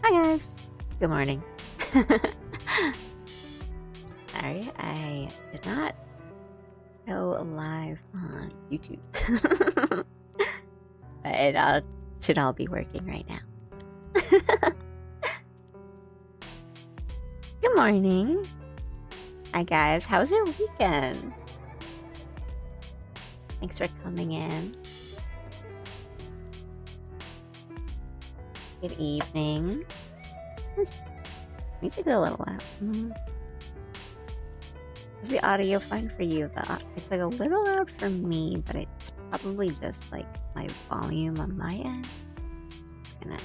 Hi guys. Good morning. Sorry, I did not go live on YouTube. But it should all be working right now. Good morning. Hi guys, how was your weekend? Thanks for coming in. Good evening. Music's a little loud. Is the audio fine for you? It's like a little loud for me, but it's probably just like my volume on my end. Just gonna...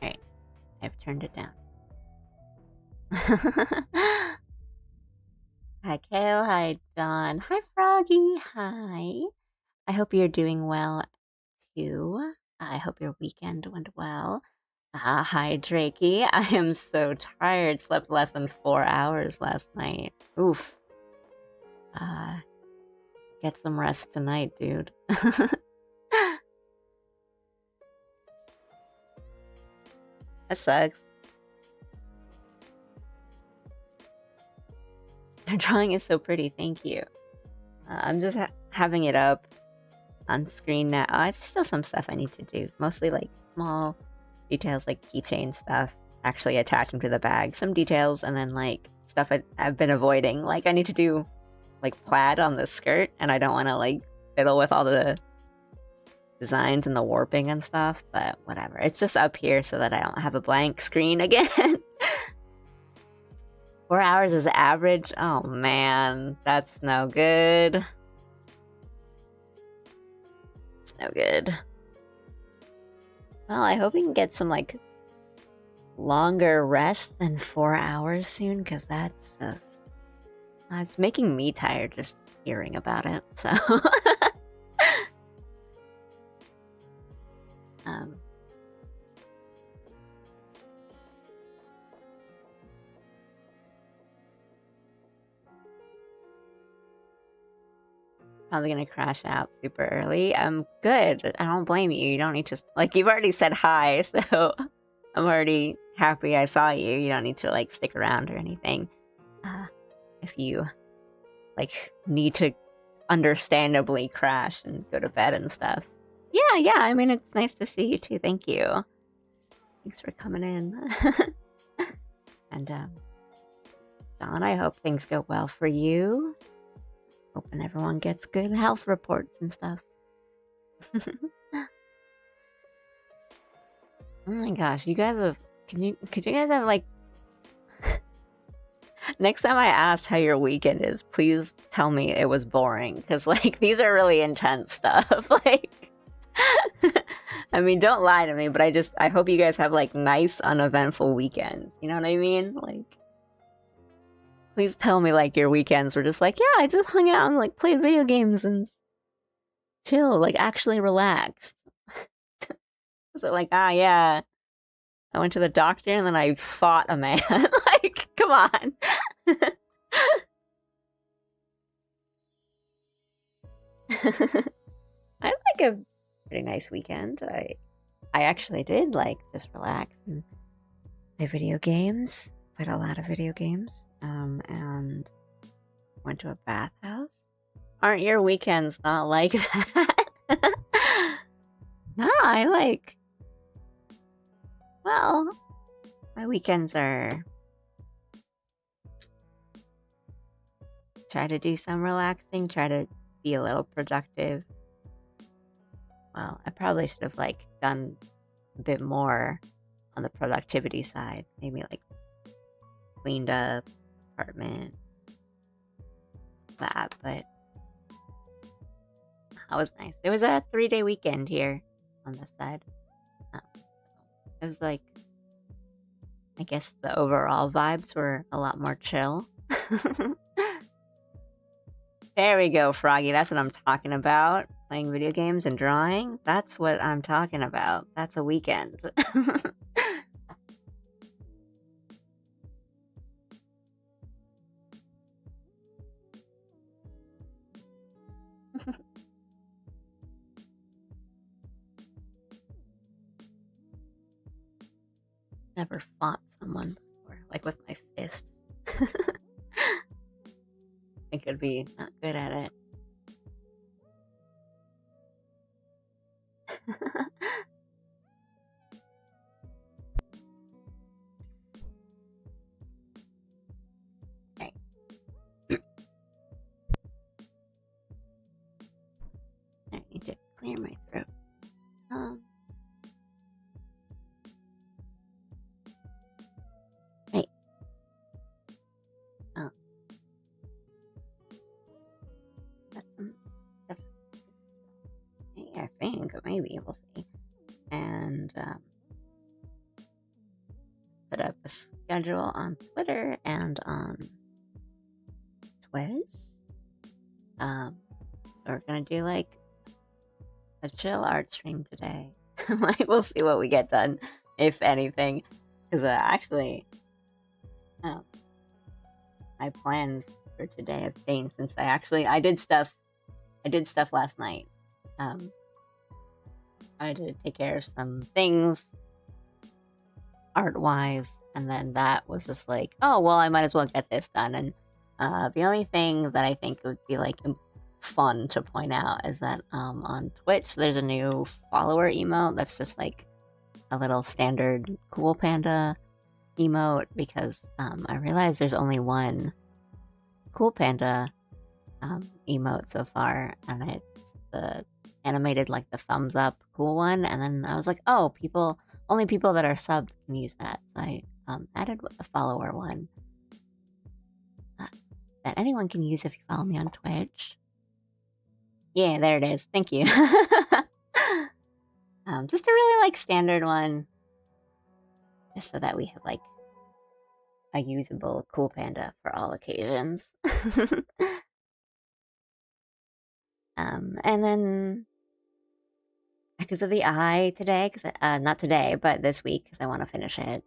Alright, I've turned it down. Hi Kale, hi Dawn, hi Froggy, hi. I hope you're doing well too. I hope your weekend went well. Hi Drakey, I am so tired. Slept less than 4 hours last night. Oof. Get some rest tonight, dude. That sucks. Your drawing is so pretty, thank you. I'm just having it up on screen now. It's still some stuff I need to do. Mostly like small details like keychain stuff. Actually attach them to the bag. Some details and then like stuff I've been avoiding. Like I need to do like plaid on the skirt and I don't want to like fiddle with all the designs and the warping and stuff. But whatever. It's just up here so that I don't have a blank screen again. 4 hours is average? Oh man, that's no good. It's no good. Well, I hope we can get some like longer rest than 4 hours soon, because that's just... it's making me tired just hearing about it, so... Probably gonna crash out super early. I'm good. I don't blame you. You don't need to... Like, you've already said hi, so... I'm already happy I saw you. You don't need to, like, stick around or anything. If you, like, need to understandably crash and go to bed and stuff. Yeah, I mean, it's nice to see you, too. Thank you. Thanks for coming in. And, Dawn, I hope things go well for you. Hoping everyone gets good health reports and stuff. Oh my gosh, you guys have... Could you guys have, like... Next time I ask how your weekend is, please tell me it was boring. Because, like, these are really intense stuff. Like... I mean, don't lie to me, but I hope you guys have, like, nice, uneventful weekends. You know what I mean? Like... Please tell me, like, your weekends were just like, yeah, I just hung out and, like, played video games and chill, like, actually relaxed. Was it like, yeah, I went to the doctor and then I fought a man? Like, come on. I had, like, a pretty nice weekend. I actually did, like, just relax and play video games. Played a lot of video games. And went to a bathhouse. Aren't your weekends not like that? No, I like... Well, my weekends are... Try to do some relaxing, try to be a little productive. Well, I probably should have, like, done a bit more on the productivity side. Maybe, like, cleaned up apartment, that, but that was nice. It was a 3-day weekend here on this side. It was like, I guess the overall vibes were a lot more chill. There we go, Froggy. That's what I'm talking about. playing video games and drawing, that's what I'm talking about. That's a weekend. Never fought someone before, like with my fists. I think I'd be not good at it. Okay. I need to clear my throat. Right. Oh. That's some stuff. I think, maybe, we'll see. And put up a schedule on Twitter and on Twitch. We're gonna do like a chill art stream today. Like, we'll see what we get done, if anything. Because actually, my plans for today have changed since I did stuff last night. I had to take care of some things art-wise, and then that was just like, oh, well, I might as well get this done. And the only thing that I think would be like fun to point out is that on Twitch there's a new follower emote that's just like a little standard cool panda emote, because I realized there's only one cool panda emote so far, and it's the animated, like the thumbs up cool one. And then I was like, oh, only people that are subbed can use that, so I added a follower one that anyone can use if you follow me on Twitch. Yeah, there it is. Thank you. Just a really like standard one, just so that we have like a usable cool panda for all occasions. And then because of the eye today, not today, but this week, because I want to finish it.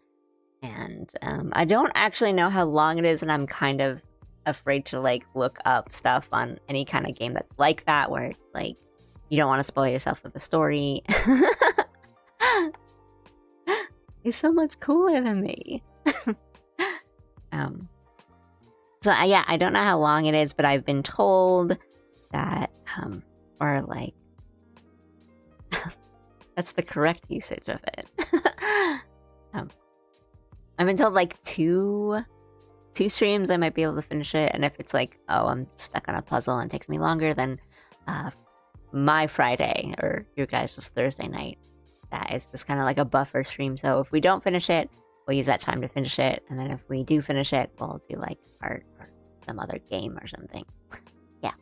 And I don't actually know how long it is, and I'm kind of afraid to like look up stuff on any kind of game that's like that, where it's like you don't want to spoil yourself with the story. He's so much cooler than me. So yeah, I don't know how long it is, but I've been told that or like that's the correct usage of it. I've been told like two streams I might be able to finish it, and if it's like, oh, I'm stuck on a puzzle and it takes me longer, then my Friday or your guys' just Thursday night, that is just kind of like a buffer stream. So if we don't finish it, we'll use that time to finish it, and then if we do finish it, we'll do like art or some other game or something. Yeah.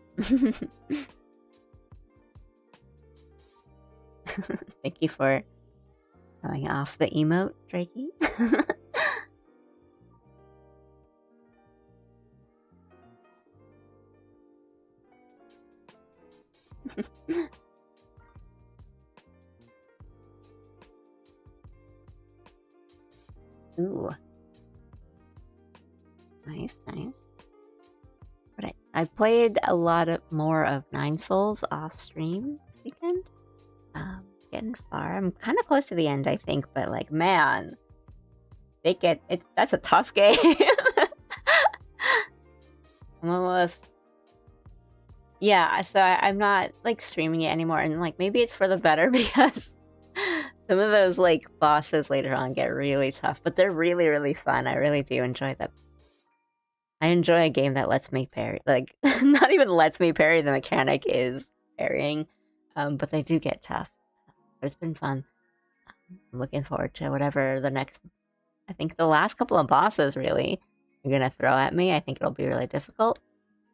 Thank you for showing off the emote, Drakey. Ooh. Nice. But I played a lot more of Nine Souls off stream this weekend. Getting far. I'm kind of close to the end, I think, but like, man, that's a tough game. I'm almost... Yeah, so I'm not like streaming it anymore, and like maybe it's for the better, because some of those like bosses later on get really tough, but they're really, really fun. I really do enjoy them. I enjoy a game that lets me parry. Like, not even lets me parry, the mechanic is parrying, but they do get tough. But it's been fun. I'm looking forward to whatever the next... I think the last couple of bosses really are gonna throw at me. I think it'll be really difficult.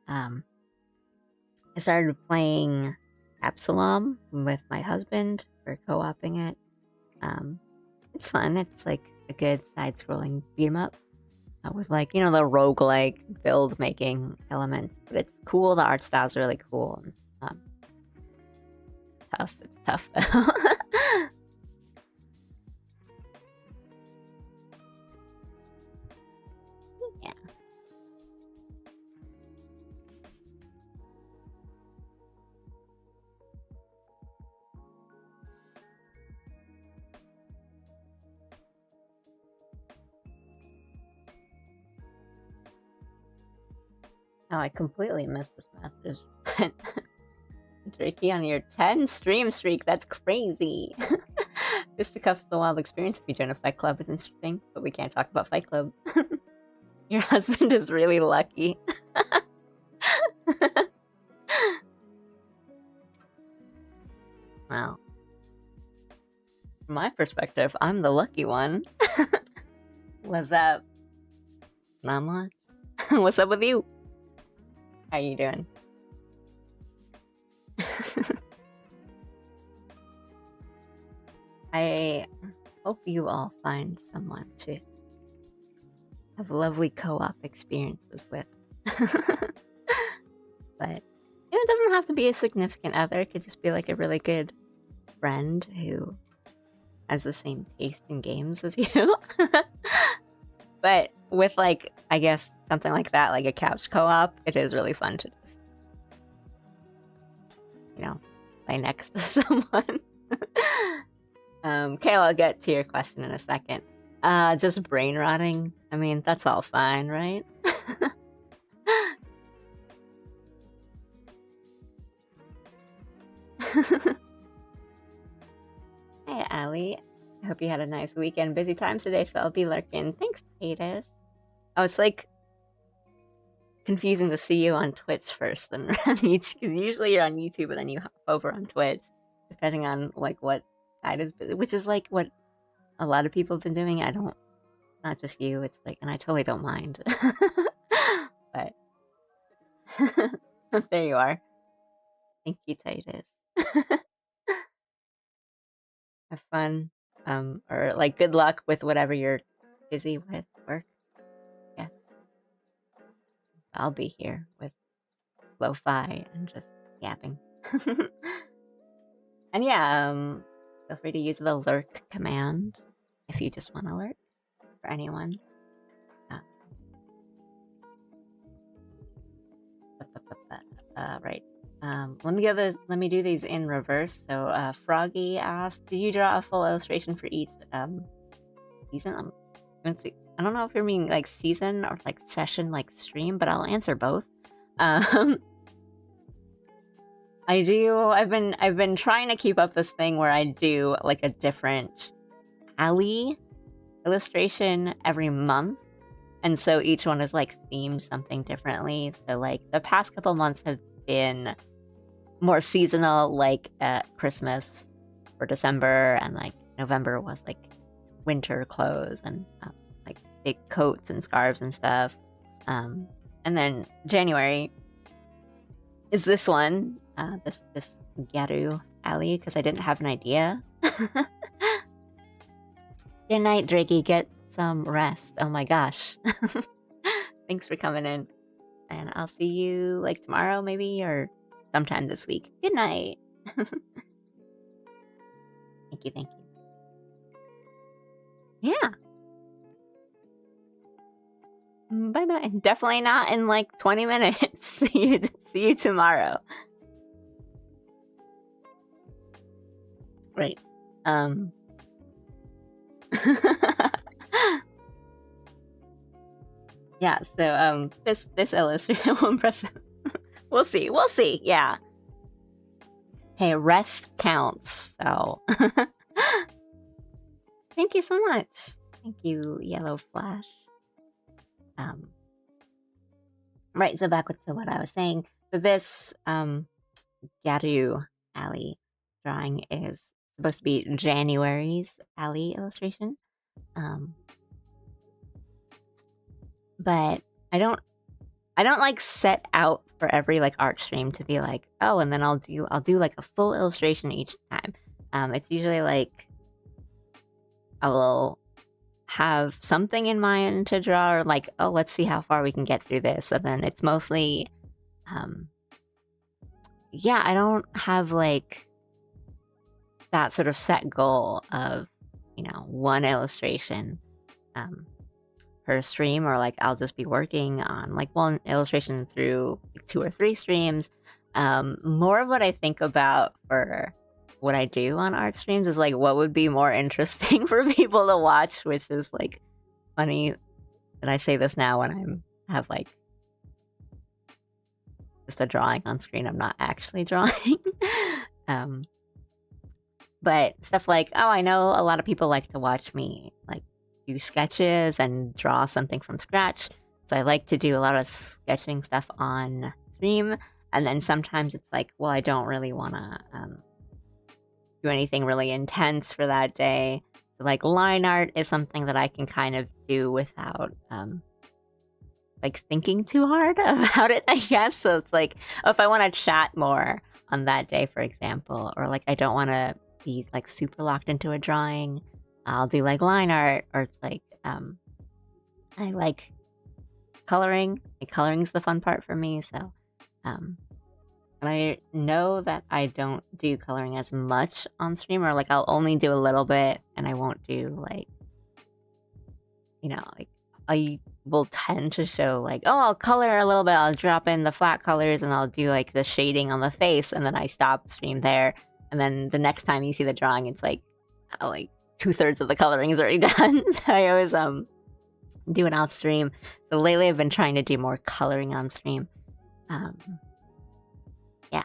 I started playing Absalom with my husband. We're co-oping it. It's fun. It's like a good side-scrolling beat-em-up with like, you know, the roguelike build-making elements. But it's cool. The art style's really cool. tough. It's tough though. Yeah. Oh, I completely missed this message. Drakey on your 10 stream streak, that's crazy. Fisticuffs the wild experience if you join a fight club. It's interesting, but we can't talk about fight club. Your husband is really lucky. Wow. From my perspective, I'm the lucky one. What's up? Not much. What's up with you? How you doing? I hope you all find someone to have lovely co-op experiences with. But it doesn't have to be a significant other. It could just be like a really good friend who has the same taste in games as you. But with, like, I guess something like that, like a couch co-op, it is really fun to just, you know, play next to someone. Okay, I'll get to your question in a second. Just brain rotting. I mean, that's all fine, right? Hey, Allie. I hope you had a nice weekend. Busy times today, so I'll be lurking. Thanks, Titus. Oh, it's like confusing to see you on Twitch first than on YouTube. Usually you're on YouTube and then you hop over on Twitch, depending on like what Titus, which is like what a lot of people have been doing. I don't, not just you. It's like, and I totally don't mind. But there you are. Thank you, Titus. Have fun. Or like good luck with whatever you're busy with work. Yes. I'll be here with lo-fi and just yapping. And yeah, feel free to use the lurk command if you just want to lurk for anyone. Right. Let me do these in reverse. So Froggy asked, did you draw a full illustration for each season? I don't know if you're meaning like season or like session, like stream, but I'll answer both. I do. I've been trying to keep up this thing where I do like a different alley illustration every month. And so each one is like themed something differently. So like the past couple months have been more seasonal, like at Christmas or December, and like November was like winter clothes and like big coats and scarves and stuff. And then January is this one, this Gyaru alley, because I didn't have an idea. Good night, Drakey. Get some rest. Oh my gosh. Thanks for coming in. And I'll see you like tomorrow maybe, or sometime this week. Good night. Thank you. Yeah. Bye-bye. Definitely not in like 20 minutes. See you tomorrow. Right. Yeah, so this illustration will impress. We'll see. Yeah. Hey, rest counts. So thank you so much. Thank you, Yellow Flash. Right, so back to what I was saying. So this Gyaru alley drawing is supposed to be January's alley illustration. But I don't like set out for every like art stream to be like, oh, and then I'll do like a full illustration each time. It's usually like I will have something in mind to draw, or like, oh, let's see how far we can get through this. And then it's mostly yeah, I don't have like that sort of set goal of, you know, one illustration per stream, or like I'll just be working on like one illustration through like 2 or 3 streams. More of what I think about for what I do on art streams is like what would be more interesting for people to watch, which is like funny that I say this now when have like just a drawing on screen. I'm not actually drawing. But stuff like, oh, I know a lot of people like to watch me like do sketches and draw something from scratch. So I like to do a lot of sketching stuff on stream. And then sometimes it's like, well, I don't really want to do anything really intense for that day. So like line art is something that I can kind of do without like thinking too hard about it, I guess. So it's like, if I want to chat more on that day, for example, or like I don't want to be like super locked into a drawing, I'll do like line art, or it's like I like coloring. Like coloring's the fun part for me. So and I know that I don't do coloring as much on stream, or like I'll only do a little bit, and I won't do like, you know, like I will tend to show like, oh, I'll color a little bit, I'll drop in the flat colors, and I'll do like the shading on the face, and then I stop stream there. And then the next time you see the drawing, it's like 2/3 of the coloring is already done. So I always do it off stream. So lately I've been trying to do more coloring on stream. Yeah.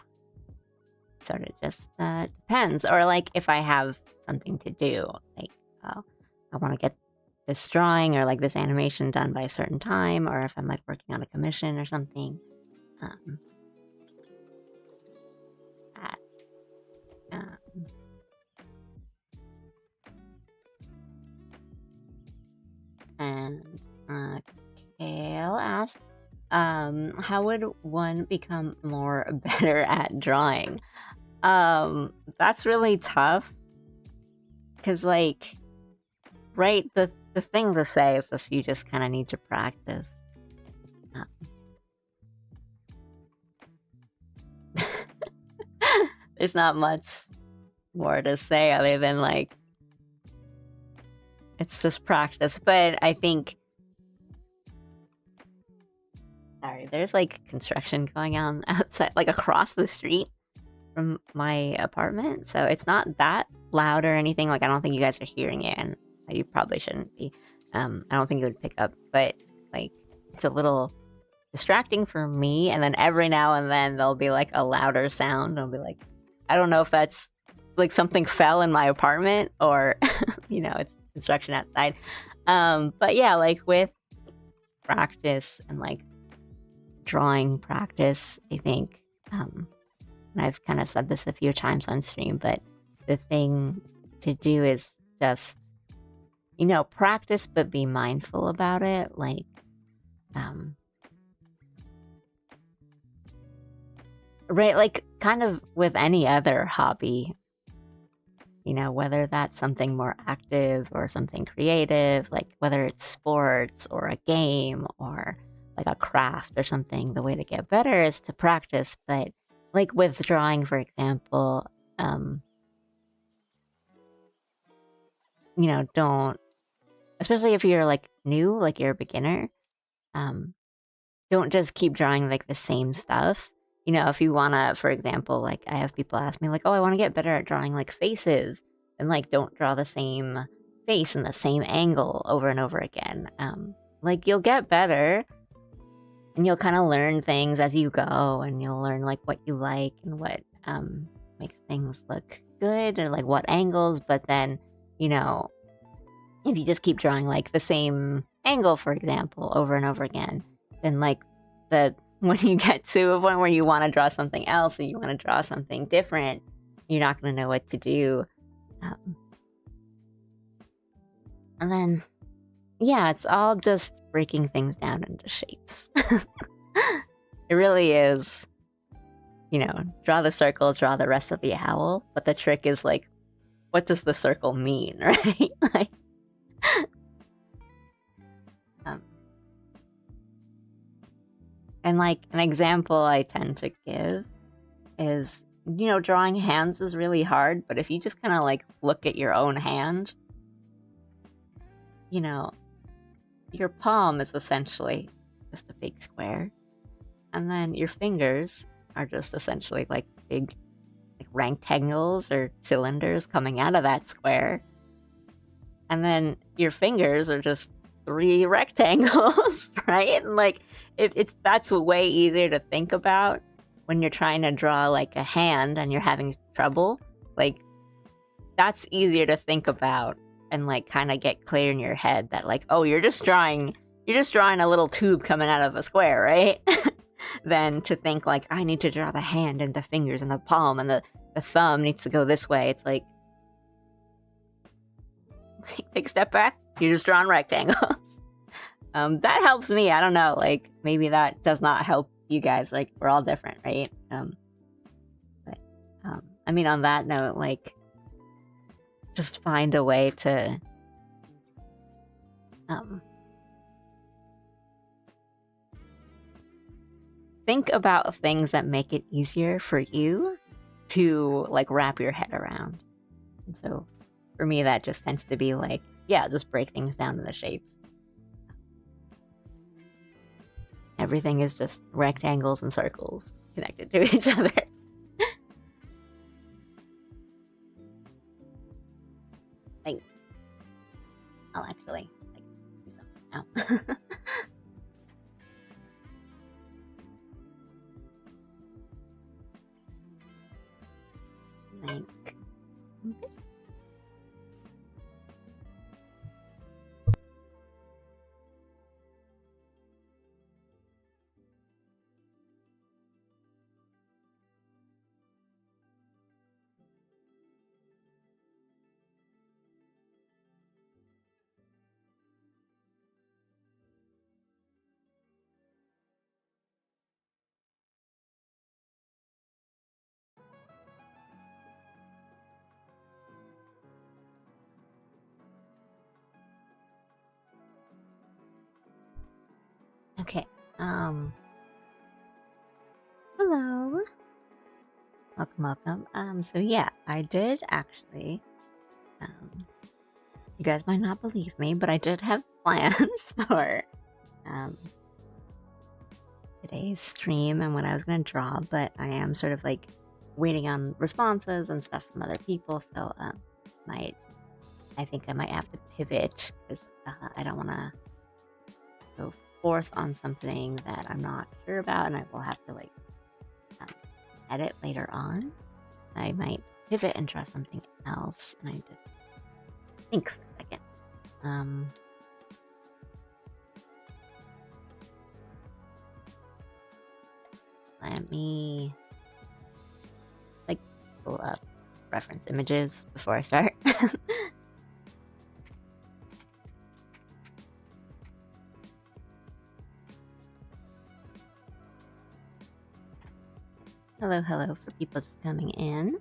Sort of just depends. Or like if I have something to do, like I want to get this drawing or like this animation done by a certain time, or if I'm like working on a commission or something. And Kale asked, how would one become more better at drawing? That's really tough. Because like, right, the thing to say is just you just kind of need to practice. There's not much more to say other than like, it's just practice. But I think, sorry, there's like construction going on outside, like across the street from my apartment. So it's not that loud or anything. Like I don't think you guys are hearing it, and you probably shouldn't be. I don't think it would pick up, but like it's a little distracting for me. And then every now and then there'll be like a louder sound. I'll be like, I don't know if that's like something fell in my apartment or, you know, it's construction outside. But yeah, like with practice and like drawing practice, I think, and I've kind of said this a few times on stream, but the thing to do is just, you know, practice, but be mindful about it. Like, right, like kind of with any other hobby, you know, whether that's something more active or something creative, like whether it's sports or a game or like a craft or something, the way to get better is to practice. But like with drawing, for example, you know, don't, especially if you're like new, like you're a beginner, don't just keep drawing like the same stuff. You know, if you wanna, for example, like I have people ask me like, oh, I want to get better at drawing like faces, and like don't draw the same face in the same angle over and over again. Like you'll get better, and you'll kind of learn things as you go, and you'll learn like what you like and what makes things look good, and like what angles. But then, you know, if you just keep drawing like the same angle, for example, over and over again, then like when you get to a point where you want to draw something else or you want to draw something different, you're not going to know what to do. And then, yeah, it's all just breaking things down into shapes. It really is, you know, draw the circle, draw the rest of the owl. But the trick is like, what does the circle mean, right? Like, and like an example I tend to give is you know, drawing hands is really hard, but if you just kind of like look at your own hand, you know, your palm is essentially just a big square. And then your fingers are just essentially like big like rectangles or cylinders coming out of that square. And then your fingers are just 3 rectangles, right? And like that's way easier to think about when you're trying to draw like a hand and you're having trouble. Like that's easier to think about and like kind of get clear in your head that like, oh, you're just drawing a little tube coming out of a square, right? Than to think like, I need to draw the hand and the fingers and the palm and the thumb needs to go this way. It's like, take a step back, you're just drawing rectangles. That helps me. I don't know, like maybe that does not help you guys. Like we're all different, right? But I mean, on that note, like just find a way to think about things that make it easier for you to like wrap your head around. And so for me, that just tends to be like, yeah, just break things down to the shapes. Everything is just rectangles and circles connected to each other. Like, I'll actually like do something now. Like this. Okay, hello. Welcome. So yeah, I did actually, you guys might not believe me, but I did have plans for, today's stream and what I was going to draw, but I am sort of like waiting on responses and stuff from other people, so, I think I might have to pivot, because, I don't want to go forth on something that I'm not sure about, and I will have to like edit later on. I might pivot and draw something else, and I just think for a second. Let me like pull up reference images before I start. Hello for people just coming in.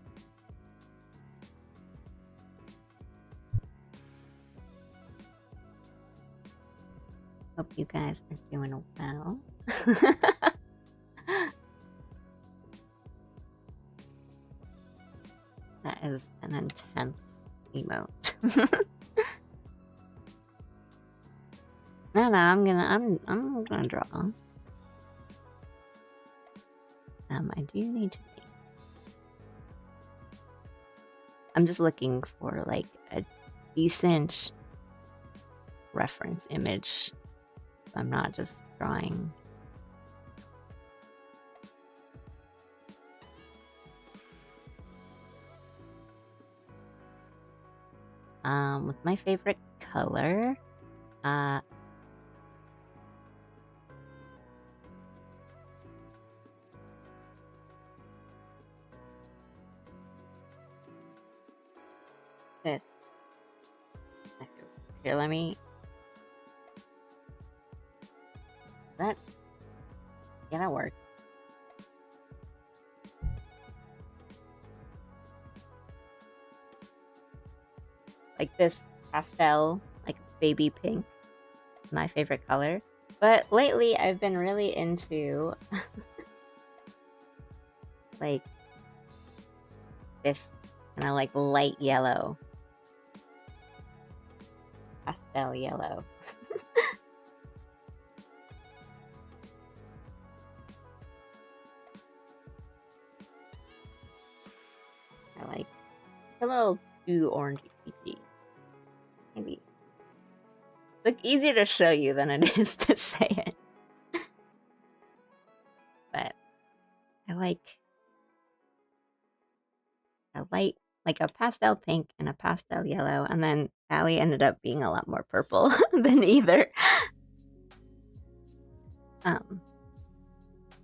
Hope you guys are doing well. That is an intense emote. No, I'm gonna draw. I do need to make... I'm just looking for like a decent reference image. I'm not just drawing. What's my favorite color? This. Here, let me... That... Yeah, that works. Like this pastel, like baby pink, my favorite color. But lately I've been really into like this kind of like light yellow. Pastel yellow. I like it's a little too orangey peachy. Maybe. It's like easier to show you than it is to say it. But I like a light, like a pastel pink and a pastel yellow, and then Allie ended up being a lot more purple than either. But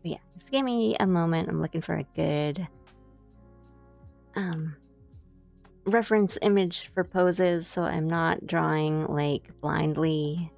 yeah, just give me a moment. I'm looking for a good reference image for poses, so I'm not drawing like blindly.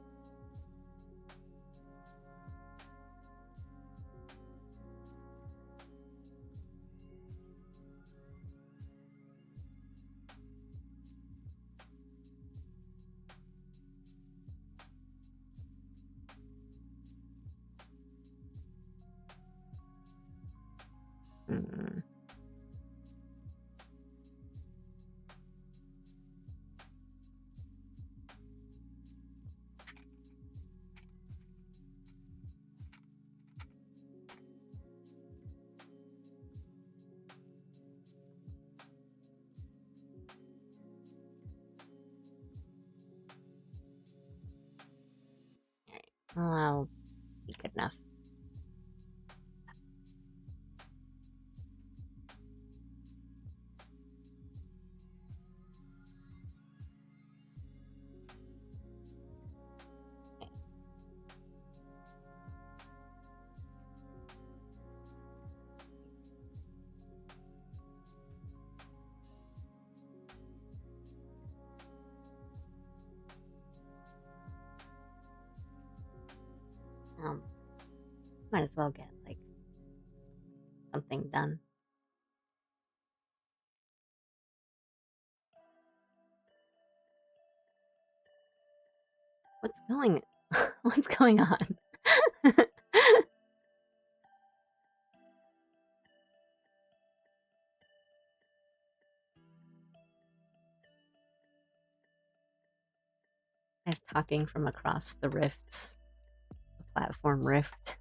Well, I'll be good enough. Might as well get like something done. What's going on? I was talking from across the rifts, the platform rift.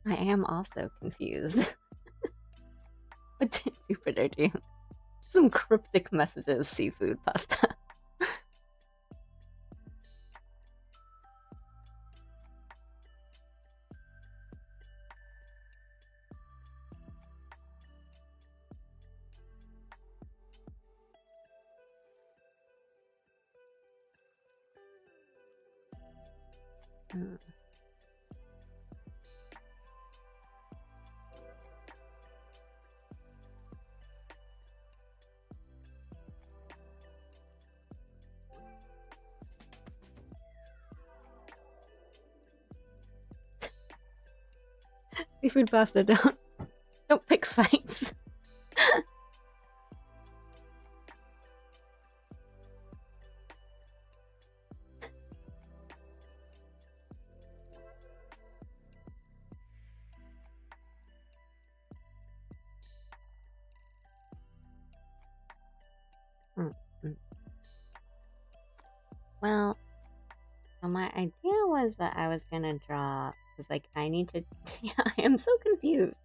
I am also confused. What did Jupiter do? Some cryptic messages, seafood pasta. Seafood pasta, don't pick fights. Well, my idea was that I was gonna draw, because like I need to. Yeah, I am so confused.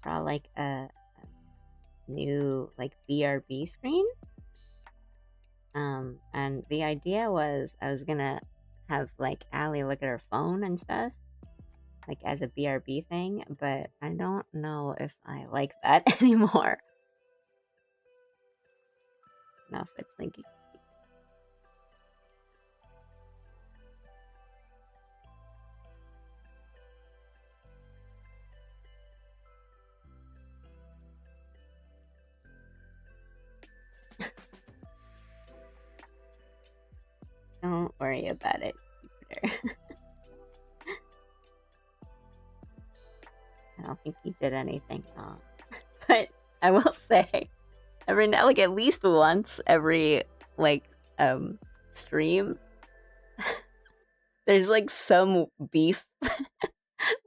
Draw like a new like BRB screen. And the idea was I was gonna have like Allie look at her phone and stuff, like as a BRB thing, but I don't know if I like that anymore. I don't know if it's like don't worry about it, Jupiter. I don't think he did anything wrong. But I will say, every now, like at least once every like stream, there's like some beef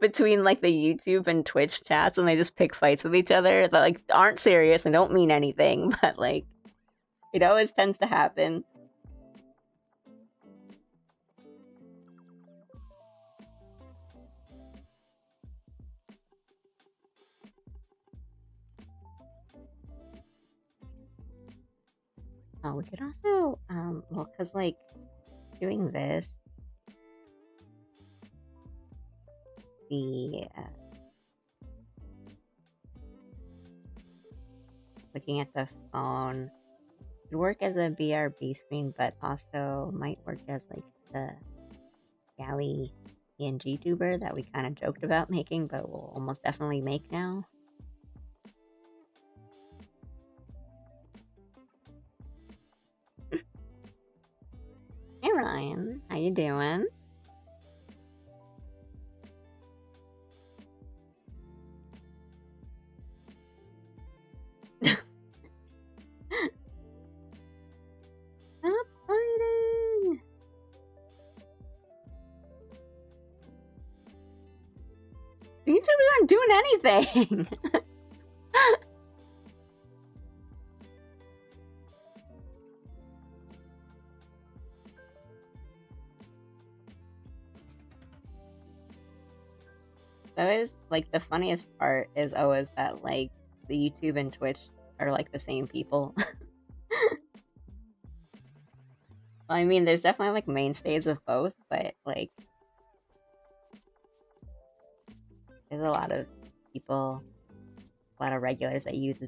between like the YouTube and Twitch chats, and they just pick fights with each other that like aren't serious and don't mean anything, but like it always tends to happen. Oh, we could also well, cause like doing this, the looking at the phone would work as a BRB screen, but also might work as like the galley PNG tuber that we kind of joked about making, but we'll almost definitely make now. Hey Ryan, how you doing? Stop fighting! The YouTubers aren't doing anything! That is like the funniest part is always that like the YouTube and Twitch are like the same people. Well, I mean, there's definitely like mainstays of both, but like there's a lot of people, a lot of regulars that use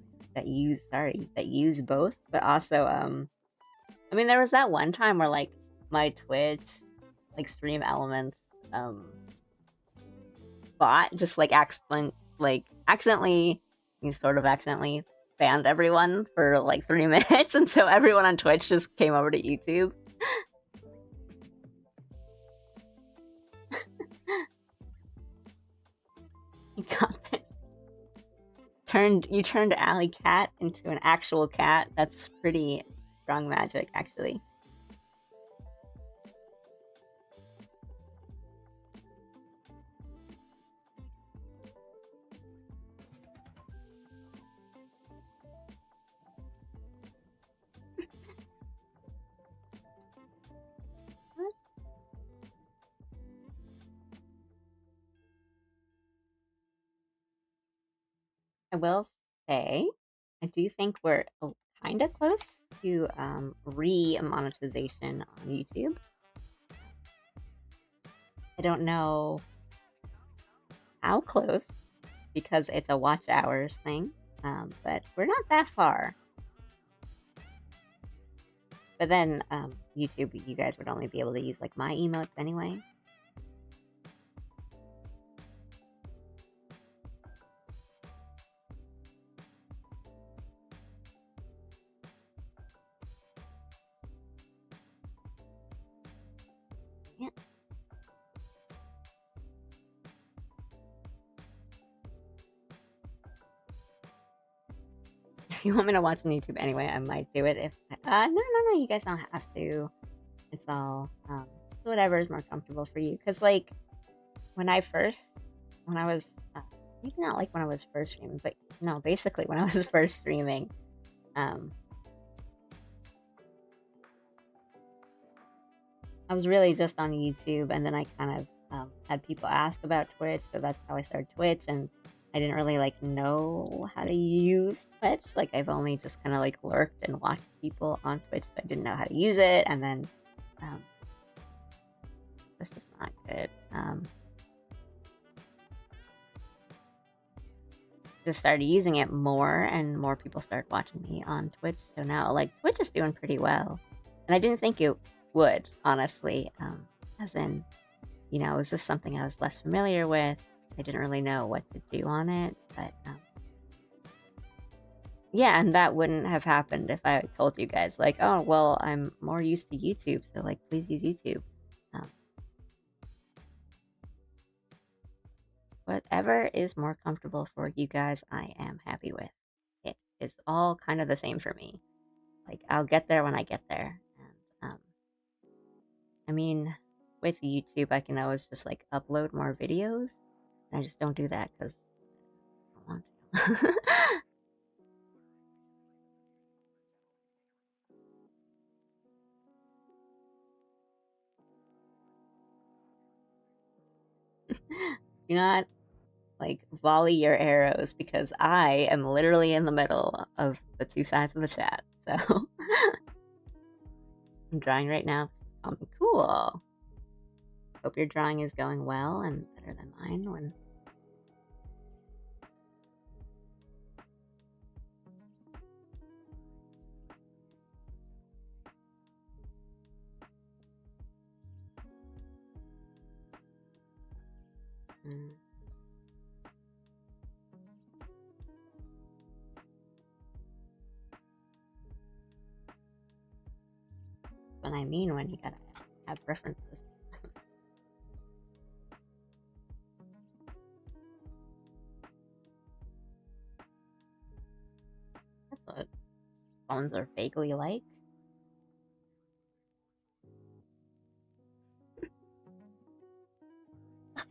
both, but also I mean, there was that one time where like my Twitch like stream elements bot just like accidentally banned everyone for like 3 minutes, and so everyone on Twitch just came over to YouTube. You got this. You turned Alley Cat into an actual cat. That's pretty strong magic, actually. I will say, I do think we're kind of close to re-monetization on YouTube. I don't know how close because it's a watch hours thing, but we're not that far. But then YouTube, you guys would only be able to use like my emotes anyway. Yeah. If you want me to watch on YouTube anyway, I might do it. If no, you guys don't have to. It's all whatever is more comfortable for you. Cause like when I was maybe not like when I was first streaming, but no, basically when I was first streaming, I was really just on YouTube, and then I kind of had people ask about Twitch, so that's how I started Twitch, and I didn't really like know how to use Twitch. Like I've only just kind of like lurked and watched people on Twitch, so I didn't know how to use it, and then this is not good. Just started using it more, and more people started watching me on Twitch. So now like Twitch is doing pretty well, and I didn't think it would, honestly, as in, you know, it was just something I was less familiar with. I didn't really know what to do on it, but yeah, and that wouldn't have happened if I told you guys like, oh well, I'm more used to YouTube, so like please use YouTube. Whatever is more comfortable for you guys, I am happy with. It is all kind of the same for me. Like, I'll get there when I get there. And, I mean, with YouTube, I can always just, like, upload more videos. And I just don't do that because I don't want to. Do not, like, volley your arrows because I am literally in the middle of the two sides of the chat. So, I'm drawing right now. Cool. Hope your drawing is going well and better than mine when... What I mean when you gotta have references. That's what phones are vaguely like.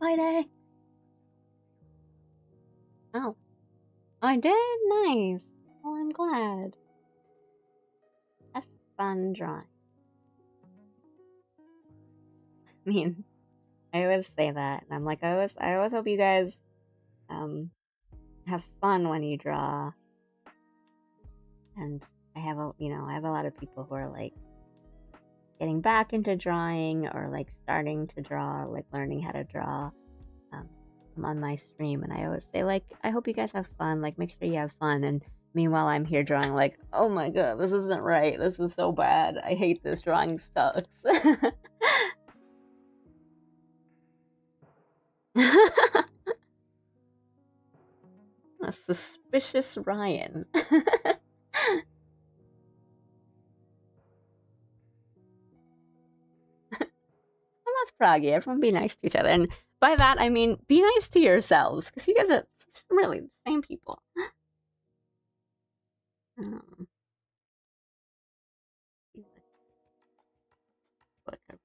Bye day. Oh. I did? Nice. Well, I'm glad. That's fun drawing. I mean, I always say that, and I'm like, I always hope you guys have fun when you draw. And I have a lot of people who are like getting back into drawing or like starting to draw, like learning how to draw. I'm on my stream and I always say like, I hope you guys have fun. Like, make sure you have fun. And meanwhile, I'm here drawing like, oh my god, this isn't right. This is so bad. I hate this. Drawing sucks. A suspicious Ryan. Froggy. Everyone be nice to each other. And by that, I mean, be nice to yourselves. Because you guys are really the same people. Look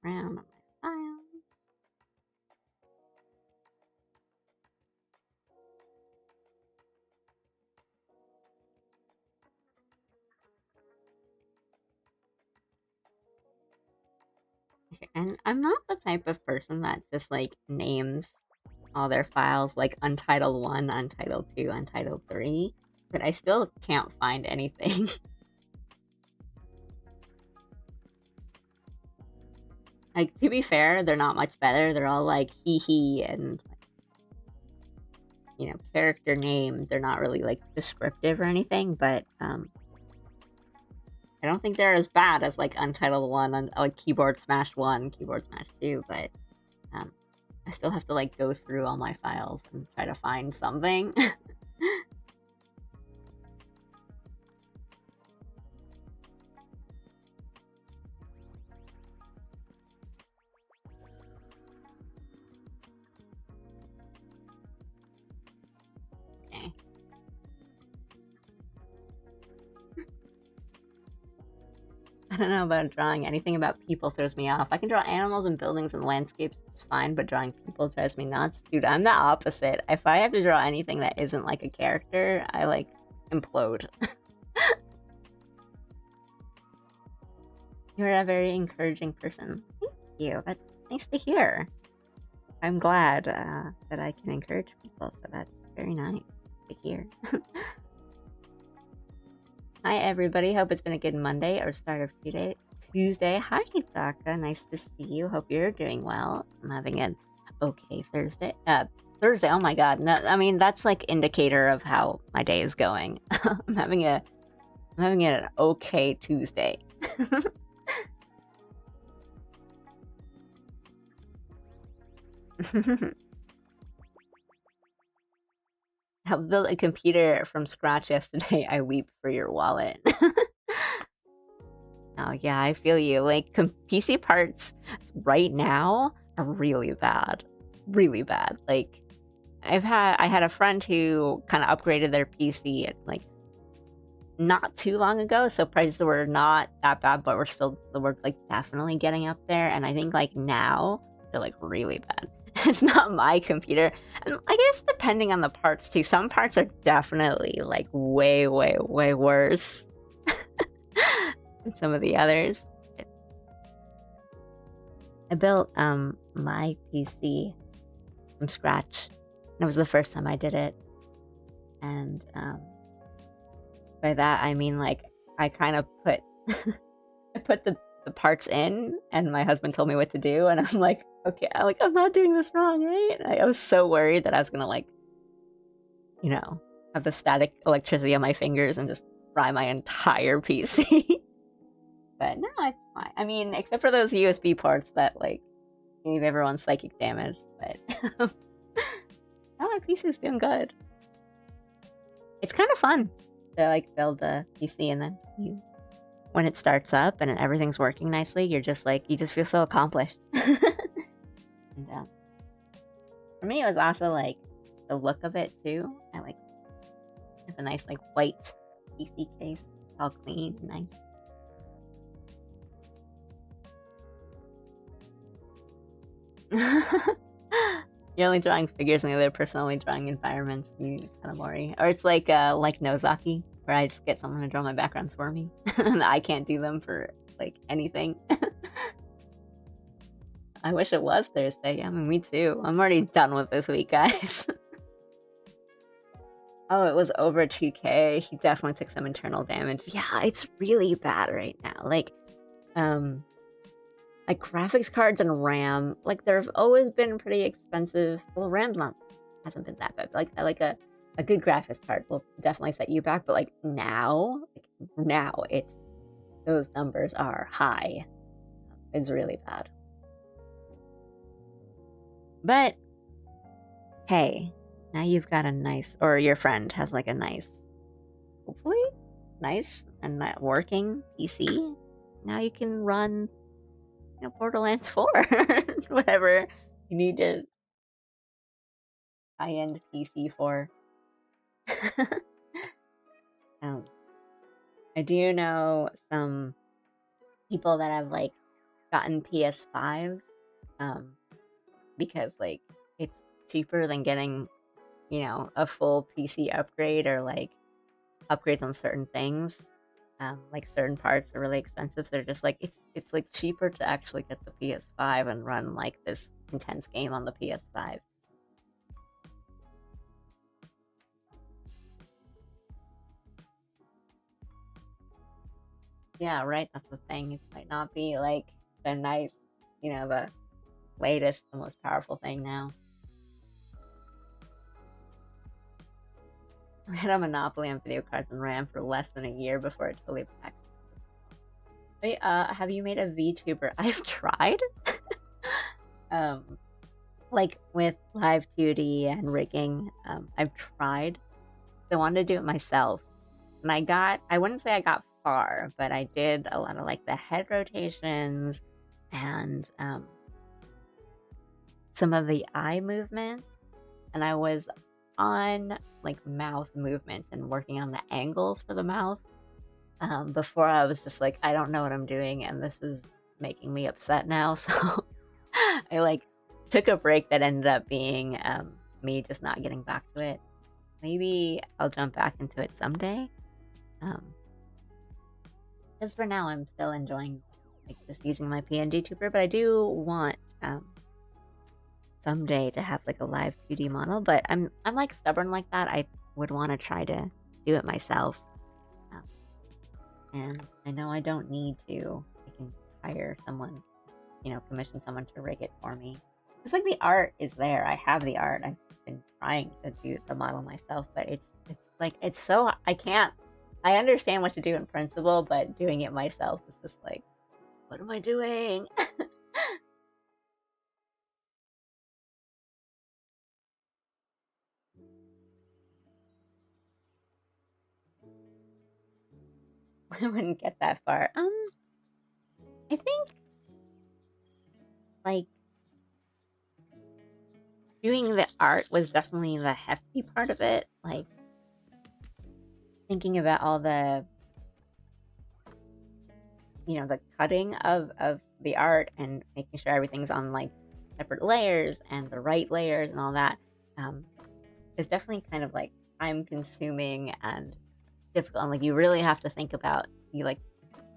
around on my files. And I'm not the type of person that just like names all their files like Untitled 1, Untitled 2, Untitled 3, but I still can't find anything. Like, to be fair, they're not much better. They're all like hee hee and like, character names. They're not really like descriptive or anything, but I don't think they're as bad as like Untitled 1, like Keyboard Smash 1, Keyboard Smash 2, but I still have to like go through all my files and try to find something. Okay. I don't know about drawing. Anything about people throws me off. I can draw animals and buildings and landscapes, it's fine, but drawing people drives me nuts. Dude, I'm the opposite. If I have to draw anything that isn't like a character, I like implode. You're a very encouraging person. Thank you. That's nice to hear. I'm glad that I can encourage people, so that's very nice to hear. Hi, everybody. Hope it's been a good Monday or start of Tuesday. Hi, Hitaka. Nice to see you. Hope you're doing well. I'm having an okay Thursday. Thursday. Oh my god. No, I mean that's like indicator of how my day is going. I'm having an okay Tuesday. Helped build a computer from scratch yesterday. I weep for your wallet. Oh yeah, I feel you. Like PC parts right now are really bad. Really bad. Like I had a friend who kind of upgraded their PC at like not too long ago, so prices were not that bad, but we're like definitely getting up there. And I think like now they're like really bad. It's not my computer, and I guess depending on the parts too. Some parts are definitely like way worse than some of the others. I built my PC from scratch. It was the first time I did it, and by that I mean like I kind of put I put the parts in, and my husband told me what to do, and I'm like, okay, I'm not doing this wrong, right? I was so worried that I was gonna like, you know, have the static electricity on my fingers and just fry my entire PC. But no, it's fine. I mean, except for those USB ports that like gave everyone psychic damage, but no, my PC's doing good. It's kind of fun to like build a PC, and then when it starts up and everything's working nicely, you're just like, you just feel so accomplished. And for me, it was also like the look of it too. I like have a nice like white PC case, all clean, nice. You're only drawing figures, and the other person only drawing environments. You kind of worry, or it's like Nozaki, where I just get someone to draw my backgrounds for me, and I can't do them for like anything. I wish it was Thursday. I mean, me too. I'm already done with this week, guys. Oh, it was over 2K. He definitely took some internal damage. Yeah, it's really bad right now. Like graphics cards and RAM, like they've always been pretty expensive. Well, RAM's hasn't been that bad. Like a good graphics card will definitely set you back. But like now it's those numbers are high. It's really bad. But hey, now you've got a nice, or your friend has like a nice, hopefully nice and working PC. Now you can run, Borderlands 4, whatever you need a high-end PC for. I do know some people that have like gotten PS5s, because like it's cheaper than getting, a full PC upgrade, or like upgrades on certain things. Like certain parts are really expensive, so they're just like it's like cheaper to actually get the PS5 and run like this intense game on the PS5. Yeah, right. That's the thing. It might not be like the nice, the latest, the most powerful thing now. I had a monopoly on video cards and RAM for less than a year before it totally packed. Wait, have you made a VTuber? I've tried. Like with live 2D and rigging, I've tried. I wanted to do it myself, and I wouldn't say I got far, but I did a lot of like the head rotations and some of the eye movements, and I was on like mouth movements and working on the angles for the mouth. Before I was just like, I don't know what I'm doing, and this is making me upset now. So I like took a break that ended up being me just not getting back to it. Maybe I'll jump back into it someday. Because for now I'm still enjoying like just using my PNG tuber, but I do want someday to have like a live 2D model. But I'm like stubborn like that. I would want to try to do it myself. And I know I don't need to. I can hire someone, commission someone to rig it for me. It's like the art is there. I have the art. I've been trying to do the model myself, but it's like it's so I can't. I understand what to do in principle, but doing it myself is just like, what am I doing? I wouldn't get that far. I think like doing the art was definitely the hefty part of it. Like thinking about all the, the cutting of the art and making sure everything's on like separate layers and the right layers and all that, um, is definitely kind of like time consuming and difficult. And like you really have to think about you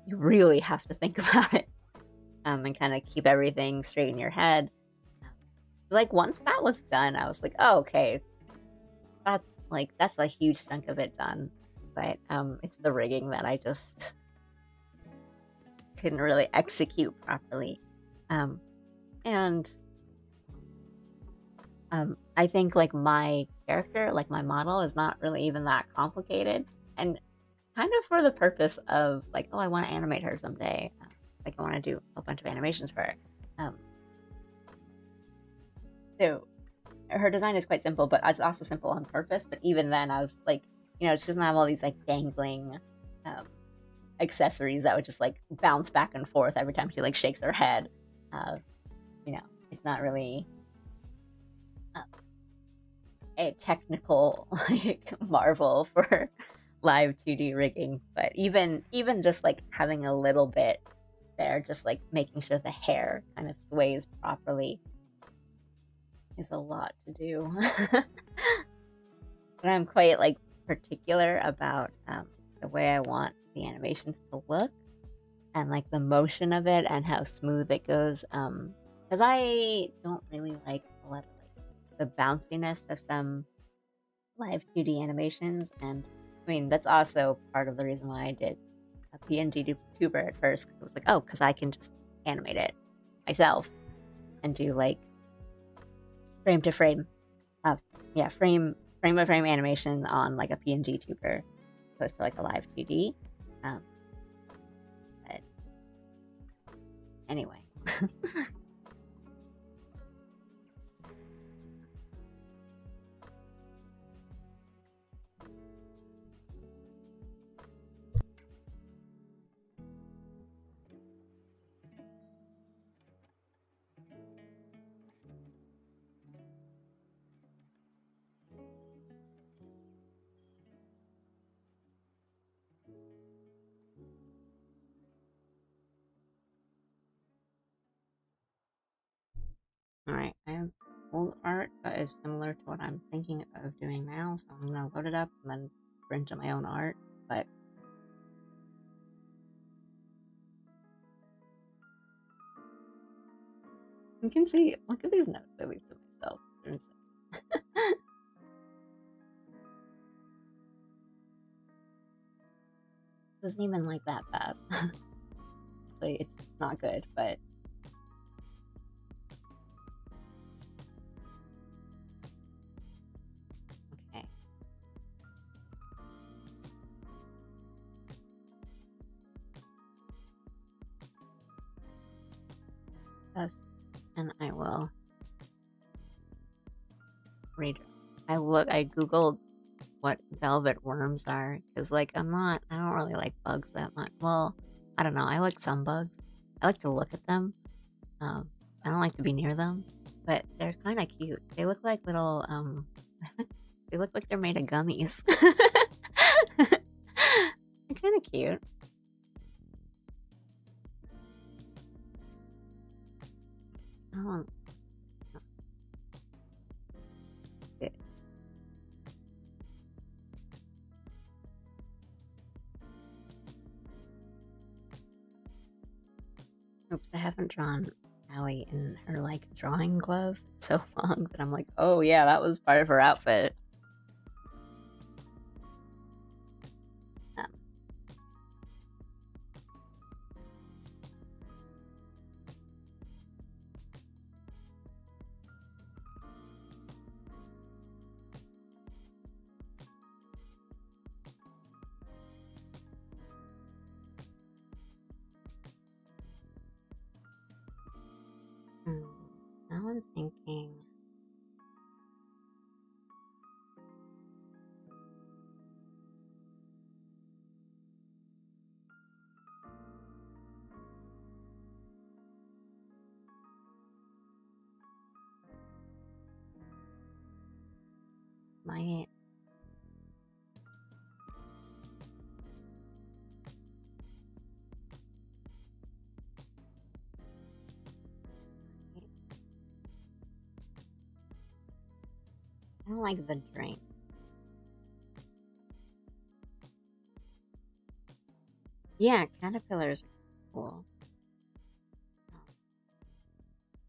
really have to think about it, and kind of keep everything straight in your head. Like once that was done, I was like, oh, okay, that's a huge chunk of it done. But it's the rigging that I just couldn't really execute properly. Um, and I think like my character, like my model, is not really even that complicated, and kind of for the purpose of like, oh, I want to animate her someday. Like I want to do a bunch of animations for her. Um, so her design is quite simple, but it's also simple on purpose. But even then, I was like, she doesn't have all these like dangling um, accessories that would just like bounce back and forth every time she like shakes her head. Uh, it's not really uh, a technical like marvel for live 2D rigging, but even just like having a little bit there, just like making sure the hair kind of sways properly is a lot to do. But I'm quite like particular about the way I want the animations to look and like the motion of it and how smooth it goes. Because I don't really like a lot of like the bounciness of some live 2D animations, and I mean that's also part of the reason why I did a PNG tuber at first. Because it was like, oh, because I can just animate it myself and do like frame to frame, frame by frame animation on like a PNG tuber, opposed to like a live 2D. But anyway. Alright, I have old art that is similar to what I'm thinking of doing now, so I'm gonna load it up and then print my own art, but you can see, look at these notes I leave to myself. This isn't even like that bad. Actually, it's not good, but okay. Yes, and I will read. I googled what velvet worms are, because like I don't really like bugs that much. Well, I don't know, I like some bugs. I like to look at them. I don't like to be near them, but they're kind of cute. They look like little they look like they're made of gummies. They're kind of cute. Oh, it- oops, I haven't drawn Allie in her like drawing glove so long that I'm like, oh yeah, that was part of her outfit. Um, hmm, now I'm thinking. My I don't like the drink. Yeah, caterpillars are cool.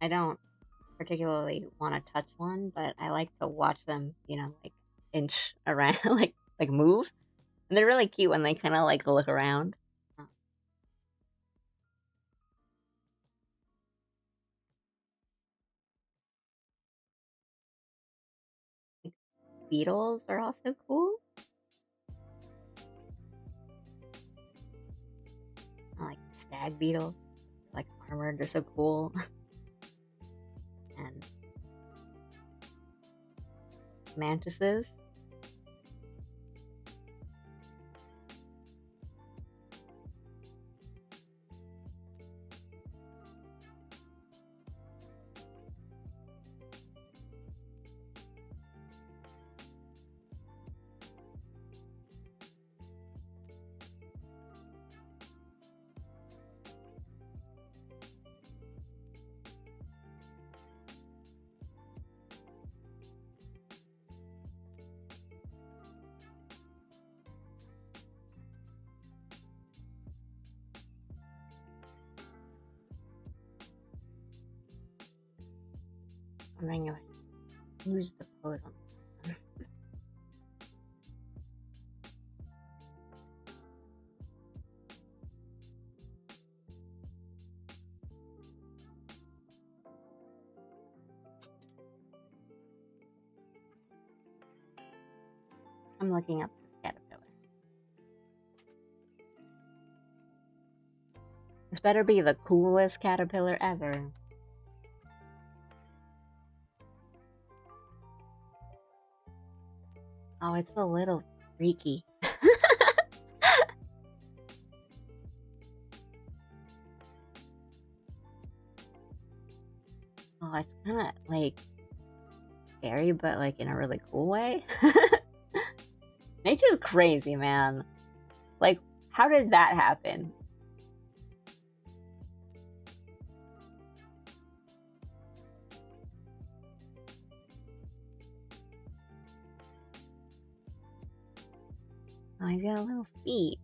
I don't particularly want to touch one, but I like to watch them, like inch around, like move. And they're really cute when they kind of like look around. Uh, like beetles are also cool. I like stag beetles, like armored. They're so cool. And mantises. I'm wondering who's the pose on this one. I'm looking up this caterpillar. This better be the coolest caterpillar ever. Oh, it's a little freaky. Oh, it's kind of like scary, but like in a really cool way. Nature's crazy, man. Like, how did that happen? Oh, he's got little feet.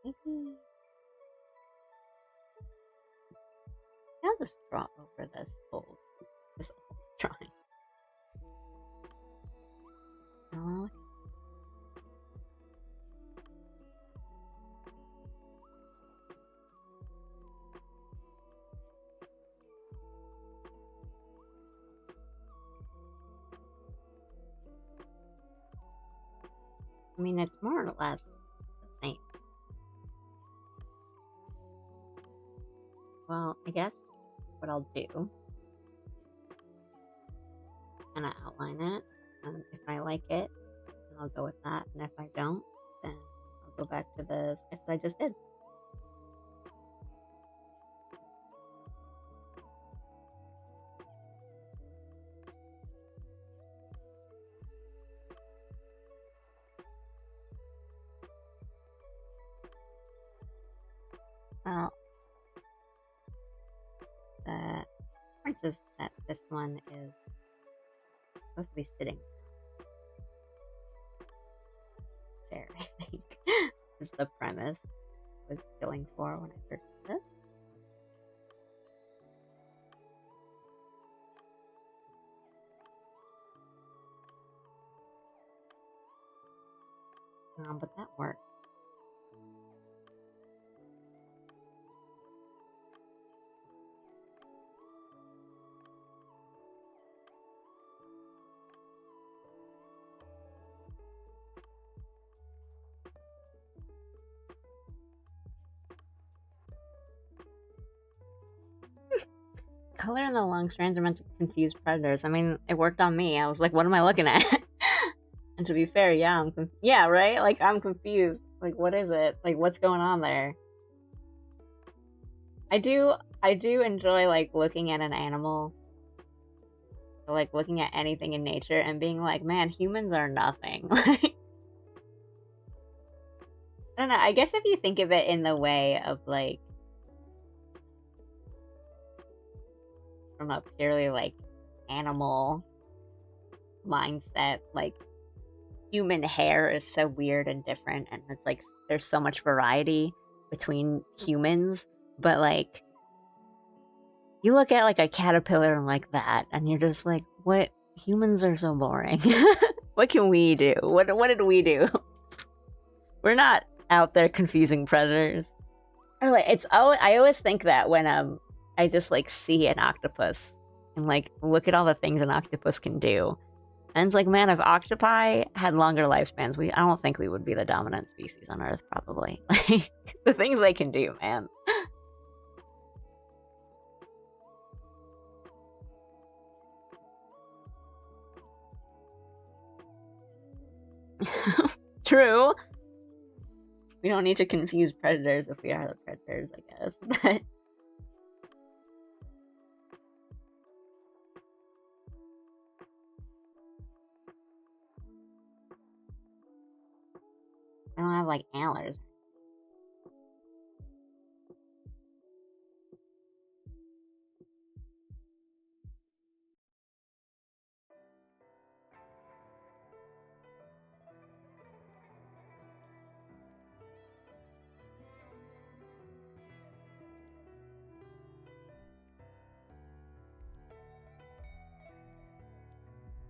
Maybe I'll just draw over this old drawing. Oh, I mean, it's more or less the same. Well, I guess what I'll do, kind of outline it, and if I like it, then I'll go with that, and if I don't, then I'll go back to the sketch that I just did. Well, the difference is that this one is supposed to be sitting there, I think, is the premise I was going for when I first did this. But that worked. color in the long strands are meant to confuse predators. I mean, it worked on me. I was like, what am I looking at? And to be fair, yeah, yeah, right? Like, I'm confused. Like, what is it? Like, what's going on there? I do enjoy, like, looking at an animal, or, like, looking at anything in nature and being like, man, humans are nothing. Like, I don't know. I guess if you think of it in the way of, like, from a purely, like, animal mindset, like, human hair is so weird and different, and it's like there's so much variety between humans, but like you look at like a caterpillar like that and you're just like, what? Humans are so boring. What can we do? What did we do? We're not out there confusing predators. Or like I always think that when I just like see an octopus and like look at all the things an octopus can do. And it's like, man, if octopi had longer lifespans, I don't think we would be the dominant species on Earth, probably. Like, the things they can do, man. True. We don't need to confuse predators if we are the predators, I guess. But I don't have like antlers.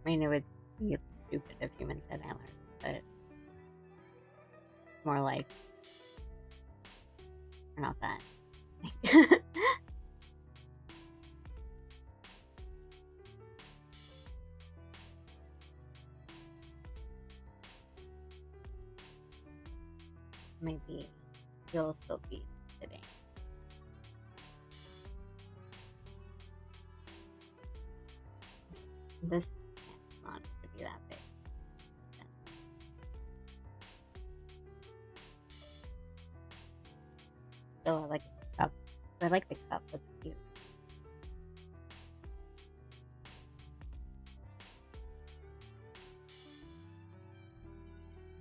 I mean, it would be stupid if humans had antlers, but more like we're not that. Maybe you'll still be sitting. This is not to be that big. Still, I like the cup. I like the cup. That's cute.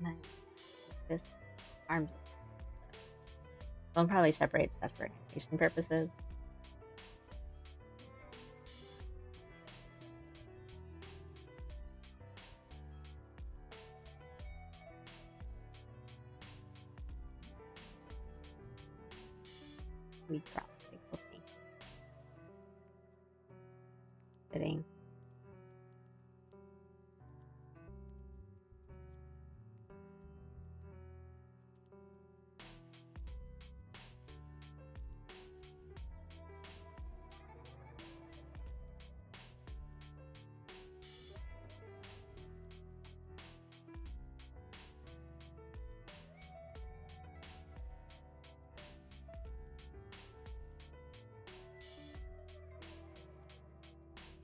Nice. This arms. I'll probably separate stuff for animation purposes. We cross. We'll see. Sitting.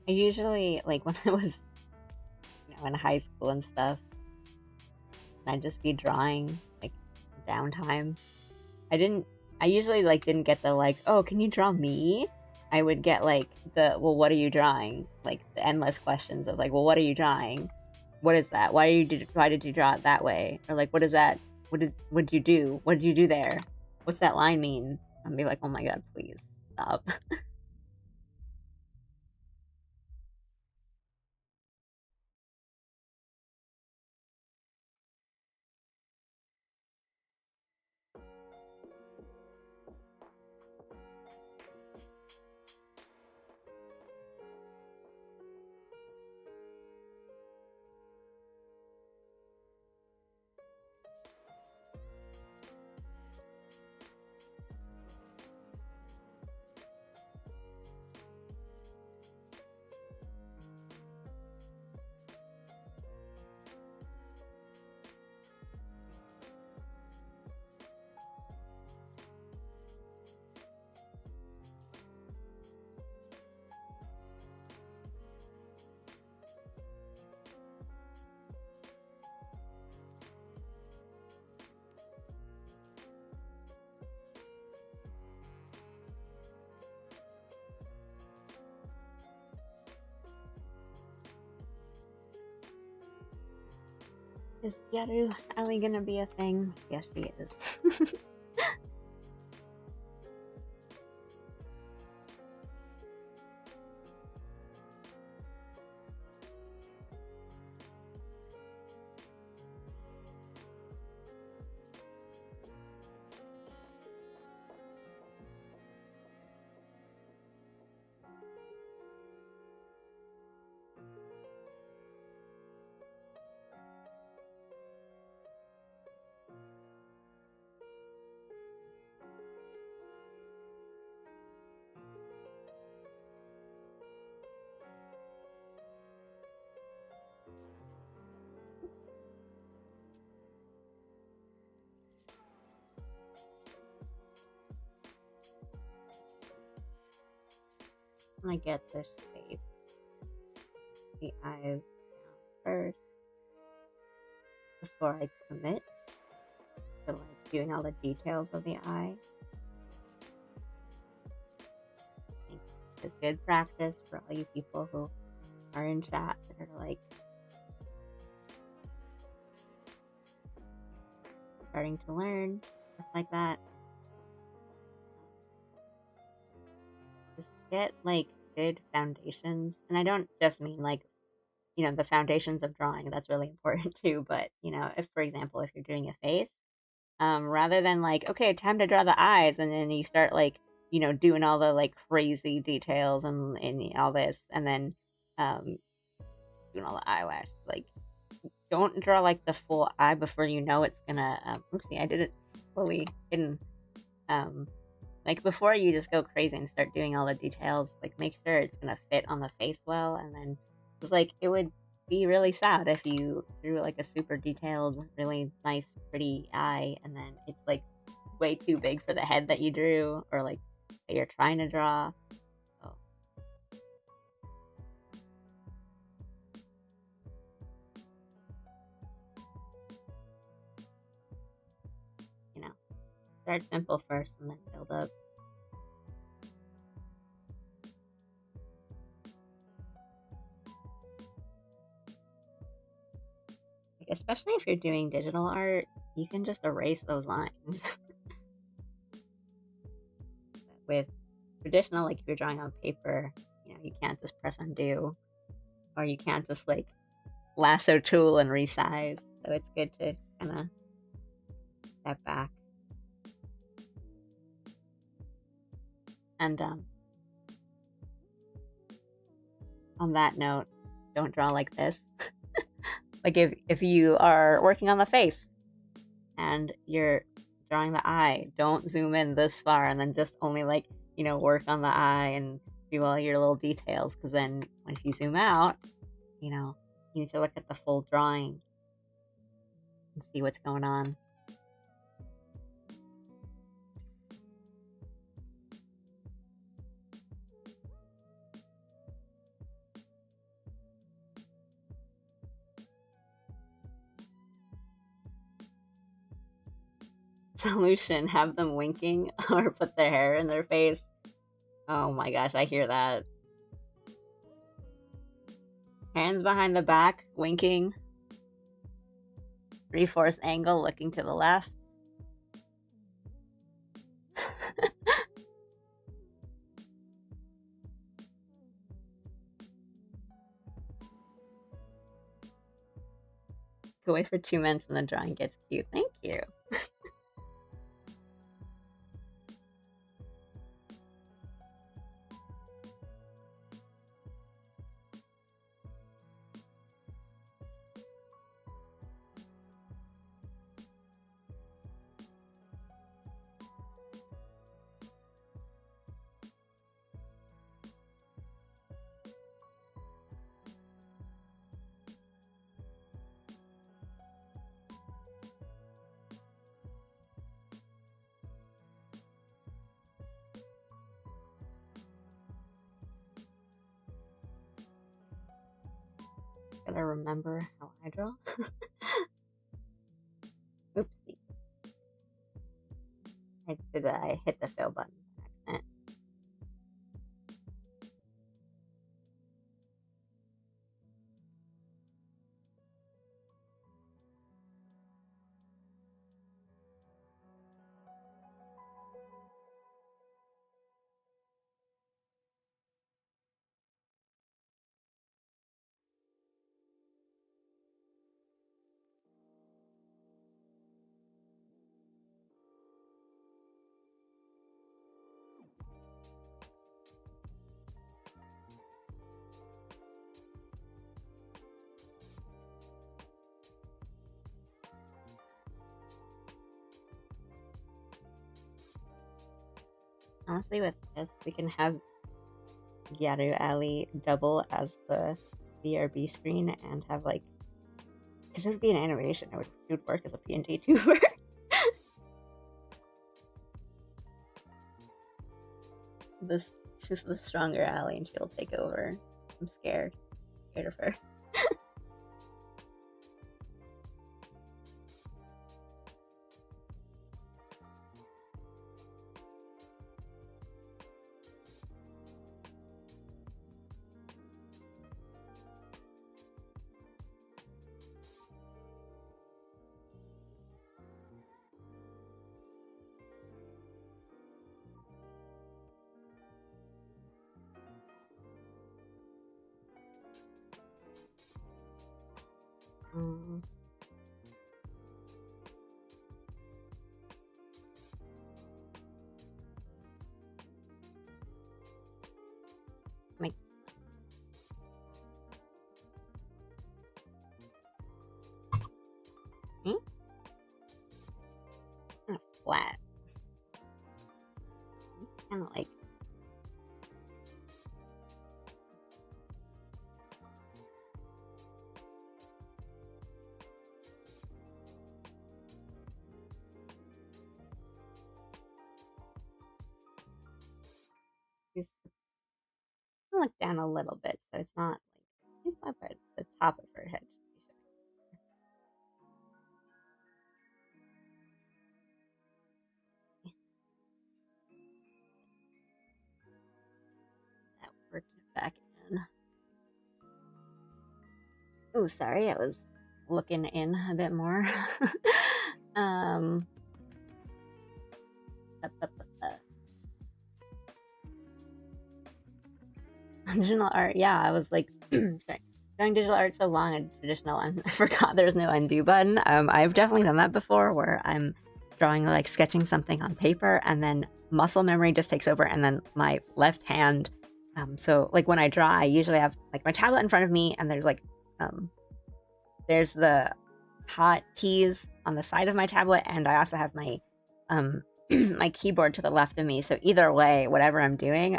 I usually, like, when I was, in high school and stuff, I'd just be drawing, like, downtime. I usually, like, didn't get the, like, oh, can you draw me? I would get, like, well, what are you drawing? Like, the endless questions of, like, well, what are you drawing? What is that? Why did you draw it that way? Or, like, what is that? What did you do? What did you do there? What's that line mean? I'd be like, oh my god, please, stop. Is Yaru Ali gonna be a thing? Yes, she is. I get this shape. The eyes down first before I commit to like doing all the details of the eye. I think it's good practice for all you people who are in chat that are like starting to learn stuff like that. Just get like good foundations, and I don't just mean like, you know, the foundations of drawing. That's really important too. But you know, if for example, if you're doing a face, rather than like, okay, time to draw the eyes, and then you start like, you know, doing all the like crazy details and all this, and then doing all the eyelash. Like, don't draw like the full eye before you know it's gonna. Oopsie, I didn't fully hidden. Like before you just go crazy and start doing all the details, like make sure it's gonna fit on the face well, and then it's like it would be really sad if you drew like a super detailed, really nice, pretty eye, and then it's like way too big for the head that you drew or like that you're trying to draw. So, you know, start simple first and then build up. Especially if you're doing digital art, you can just erase those lines. With traditional, like if you're drawing on paper, you know, you can't just press undo, or you can't just like lasso tool and resize. So it's good to kind of step back. And on that note, don't draw like this. Like if you are working on the face and you're drawing the eye, don't zoom in this far and then just only like, you know, work on the eye and do all your little details, because then when you zoom out, you know, you need to look at the full drawing and see what's going on. Solution, have them winking or put their hair in their face. Oh my gosh, I hear that. Hands behind the back, winking. 3/4 angle, looking to the left. Go wait for 2 minutes and the drawing gets cute. Thank you. Gotta remember how I draw. Oopsie. I hit the fill button by accident. Honestly, with this, we can have Gyaru Alley double as the BRB screen and have like, because it would be an animation, it would work as a PNG tuber. This she's the stronger Alley and she'll take over. I'm scared of her. My flat. Kind of like just look down a little bit, so it's not like up at the top of her head. That worked back in. Oh, sorry, I was looking in a bit more. Digital art, yeah, I was like sorry, drawing digital art so long and traditional, and I forgot there's no undo button. I've definitely done that before, where I'm drawing, like sketching something on paper, and then muscle memory just takes over, and then my left hand. So like when I draw, I usually have like my tablet in front of me, and there's the hot keys on the side of my tablet, and I also have my my keyboard to the left of me. So either way, whatever I'm doing,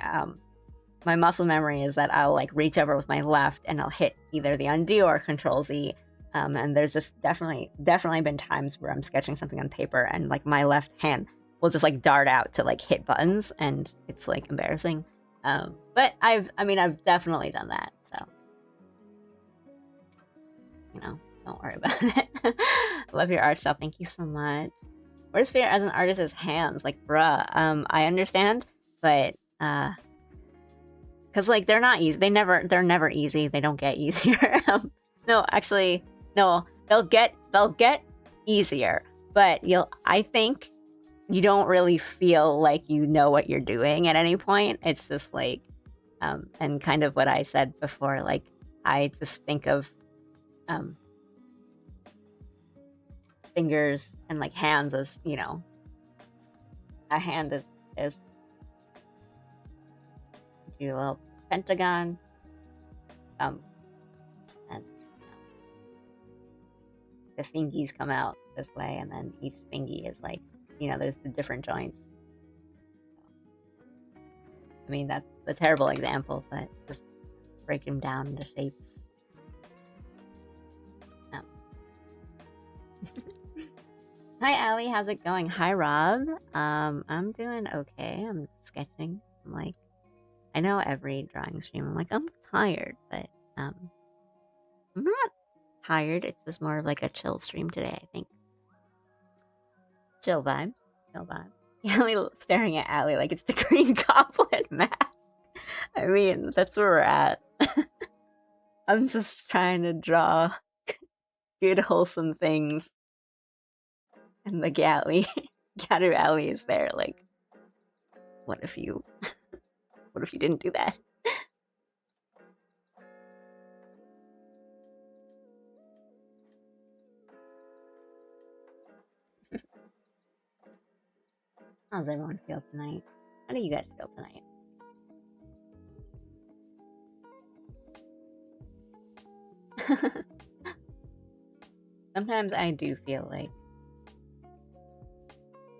my muscle memory is that I'll like reach over with my left and I'll hit either the undo or Control Z. And there's just definitely been times where I'm sketching something on paper and like my left hand will just like dart out to like hit buttons, and it's like embarrassing. But I've definitely done that. So, don't worry about it. Love your art style. Thank you so much. Worst fear as an artist is hands. Like, bruh. I understand, but because like they're not easy. They're never easy. They don't get easier. No, actually, no. They'll get easier, but I think you don't really feel like you know what you're doing at any point. It's just like, and kind of what I said before. Like, I just think of fingers and like hands as, a hand is do a little pentagon, and the fingies come out this way, and then each fingy is like, there's the different joints. I mean, that's a terrible example, but just break them down into shapes. Hi, Allie. How's it going? Hi, Rob. I'm doing okay. I'm sketching. I'm like, I know every drawing stream, I'm like, I'm tired, but I'm not tired. It's just more of like a chill stream today, I think. Chill vibes. Allie staring at Allie like it's the Green Goblin mask. I mean, that's where we're at. I'm just trying to draw good, wholesome things. And the Gyaru Alley is there, like, what if you didn't do that? How does everyone feel tonight? How do you guys feel tonight? Sometimes I do feel like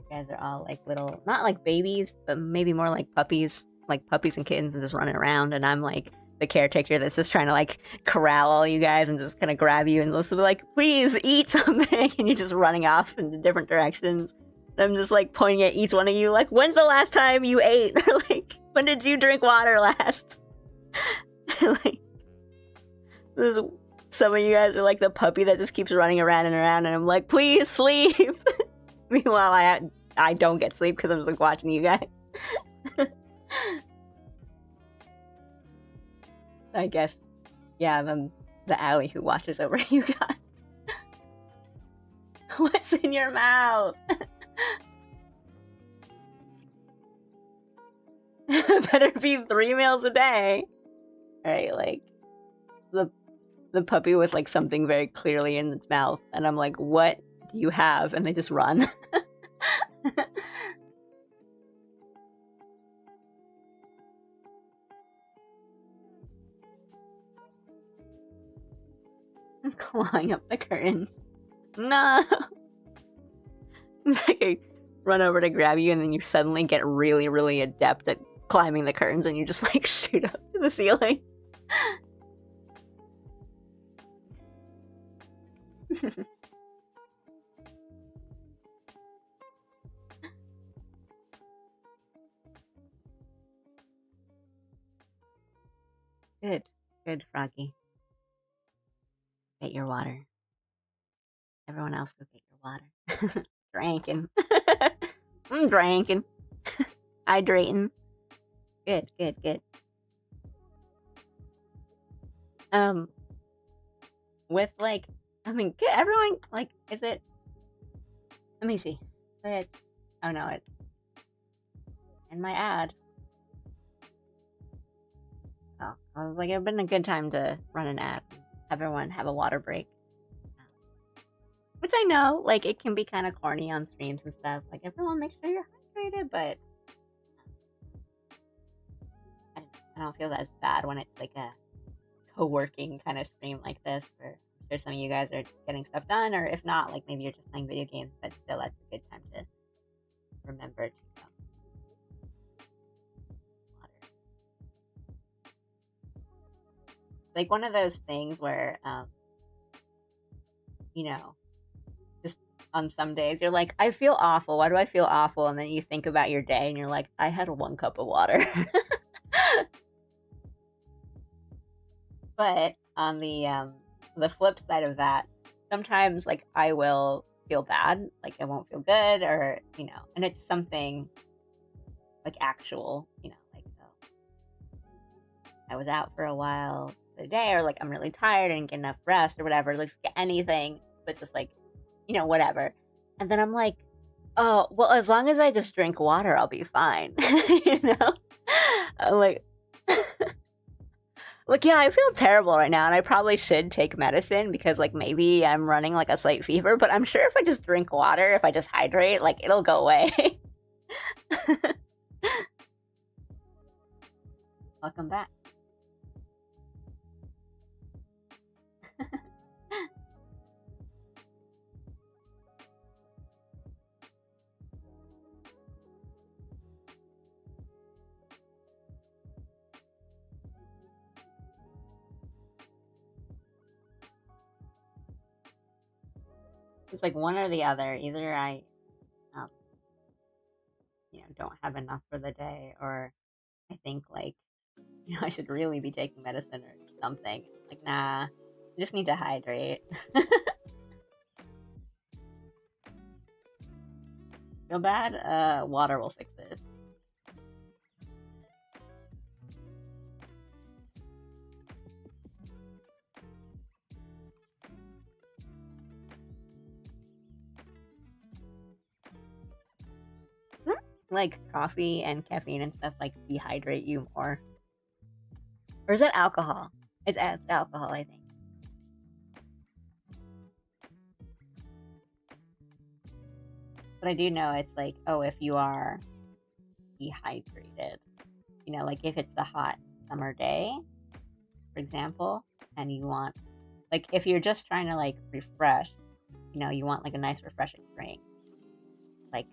guys are all like little, not like babies, but maybe more like puppies and kittens and just running around. And I'm like the caretaker that's just trying to like corral all you guys and just kind of grab you and just be like, please eat something. And you're just running off in different directions. And I'm just like pointing at each one of you like, when's the last time you ate? Like, when did you drink water last? Like, some of you guys are like the puppy that just keeps running around and around, and I'm like, please sleep. Meanwhile, I don't get sleep because I'm just like watching you guys. I guess, yeah, I'm the alley who watches over you guys. What's in your mouth? Better be 3 meals a day. Alright, like, the puppy with like something very clearly in its mouth, and I'm like, what do you have? And they just run. I'm clawing up the curtains. No! It's like I run over to grab you, and then you suddenly get really, really adept at climbing the curtains, and you just like shoot up to the ceiling. Good, Froggy. Get your water. Everyone else go get your water. Drinking. I'm drinking. Hydrating. Good. With like, I mean, everyone, like, is it, let me see. Oh no, it's in my ad. Oh, I was like, it'd been a good time to run an ad. Everyone have a water break. Which I know, like, it can be kind of corny on streams and stuff. Like, everyone make sure you're hydrated, but I don't feel as bad when it's like a co-working kind of stream like this, where I'm sure some of you guys are getting stuff done, or if not, like, maybe you're just playing video games, but still, that's a good time to remember to water. Like, one of those things where, you know, just on some days, you're like, I feel awful. Why do I feel awful? And then you think about your day, and you're like, I had 1 cup of water. But on the flip side of that, sometimes like I will feel bad, like I won't feel good, or you know, and it's something like actual, you know, like I was out for a while for the day, or like I'm really tired and get enough rest, or whatever, like anything, but just like, you know, whatever. And then I'm like, oh well, as long as I just drink water, I'll be fine. You know, I'm like. Like, yeah, I feel terrible right now, and I probably should take medicine because, like, maybe I'm running, like, a slight fever, but I'm sure if I just drink water, if I just hydrate, like, it'll go away. Welcome back. It's like one or the other. Either I, you know, don't have enough for the day, or I think like, you know, I should really be taking medicine or something. Like, nah, I just need to hydrate. Feel bad? Water will fix it. Like coffee and caffeine and stuff like dehydrate you more, or is it alcohol? It's alcohol, I think. But I do know it's like, oh, if you are dehydrated, you know, like if it's a hot summer day, for example, and you want, like, if you're just trying to like refresh, you know, you want like a nice refreshing drink, like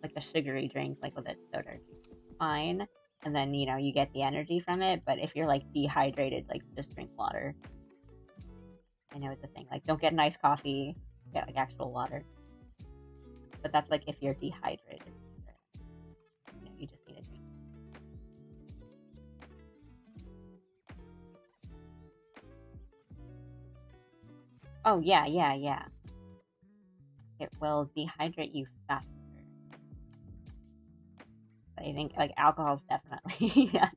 like a sugary drink, like with a soda, fine. And then, you know, you get the energy from it. But if you're like dehydrated, like just drink water. I know it's a thing. Like, don't get an iced coffee, get like actual water. But that's like if you're dehydrated. You know, you just need a drink. Oh, yeah. It will dehydrate you faster. But I think like alcohol's definitely yeah.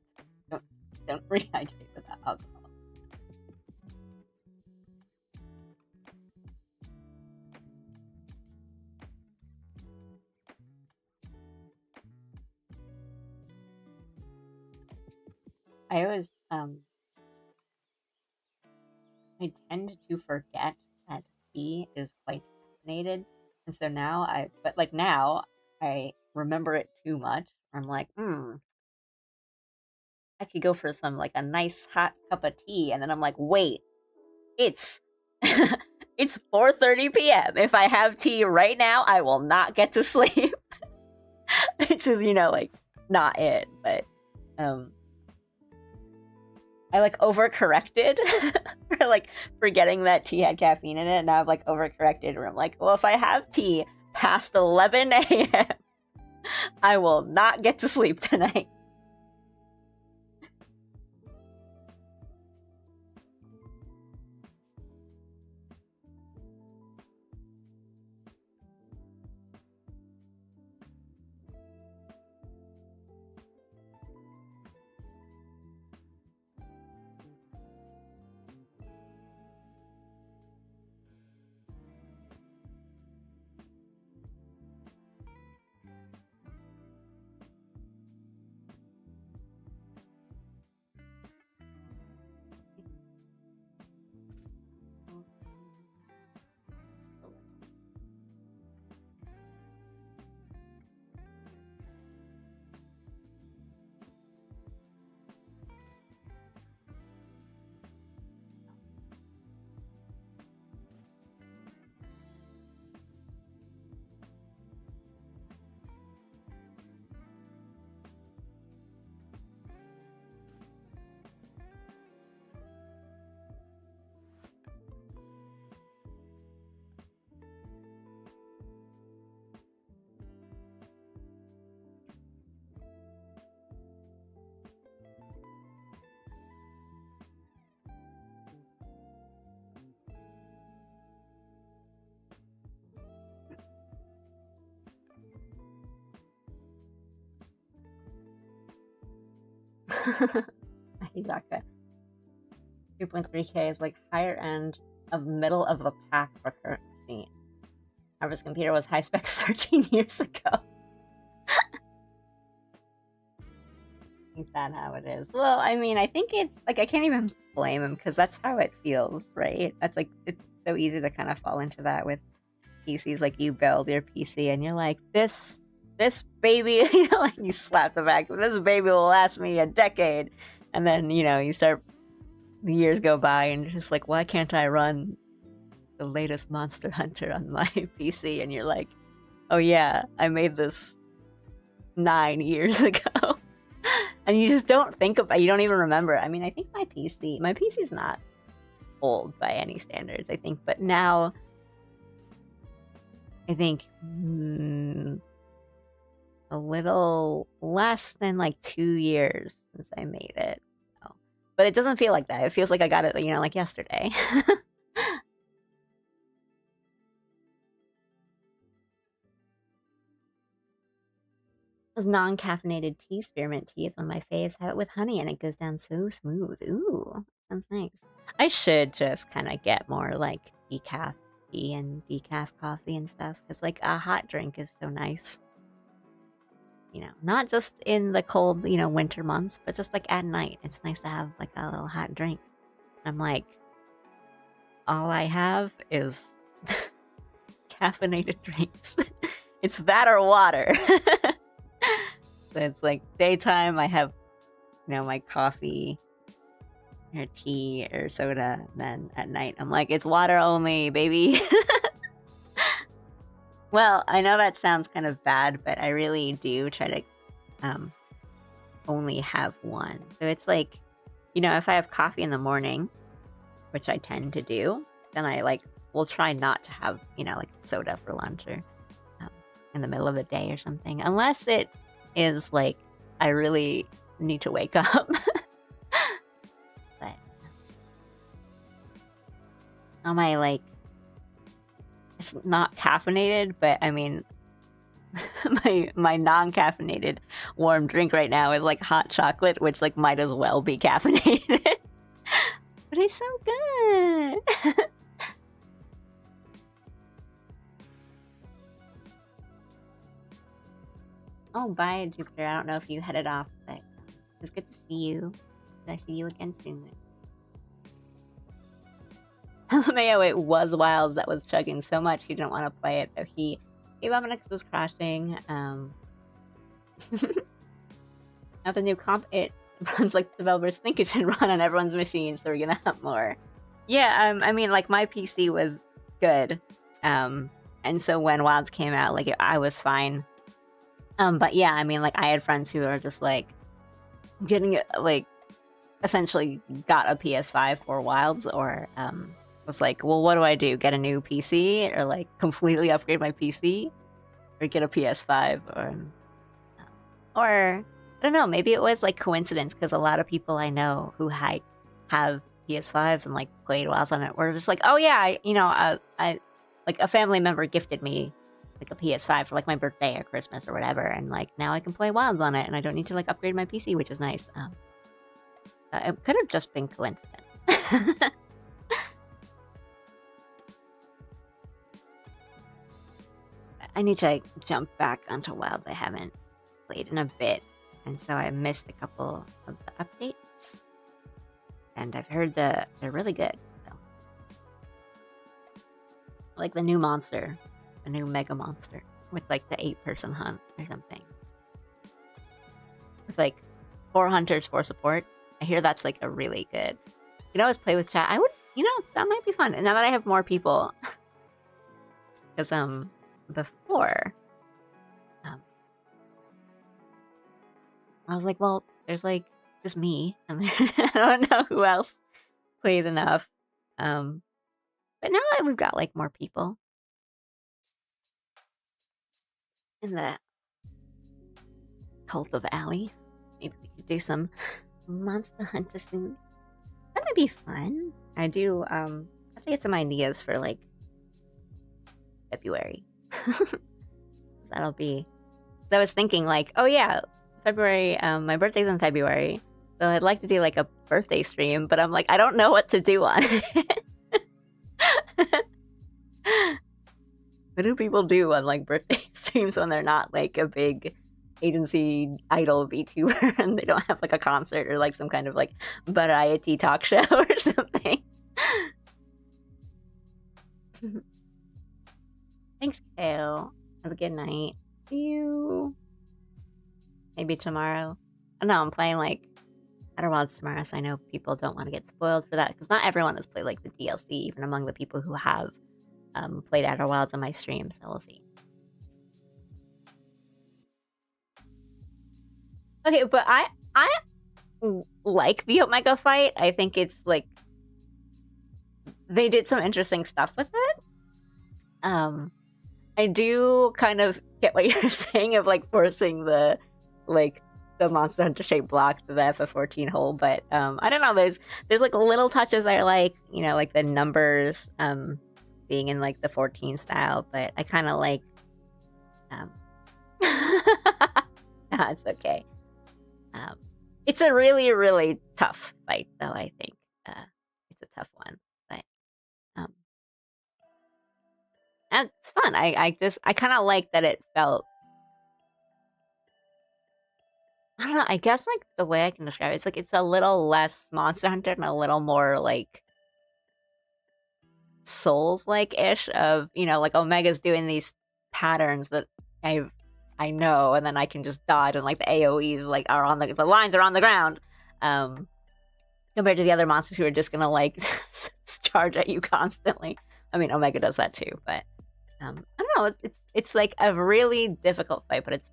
Don't rehydrate with alcohol. I always I tend to forget that tea is quite caffeinated. And so now now I remember it too much. I'm like, I could go for some like a nice hot cup of tea, and then I'm like, wait, it's it's 4:30 p.m. If I have tea right now, I will not get to sleep. Which is, you know, like not it, but I like overcorrected for like forgetting that tea had caffeine in it. And now I've like overcorrected where I'm like, well, if I have tea past 11 a.m., I will not get to sleep tonight. Exactly. 2.3K is like higher end of middle of the pack for current machine. Average computer was high spec 13 years ago. Is that how it is? Well, I mean, I think it's like I can't even blame him because that's how it feels, right? That's like it's so easy to kind of fall into that with PCs. Like you build your PC and you're like, this baby, you know, like you slap the back. This baby will last me a decade, and then you know you start. The years go by and you're just like, why can't I run the latest Monster Hunter on my PC? And you're like, oh yeah, I made this 9 years ago. And you just don't think about, you don't even remember. I mean, I think my PC's not old by any standards, I think, but now I think a little less than like 2 years since I made it. So. But it doesn't feel like that. It feels like I got it, you know, like yesterday. This non-caffeinated tea, spearmint tea, is one of my faves. Have it with honey and it goes down so smooth. Ooh, sounds nice. I should just kind of get more like decaf tea and decaf coffee and stuff because like a hot drink is so nice. You know, not just in the cold, you know, winter months, but just like at night. It's nice to have like a little hot drink. I'm like, all I have is caffeinated drinks. It's that or water. So it's like daytime, I have, you know, my coffee or tea or soda. And then at night, I'm like, it's water only, baby. Well, I know that sounds kind of bad, but I really do try to only have one. So it's like, you know, if I have coffee in the morning, which I tend to do, then I like will try not to have, you know, like soda for lunch or in the middle of the day or something, unless it is like I really need to wake up. But on my like, it's not caffeinated, but I mean, my non-caffeinated warm drink right now is like hot chocolate, which like might as well be caffeinated. But it's so good. Oh, bye, Jupiter. I don't know if you headed off, but it was good to see you. I see you again soon. LMAO, it was Wilds that was chugging so much he didn't want to play it, though he gave up and it was crashing. Now the new comp, it runs like the developers think it should run on everyone's machine, so we're gonna have more. Yeah, I mean, like, my PC was good. And so when Wilds came out, like, I was fine. But yeah, I mean, like, I had friends who are just, like, getting, like, essentially got a PS5 for Wilds, or, was like, well, what do I do? Get a new PC? Or, like, completely upgrade my PC? Or get a PS5? Or I don't know, maybe it was, like, coincidence, because a lot of people I know who have PS5s and, like, played Wilds on it were just like, oh, yeah, I like, a family member gifted me like a PS5 for like my birthday or Christmas or whatever, and like now I can play Wilds on it and I don't need to like upgrade my PC, which is nice. It could have just been coincidence. I need to like jump back onto Wilds. I haven't played in a bit, and so I missed a couple of the updates, and I've heard they're really good. So. Like the new monster. A new mega monster with like the 8-person hunt or something. It's like 4 hunters, 4 support. I hear that's like a really good. You can always play with chat. I would, that might be fun. And now that I have more people, because before, I was like, well, there's like just me, and I don't know who else plays enough. But now that we've got like more people. In the Cult of Alley. Maybe we could do some monster hunter soon. That might be fun. I do, I have to get some ideas for, like, February. That'll be... I was thinking, like, oh yeah, February, my birthday's in February, so I'd like to do, like, a birthday stream, but I'm like, I don't know what to do on it. What do people do on, like, birthday streams when they're not, like, a big agency idol VTuber and they don't have, like, a concert or, like, some kind of, like, variety talk show or something? Thanks, Kale. Have a good night. See you. Maybe tomorrow. I don't know, I'm playing, like, Outer Wilds tomorrow, so I know people don't want to get spoiled for that, because not everyone has played, like, the DLC, even among the people who have played Outer Wilds on my stream, so we'll see. Okay, but I like the Omega fight. I think it's like they did some interesting stuff with it. I do kind of get what you're saying of like forcing the Monster Hunter shaped block to the FF14 hole, but I don't know. There's like little touches I like, like the numbers being in like the 14 style, but I kind of like nah, it's okay. It's a really, really tough fight, though. I think it's a tough one, but it's fun. I kind of like that it felt. I don't know. I guess like the way I can describe it, it's like it's a little less Monster Hunter and a little more like Souls-like ish of like Omega's doing these patterns that I know, and then I can just dodge, and like the AoEs like are on the lines are on the ground. Compared to the other monsters who are just gonna like charge at you constantly. I mean, Omega does that too, but I don't know. It's like a really difficult fight, but it's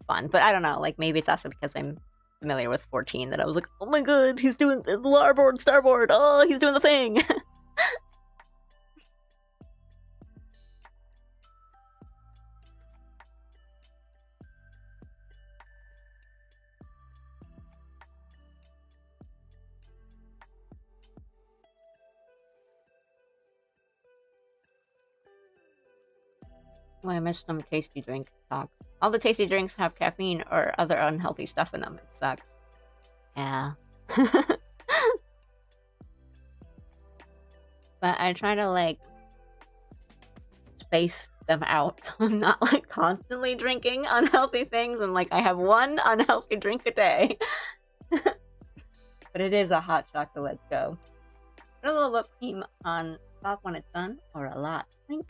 fun. But I don't know. Like maybe it's also because I'm familiar with 14 that I was like, oh my god, he's doing the larboard, starboard. Oh, he's doing the thing. Oh, I missed some tasty drink talk. All the tasty drinks have caffeine or other unhealthy stuff in them. It sucks. Yeah. But I try to, like, space them out. I'm not, like, constantly drinking unhealthy things. I'm like, I have one unhealthy drink a day. But it is a hot chocolate. Let's go. Put a little whipped cream on top when it's done, or a lot. And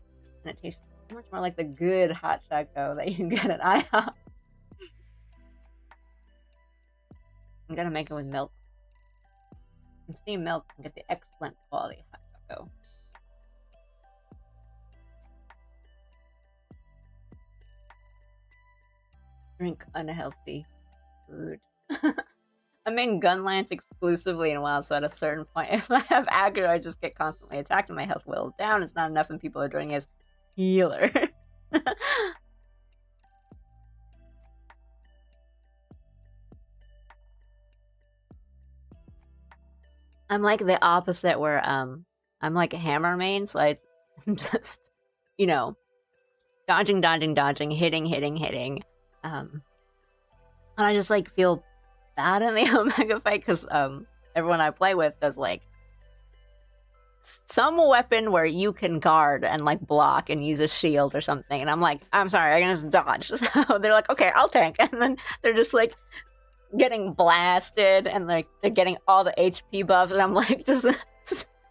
it tastes much more like the good hot choco that you can get at IHOP. I'm gonna make it with milk. And steamed milk and get the excellent quality hot choco. Drink unhealthy food. I'm in Gunlance exclusively in WoW, so at a certain point, if I have aggro, I just get constantly attacked and my health whittles down. It's not enough and people are joining as healer. I'm like the opposite where I'm like a hammer main, so I'm just, you know, dodging, hitting. And I just like feel bad in the Omega fight because everyone I play with does like some weapon where you can guard and like block and use a shield or something, and I'm like, I'm sorry, I can just dodge. So they're like, okay, I'll tank, and then they're just like getting blasted and like they're getting all the HP buffs, and I'm like just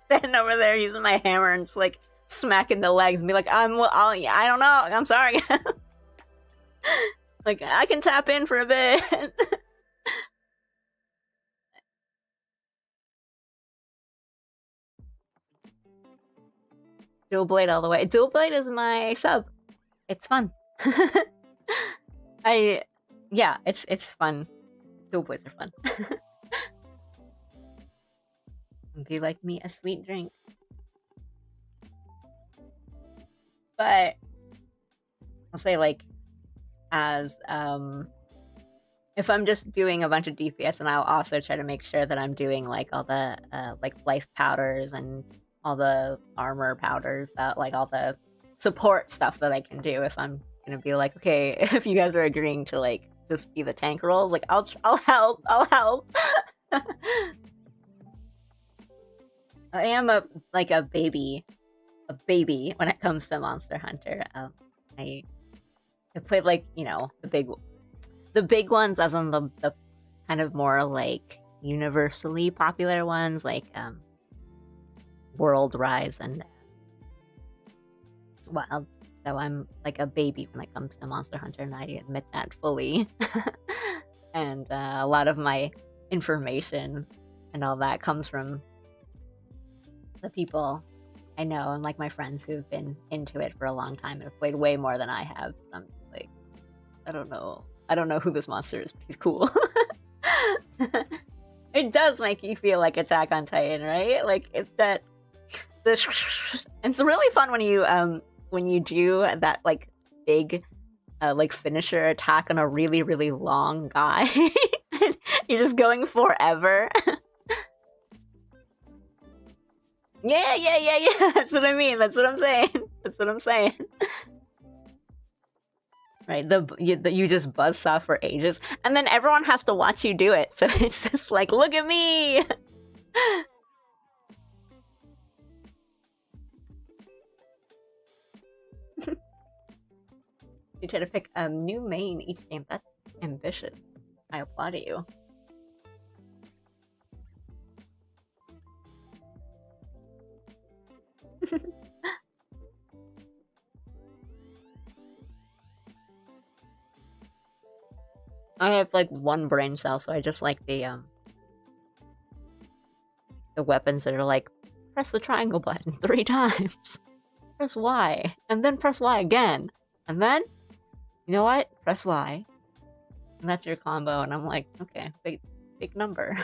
standing over there using my hammer and just like smacking the legs and be like, I don't know, I'm sorry. Like I can tap in for a bit. Dual Blade all the way. Dual Blade is my sub. It's fun. Yeah, it's fun. Dual Blades are fun. Do you like me a sweet drink? But I'll say like as if I'm just doing a bunch of DPS, and I'll also try to make sure that I'm doing like all the like life powders and all the armor powders, that like all the support stuff that I can do. If I'm gonna be like, okay, if you guys are agreeing to like just be the tank roles, like I'll help. I am a baby when it comes to Monster Hunter. I played like, you know, the big ones, as in the kind of more like universally popular ones, like World Rise and Wild. So I'm like a baby when it comes to Monster Hunter, and I admit that fully. And a lot of my information and all that comes from the people I know and like my friends who've been into it for a long time and have played way more than I have. So I'm just like, I don't know who this monster is, but he's cool. It does make you feel like Attack on Titan, right? Like it's that it's really fun when you do that like big like finisher attack on a really, really long guy. You're just going forever. Yeah. That's what I mean. That's what I'm saying. Right, you just buzzsaw for ages, and then everyone has to watch you do it, so it's just like, look at me! You try to pick a new main each game. That's ambitious. I applaud you. I have like one brain cell, so I just like the weapons that are like, press the triangle button 3 times. press Y, and then press Y again, and then, you know what? Press Y, and that's your combo. And I'm like, okay, big number.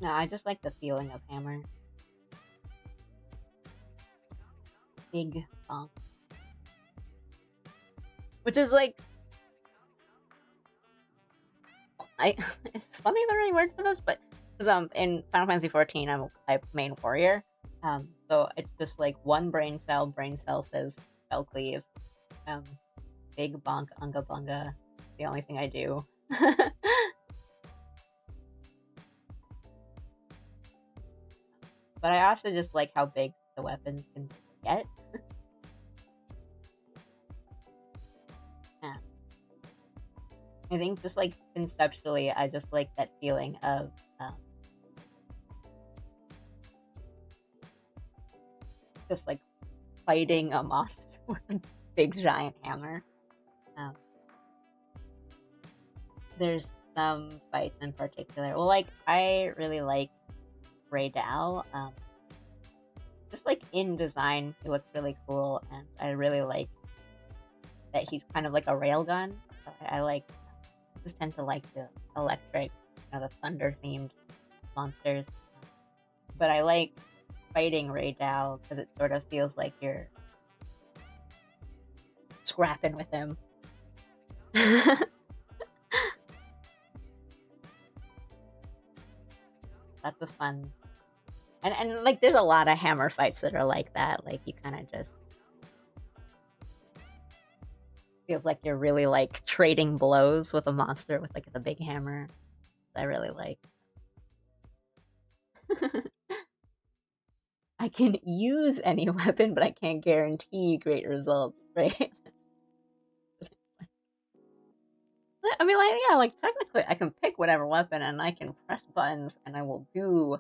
No, I just like the feeling of hammer. Big bonk. Which is like, it's funny the right word for this, but because in Final Fantasy 14 I main warrior, so it's just like one brain cell says spell cleave, um, big bonk unga bunga, the only thing I do. But I also just like how big the weapons can get. Yeah. I think just like conceptually, I just like that feeling of just like fighting a monster with a big giant hammer. There's some fights in particular. Well, like I really like Ray Dow. Just like in design, he looks really cool, and I really like that he's kind of like a railgun. So I like, just tend to like the electric, the thunder themed monsters. But I like fighting Ray Dow because it sort of feels like you're scrapping with him. That's a fun, and like there's a lot of hammer fights that are like that. Like you kind of just feels like you're really like trading blows with a monster with like the big hammer. I really like. I can use any weapon, but I can't guarantee great results, right? I mean, like, yeah, like technically I can pick whatever weapon and I can press buttons and I will do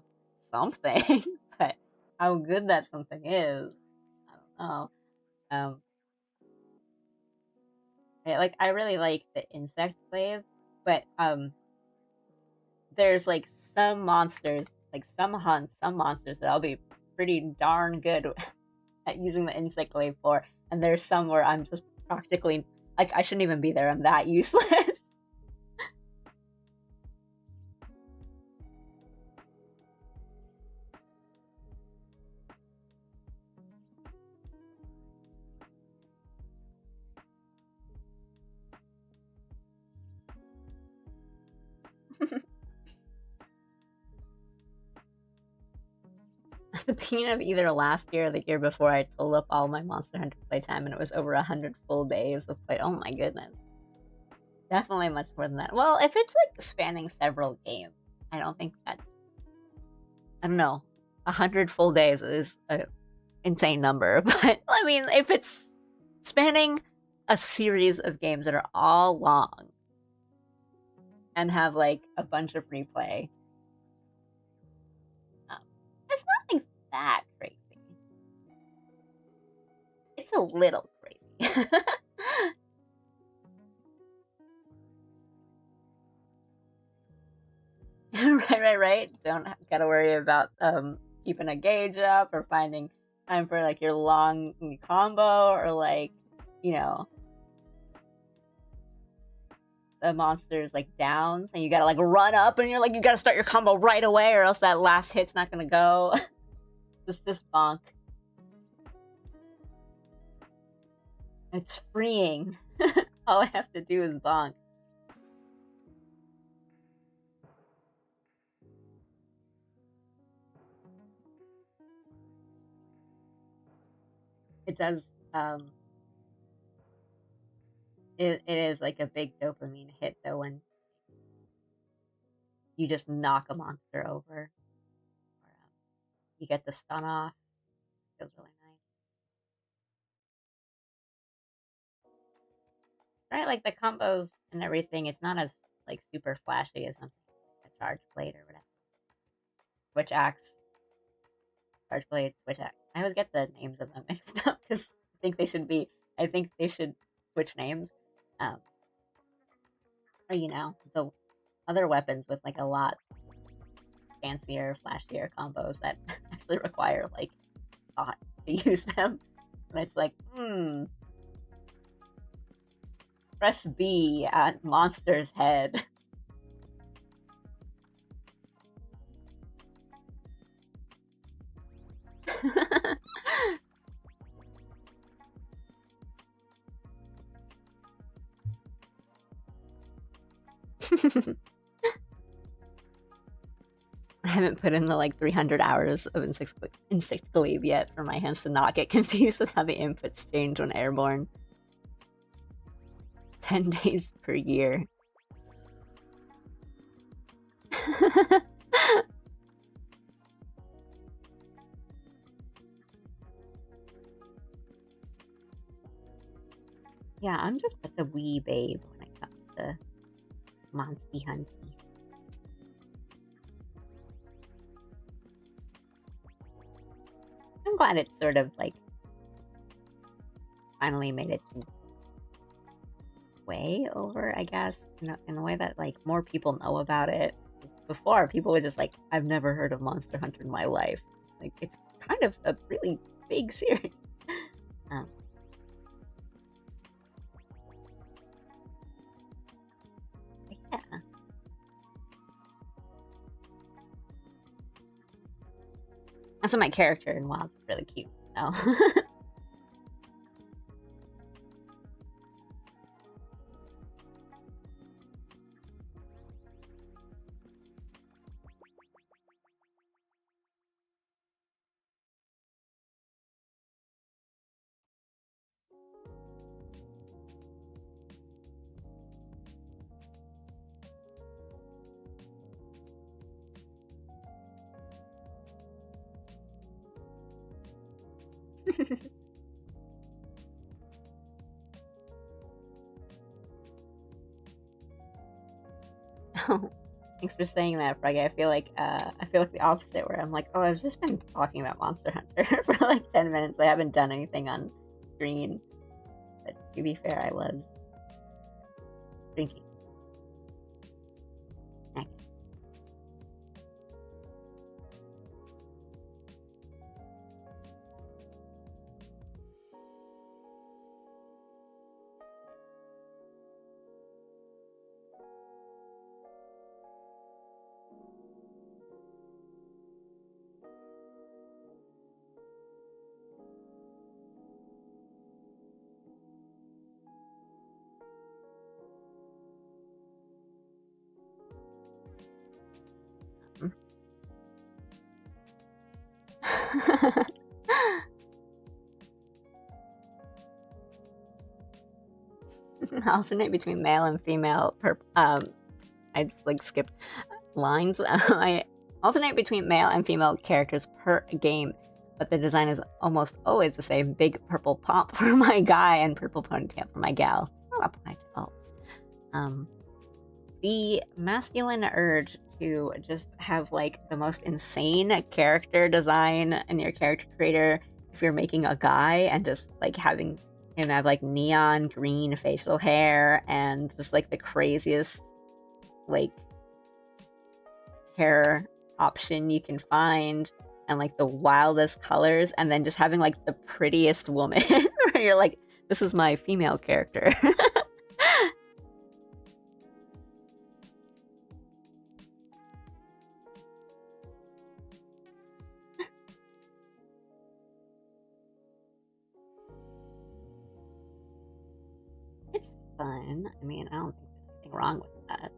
something, but how good that something is, I don't know. Yeah, like I really like the insect glaive, but there's like some monsters, like some hunts, some monsters that I'll be pretty darn good at using the insect glaive for, and there's some where I'm just practically like I shouldn't even be there. I'm that useless. At the beginning of either last year or the year before, I told up all my Monster Hunter playtime, and it was over 100 full days of play. Oh my goodness. Definitely much more than that. Well, if it's like spanning several games, I don't think that's, I don't know, 100 full days is an insane number. But I mean, if it's spanning a series of games that are all long and have like a bunch of replay, it's not like that crazy. It's a little crazy. right. Don't gotta worry about keeping a gauge up or finding time for like your long combo or like, you know, the monster's like down, so you gotta like run up and you're like you gotta start your combo right away or else that last hit's not gonna go. Just bonk. It's freeing. All I have to do is bonk. It does it is like a big dopamine hit though when you just knock a monster over, or you get the stun off. It feels really nice. Right, like the combos and everything, it's not as like super flashy as something like a charge blade or whatever. Switch axe, charge blade, switch axe. I always get the names of them mixed up because I think they should switch names. Um, or, the other weapons with like a lot fancier, flashier combos that actually require like thought to use them. And it's like, press B at monster's head. I haven't put in the like 300 hours of insect glaive yet for my hands to not get confused with how the inputs change when airborne. 10 days per year. Yeah, I'm just a wee babe when it comes to Monsty Hunty. I'm glad it's sort of like finally made its way over, I guess, in the way that like more people know about it. Before, people were just like, I've never heard of Monster Hunter in my life. Like, it's kind of a really big series. Yeah. Also, my character in WoW's really cute. So. Oh, thanks for saying that, Froggy. I feel like the opposite, where I'm like, oh, I've just been talking about Monster Hunter for like 10 minutes. I haven't done anything on screen. But to be fair, I was thinking. Alternate between male and female. I just like skipped lines. I alternate between male and female characters per game, but the design is almost always the same. Big purple pomp for my guy and purple ponytail for my gal. It's not applied to alts. The masculine urge to just have like the most insane character design in your character creator if you're making a guy, and just like having him have like neon green facial hair and just like the craziest like hair option you can find, and like the wildest colors, and then just having like the prettiest woman where you're like, this is my female character. It's fun. I mean, I don't think there's anything wrong with that.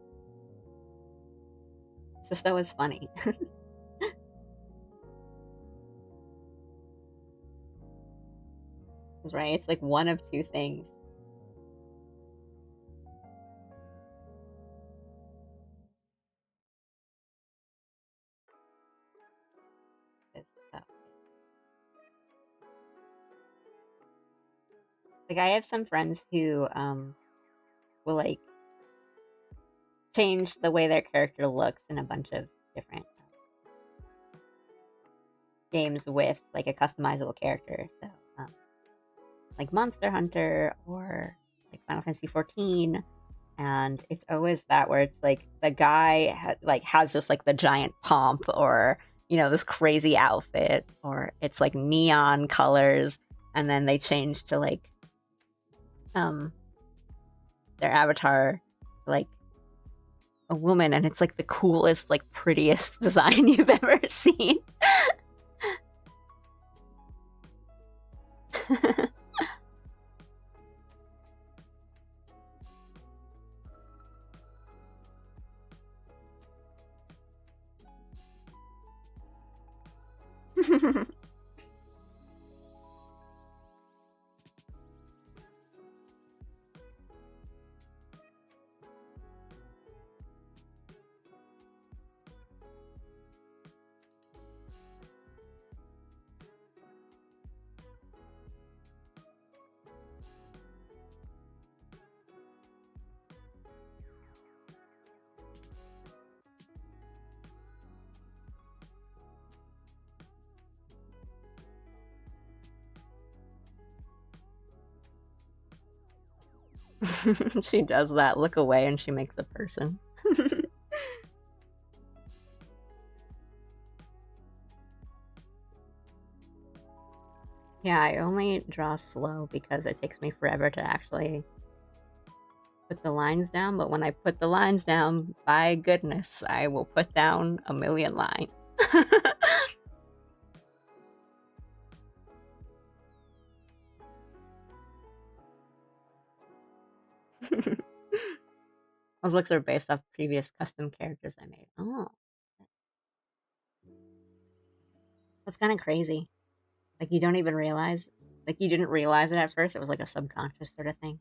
It's just that was funny. Right? It's like one of two things. Like, I have some friends who will like change the way their character looks in a bunch of different games with like a customizable character. So like Monster Hunter or like Final Fantasy 14, and it's always that where it's like the guy has just like the giant pomp, or this crazy outfit, or it's like neon colors, and then they change to like their avatar like a woman, and it's like the coolest, like prettiest design you've ever seen. She does that. Look away and she makes a person. Yeah, I only draw slow because it takes me forever to actually put the lines down, but when I put the lines down, by goodness, I will put down a million lines. Those looks are based off previous custom characters I made. Oh, that's kind of crazy. Like, you don't even realize, like, you didn't realize it at first. It was like a subconscious sort of thing.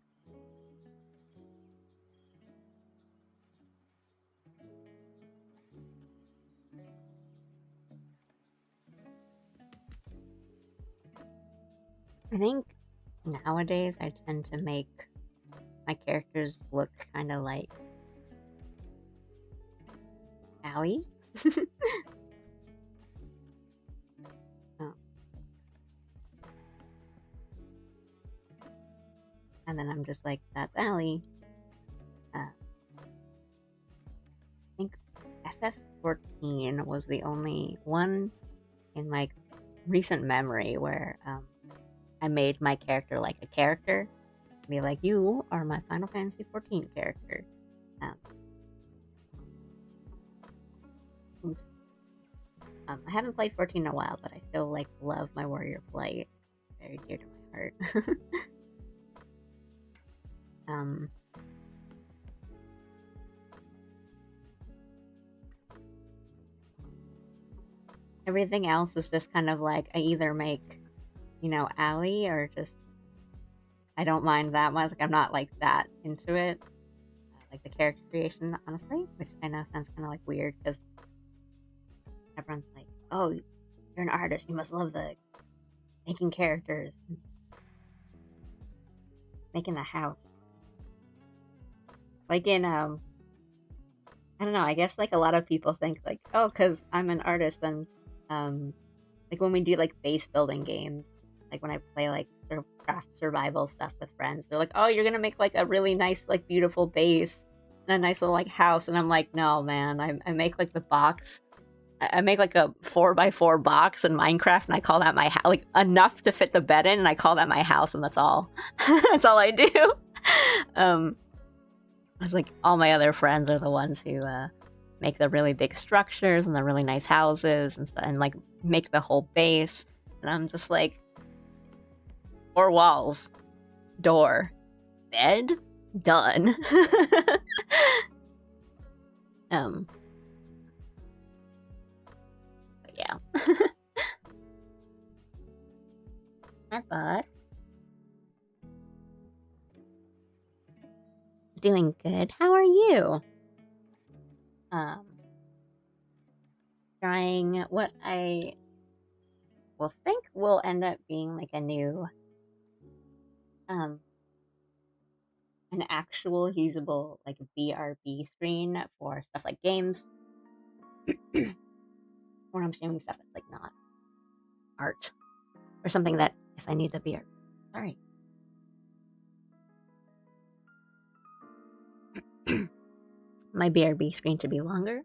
I think nowadays I tend to make my characters look kind of like Allie. Oh. And then I'm just like, that's Allie. I think FF14 was the only one in like recent memory where I made my character like a character. Be like, you are my Final Fantasy 14 character. Oops. I haven't played 14 in a while, but I still like love my warrior play. Very dear to my heart. Everything else is just kind of like I either make, Allie, or just I don't mind that much. Like, I'm not like that into it. Like the character creation, honestly, which I know sounds kind of like weird because everyone's like, "Oh, you're an artist. You must love the making characters, making the house." Like in I don't know. I guess like a lot of people think like, "Oh, because I'm an artist, then like when we do like base building games, like when I play like sort of craft survival stuff with friends, they're like, "Oh, you're gonna make like a really nice, like beautiful base and a nice little like house," and I'm like, "No, man, I make like the box. I make like a 4x4 box in Minecraft, and I call that my house, like enough to fit the bed in, and I call that my house, and that's all. That's all I do." It's like all my other friends are the ones who make the really big structures and the really nice houses and like make the whole base, and I'm just like, 4 walls, door, bed, done. But yeah. Hi, bud. Doing good. How are you? Trying what I will think will end up being like a new, an actual usable like BRB screen for stuff like games. When I'm streaming stuff that's like not art. Or something that, if I need the beard. Sorry. My BRB screen to be longer.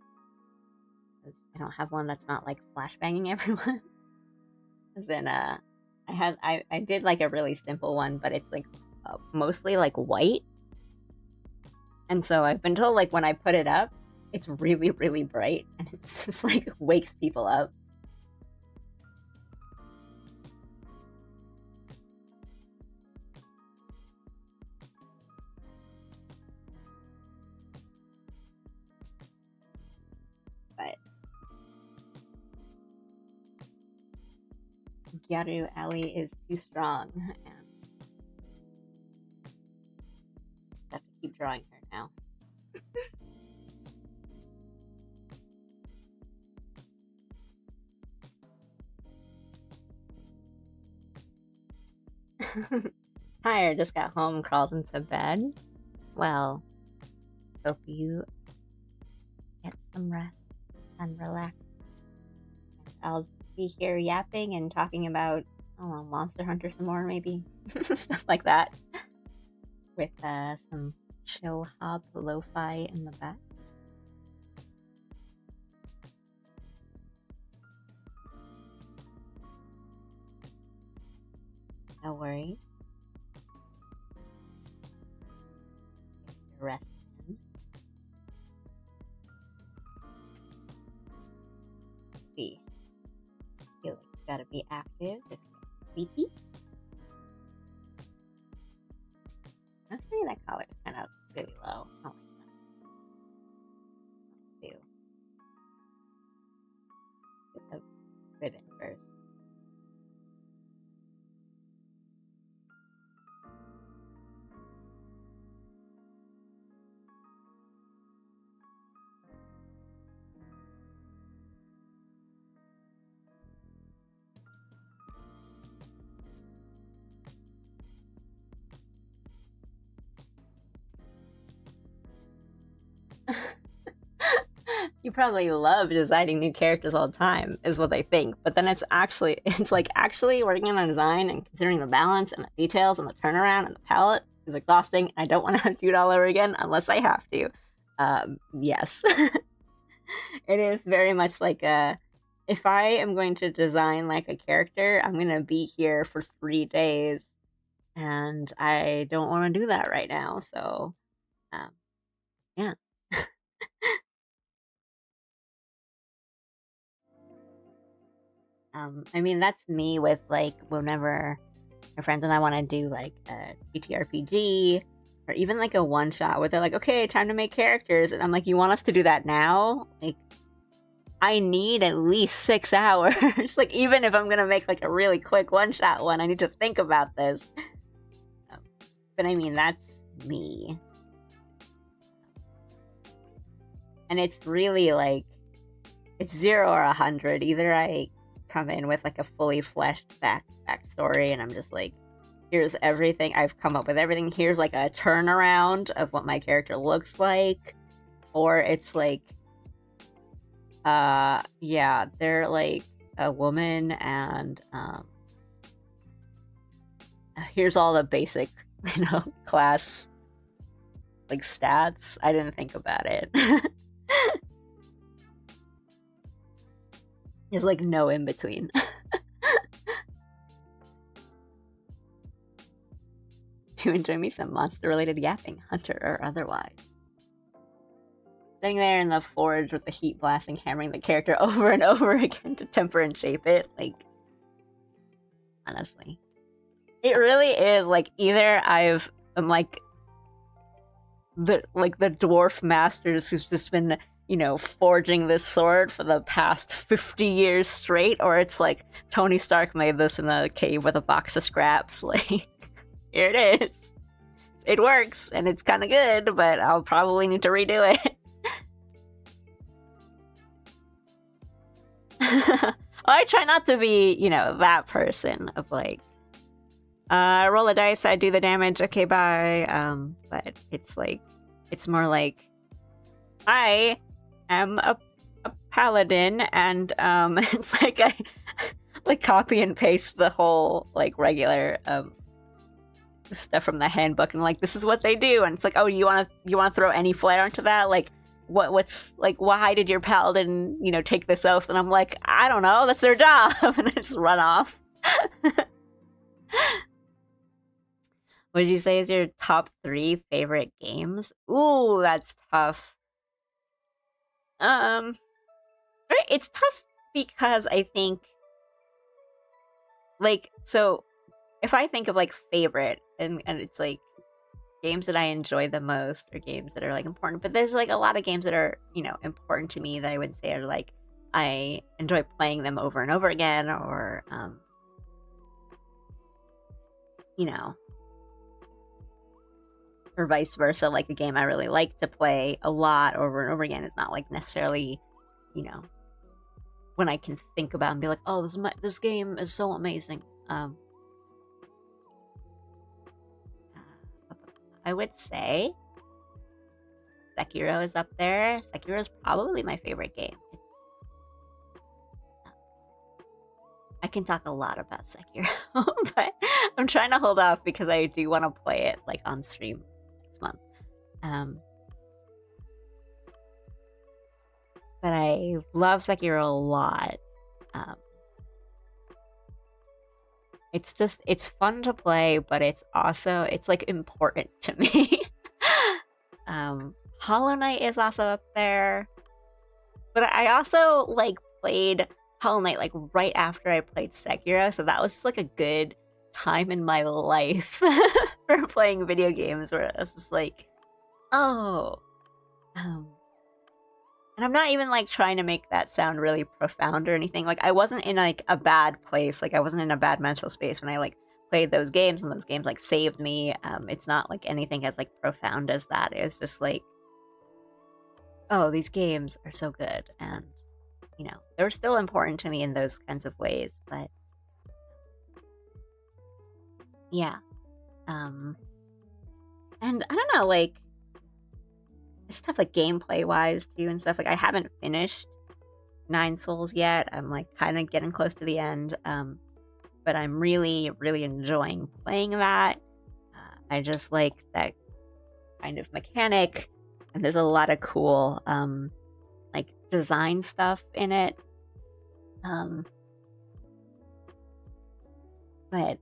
I don't have one that's not like flashbanging everyone. As in, I did like a really simple one, but it's like mostly like white. And so I've been told like when I put it up, it's really, really bright, and it's just like wakes people up. But Gyaru Ali is too strong, and I have to keep drawing her now. Tired, just got home, crawled into bed. Well, hope you get some rest and relax. I'll be here yapping and talking about, I don't know, Monster Hunter some more, maybe. Stuff like that. With some Chillhop lo-fi in the back. No worries. Rest in. See. Feel like you gotta be active if you're sleepy. Actually, that collar's kind of really low. I don't like that. Get the ribbon first. You probably love designing new characters all the time, is what they think. But then it's like actually working on a design and considering the balance and the details and the turnaround and the palette is exhausting. I don't want to do it all over again unless I have to. Yes. It is very much like if I am going to design like a character, I'm going to be here for 3 days. And I don't want to do that right now. So, yeah. I mean, that's me with like whenever my friends and I want to do like a TTRPG or even like a one shot where they're like, okay, time to make characters. And I'm like, you want us to do that now? Like, I need at least 6 hours. Like, even if I'm going to make like a really quick one shot one, I need to think about this. But I mean, that's me. And it's really like, it's 0 or 100. Either I come in with like a fully fleshed backstory and I'm just like, here's everything, I've come up with everything, here's like a turnaround of what my character looks like, or it's like yeah, they're like a woman and here's all the basic, class like stats. I didn't think about it. There's like no in between. Do you enjoy me some monster related yapping, hunter or otherwise? Sitting there in the forge with the heat blasting, hammering the character over and over again to temper and shape it, like, honestly. It really is like either I'm like the dwarf masters who's just been, forging this sword for the past 50 years straight, or it's like Tony Stark made this in a cave with a box of scraps. Like, here it is. It works, and it's kind of good, but I'll probably need to redo it. I try not to be, that person of like, roll a dice, I do the damage, okay, bye. But it's like, it's more like, I am a paladin, and it's like like copy and paste the whole like regular stuff from the handbook and like this is what they do, and it's like, oh, you want to throw any flair into that? Like what's like, why did your paladin take this oath? And I'm like, I don't know, that's their job. And I just run off. What did you say is your top 3 favorite games? Ooh, that's tough. It's tough because I think like, so if I think of like favorite and it's like games that I enjoy the most or games that are like important, but there's like a lot of games that are important to me that I would say are like I enjoy playing them over and over again, or or vice versa. Like a game I really like to play a lot over and over again is not like necessarily when I can think about and be like, oh, this game is so amazing. I would say Sekiro is up there. Sekiro is probably my favorite game. I can talk a lot about Sekiro, but I'm trying to hold off because I do want to play it like on stream next month. But I love Sekiro a lot. It's fun to play, but it's like important to me. Hollow Knight is also up there, but I also like played Hollow Knight like right after I played Sekiro, so that was just like a good time in my life for playing video games where I was just like, oh, and I'm not even like trying to make that sound really profound or anything. Like I wasn't in like a bad place. Like I wasn't in a bad mental space when I like played those games, and those games like saved me. It's not like anything as like profound as that. It was just like, oh, these games are so good, and they're still important to me in those kinds of ways. But yeah, and I don't know, like it's tough like gameplay wise too and stuff. Like I haven't finished 9 Souls yet. I'm like kind of getting close to the end, but I'm really enjoying playing that. I just like that kind of mechanic, and there's a lot of cool like design stuff in it. But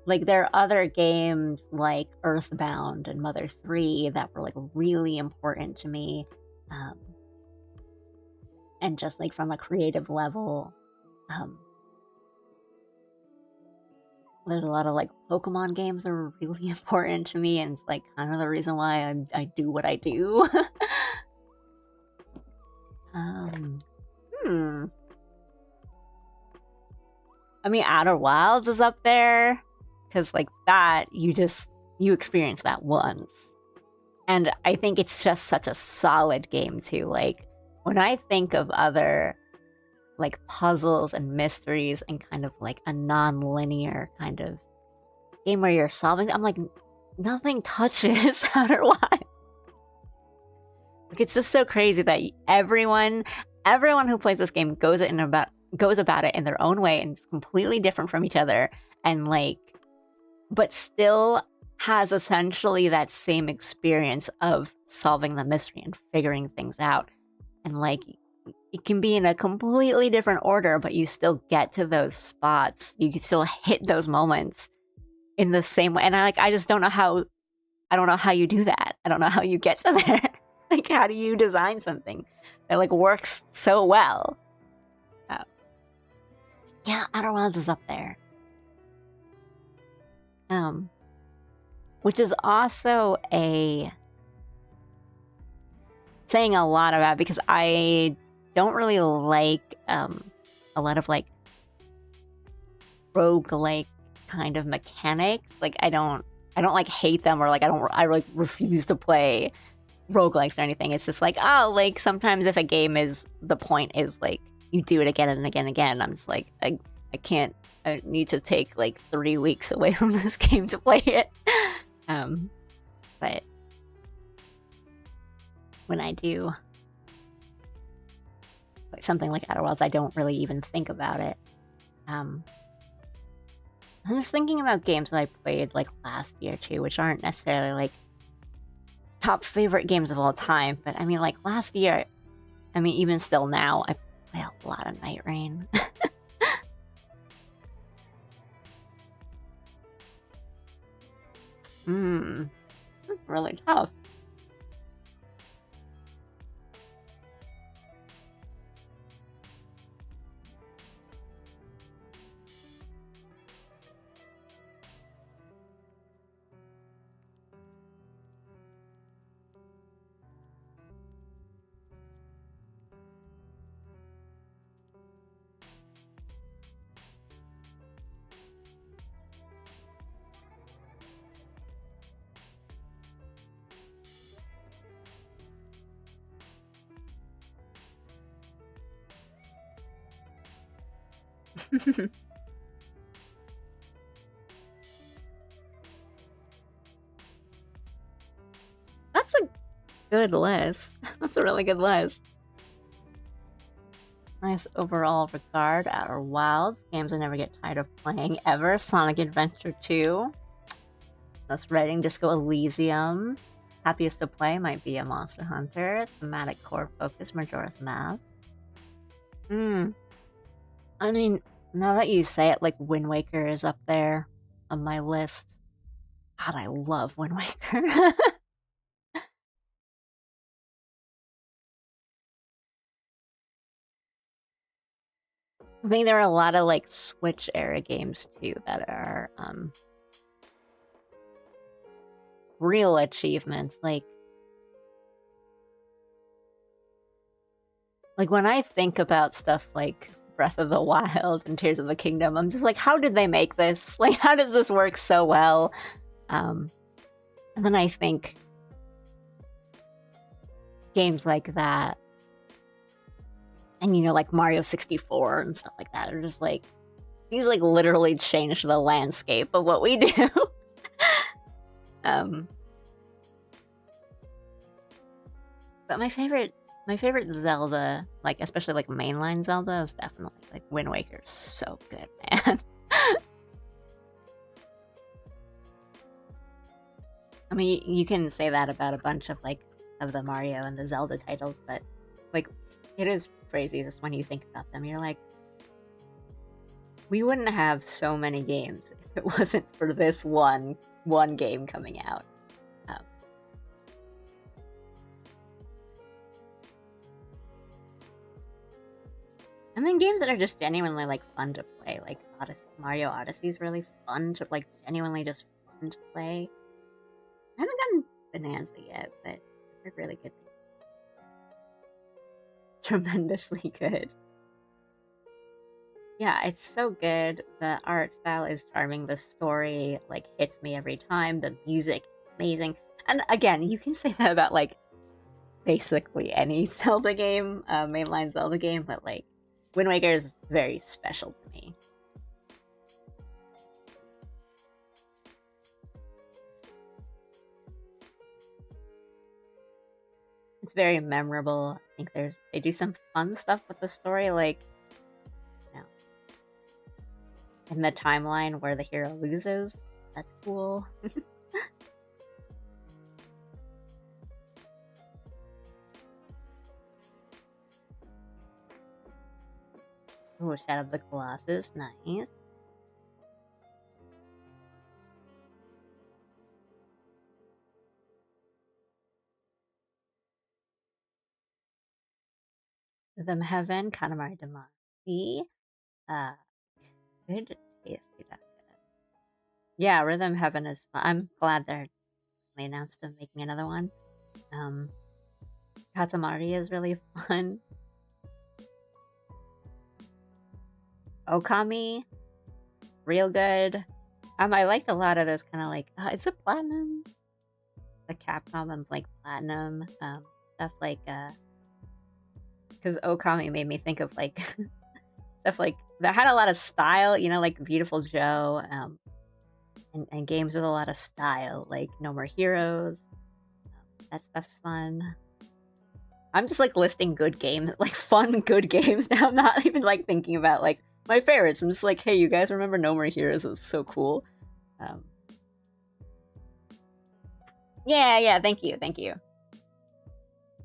like there are other games like Earthbound and Mother 3 that were like really important to me, and just like from a creative level. There's a lot of like Pokemon games that are really important to me, and it's like kind of the reason why I do what I do. I mean, Outer Wilds is up there because like that you experience that once, and I think it's just such a solid game too. Like when I think of other like puzzles and mysteries and kind of like a non-linear kind of game where you're solving, I'm like, nothing touches Outer Wilds. Like it's just so crazy that everyone who plays this game goes about it in their own way, and it's completely different from each other, and like but still has essentially that same experience of solving the mystery and figuring things out. And like it can be in a completely different order, but you still get to those spots. You can still hit those moments in the same way. And I just don't know how you do that. I don't know how you get to there. Like, how do you design something that like works so well? Yeah, Outer Wilds is up there. Which is also saying a lot about, because I don't really like a lot of like roguelike kind of mechanics. Like I don't like hate them, or like I like refuse to play roguelikes or anything. It's just like, oh, like sometimes if a game is, the point is like you do it again and again and again, I'm just like, I can't, I need to take like 3 weeks away from this game to play it. But when I do like something like Outer Worlds, I don't really even think about it. I'm just thinking about games that I played like last year too, which aren't necessarily like top favorite games of all time, but I mean like last year, I mean even still now, I play a lot of Night Rain. That's really tough. That's a good list. That's a really good list. Nice overall regard. Outer Wilds. Games I never get tired of playing ever. Sonic Adventure 2. That's Reading Disco Elysium. Happiest to play might be a Monster Hunter. Thematic core focus, Majora's Mask. I mean, now that you say it, like Wind Waker is up there on my list. God, I love Wind Waker. I think there are a lot of like Switch era games too that are real achievements. Like when I think about stuff like Breath of the Wild and Tears of the Kingdom, I'm just like, how did they make this? Like, how does this work so well? And then I think games like that, and you know, like Mario 64 and stuff like that, are just like, these like literally change the landscape of what we do. But my favorite Zelda, like especially like mainline Zelda, is definitely like Wind Waker. So good, man. I mean, you can say that about a bunch of like of the Mario and the Zelda titles, but like it is crazy just when you think about them. You're like, we wouldn't have so many games if it wasn't for this one game coming out. And then games that are just genuinely like fun to play, like Mario Odyssey is really fun to like genuinely just fun to play. I haven't gotten Bonanza yet, but I've heard really good things. Tremendously good. Yeah, it's so good. The art style is charming. The story like hits me every time. The music is amazing. And again, you can say that about like basically any Zelda game, mainline Zelda game, but like Wind Waker is very special to me. It's very memorable. I think they do some fun stuff with the story, like you know, in the timeline where the hero loses. That's cool. Oh, Shadow of the Colossus, nice. Rhythm Heaven, Katamari Damacy. Good taste. Yeah, Rhythm Heaven is fun. I'm glad they announced them making another one. Katamari is really fun. Okami, real good. I liked a lot of those kind of like, it's a platinum. The Capcom and like platinum stuff like because Okami made me think of like stuff like that had a lot of style, you know, like Beautiful Joe, and games with a lot of style, like No More Heroes. That stuff's fun. I'm just like listing good games, like fun good games now. I'm not even like thinking about like my favorites. I'm just like, hey, you guys remember No More Heroes? It's so cool. Yeah, thank you.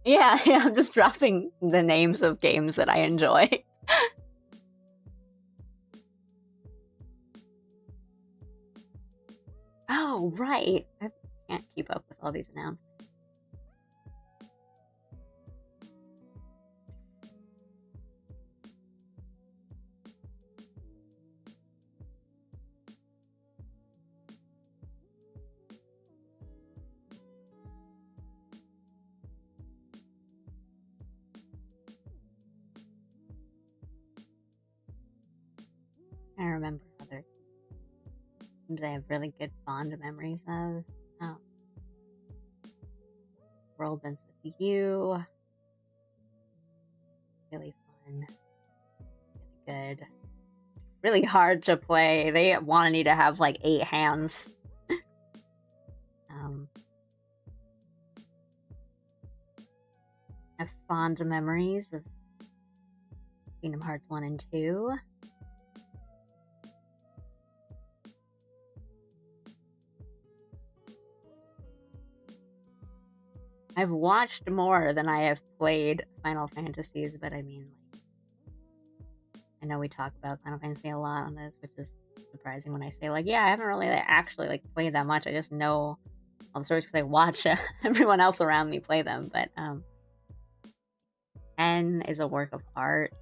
Yeah, I'm just dropping the names of games that I enjoy. Oh, right. I can't keep up with all these announcements. I remember other games I have really good fond memories of. Oh. World Ends With You. Really fun. Really good. Really hard to play. They wanted you to have like 8 hands. I have fond memories of Kingdom Hearts 1 and 2. I've watched more than I have played Final Fantasies, but I mean, like, I know we talk about Final Fantasy a lot on this, which is surprising when I say, like, yeah, I haven't really actually like played that much. I just know all the stories because I watch everyone else around me play them. But 10 is a work of art.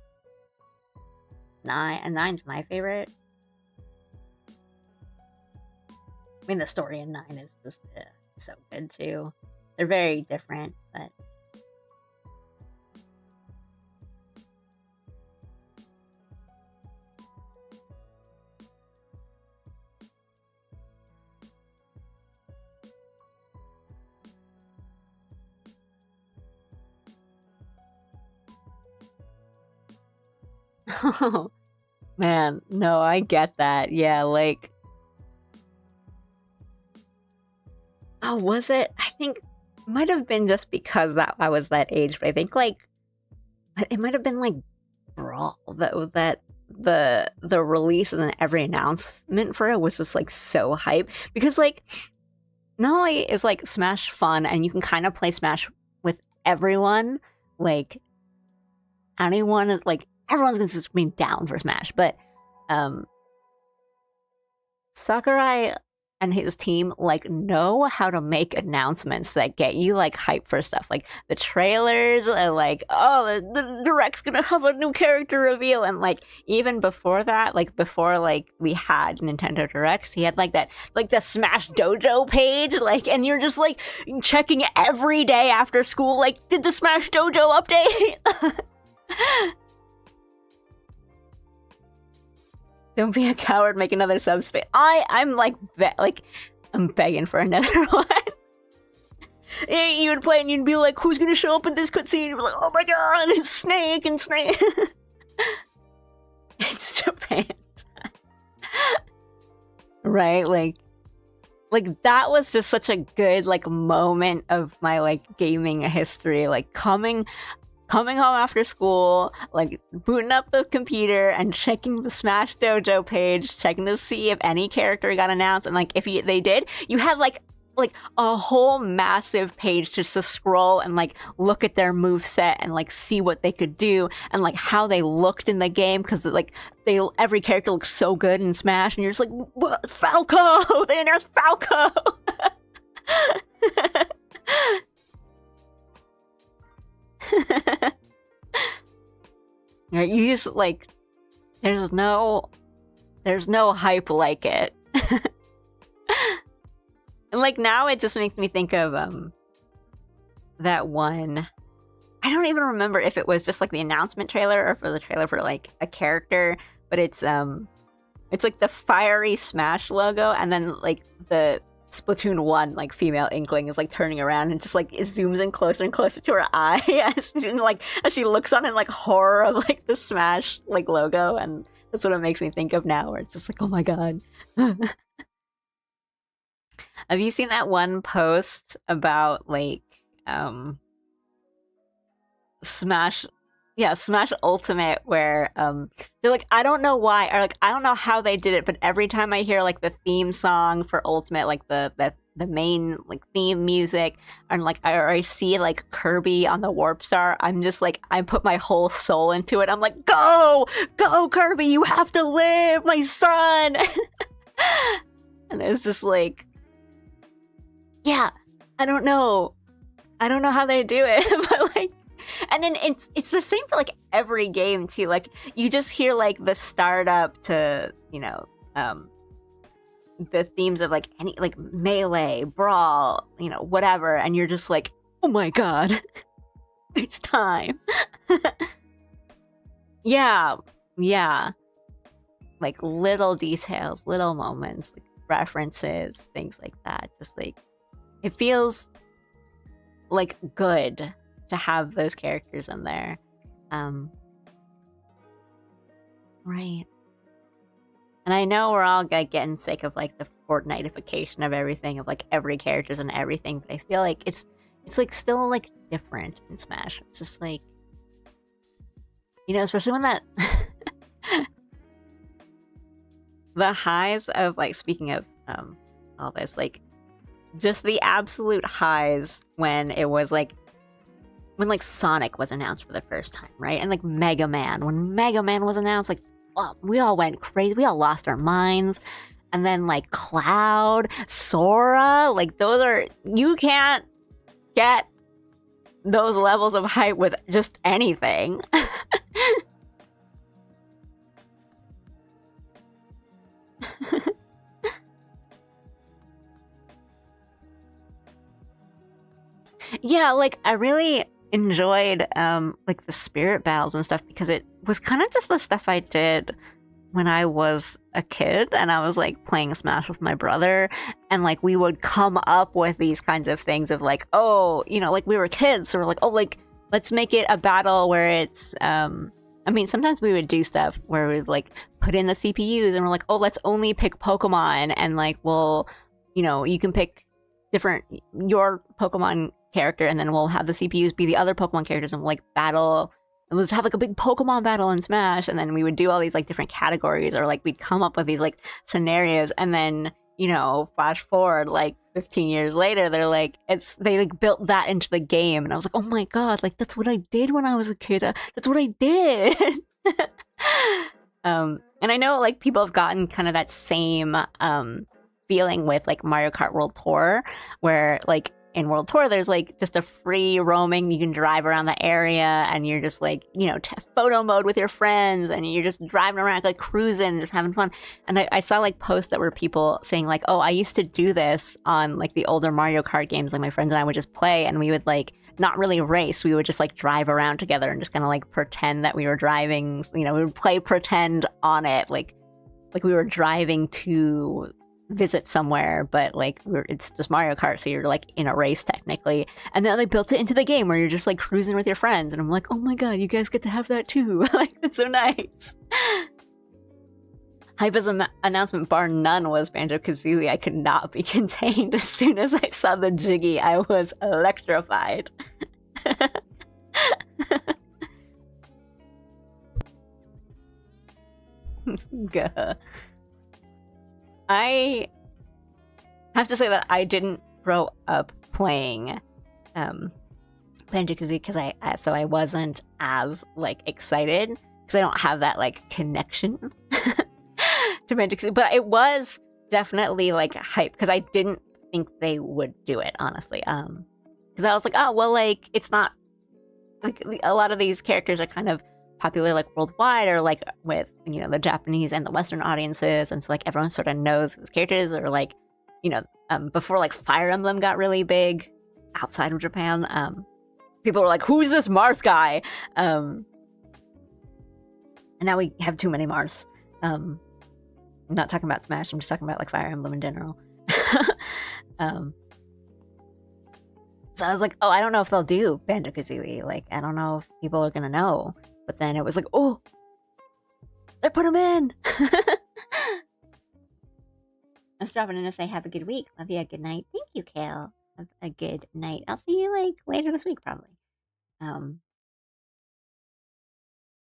9's my favorite. I mean, the story in 9 is just so good too. They're very different, but oh man, no, I get that. Yeah, like, oh, was it? I think it might have been just because that I was that age, but I think like it might have been like Brawl that was that the release and then every announcement for it was just like so hype because like not only is like Smash fun and you can kind of play Smash with everyone, like anyone is like everyone's gonna just be down for Smash, but Sakurai and his team like know how to make announcements that get you like hype for stuff. Like the trailers are like, oh, the direct's gonna have a new character reveal, and like even before that, like before like we had Nintendo Directs, he had like that like the Smash Dojo page, like, and you're just like checking every day after school, like, did the Smash Dojo update? Don't be a coward, make another subspace. I'm like, I'm begging for another one. You would play and you'd be like, who's gonna show up in this cutscene? You'd be like, oh my god, it's Snake and Snake. It's Japan. Right? Like that was just such a good like moment of my like gaming history. Like coming home after school, like booting up the computer and checking the Smash Dojo page, checking to see if any character got announced, and like if they did, you had like a whole massive page just to scroll and like look at their moveset and like see what they could do and like how they looked in the game, because like every character looks so good in Smash, and you're just like, what? Falco! They announced Falco! You just like there's no hype like it. And like now it just makes me think of that one, I don't even remember if it was just like the announcement trailer or for the trailer for like a character, but it's like the fiery Smash logo, and then like the Splatoon 1 like female Inkling is like turning around and just like it zooms in closer and closer to her eye as she looks on in like horror of like the Smash like logo, and that's what it makes me think of now, where it's just like, oh my god. Have you seen that one post about like Smash yeah, Smash Ultimate, where they're like, I don't know why, or like I don't know how they did it, but every time I hear like the theme song for Ultimate, like the main like theme music, and like I see like Kirby on the Warp Star, I'm just like I put my whole soul into it. I'm like, go Kirby, you have to live, my son. And it's just like, yeah, I don't know. I don't know how they do it, but like, and then it's the same for like every game too. Like you just hear like the startup to the themes of like any like melee, brawl, whatever, and you're just like, oh my god, it's time. Yeah, yeah, like little details, little moments, like references, things like that. Just like it feels like good to have those characters in there. Right. And I know we're all like getting sick of like the Fortniteification of everything, of like every characters and everything, but I feel like it's like still like different in Smash. It's just like, especially when that the highs of like, speaking of all this, like just the absolute highs when it was like when like Sonic was announced for the first time, right? And like Mega Man, when Mega Man was announced, like, oh, we all went crazy. We all lost our minds. And then like Cloud, Sora, like those are, you can't get those levels of hype with just anything. Yeah, like I really enjoyed like the spirit battles and stuff, because it was kind of just the stuff I did when I was a kid and I was like playing Smash with my brother, and like we would come up with these kinds of things of like, oh, like we were kids, so we're like, oh, like let's make it a battle where it's I mean, sometimes we would do stuff where we'd like put in the CPUs and we're like, oh, let's only pick Pokemon, and like we'll, you can pick different your Pokemon character, and then we'll have the CPUs be the other Pokemon characters, and we'll like battle, and we'll just have like a big Pokemon battle in Smash, and then we would do all these like different categories, or like we'd come up with these like scenarios, and then flash forward like 15 years later, they're like, they like built that into the game, and I was like, oh my god, like that's what I did when I was a kid. That's what I did. And I know like people have gotten kind of that same feeling with like Mario Kart World Tour, where like in World Tour there's like just a free roaming, you can drive around the area and you're just like, photo mode with your friends, and you're just driving around like cruising, just having fun. And I saw like posts that were people saying like, oh, I used to do this on like the older Mario Kart games, like my friends and I would just play, and we would like not really race, we would just like drive around together and just kind of like pretend that we were driving, we would play pretend on it, like we were driving to visit somewhere, but like it's just Mario Kart, so you're like in a race technically. And then they built it into the game where you're just like cruising with your friends, and I'm like, oh my god, you guys get to have that too. Like, it's so nice. Hype's announcement bar none was Banjo-Kazooie. I could not be contained. As soon as I saw the Jiggy, I was electrified. Gah. I have to say that I didn't grow up playing Banjo-Kazooie because I wasn't as like excited, because I don't have that like connection to Banjo-Kazooie. But it was definitely like hype, because I didn't think they would do it, honestly. Because I was like, oh well, like it's not like a lot of these characters are kind of popular like worldwide, or like with the Japanese and the Western audiences, and so like everyone sort of knows who these characters, or like before like Fire Emblem got really big outside of Japan, people were like, who's this Marth guy? And now we have too many Marths. I'm not talking about Smash, I'm just talking about like Fire Emblem in general. So I was like, oh, I don't know if they'll do Banjo-Kazooie, like I don't know if people are gonna know. But then it was like, oh, they put him in. I was dropping in to say have a good week. Love you. Good night. Thank you, Kale. Have a good night. I'll see you like later this week, probably.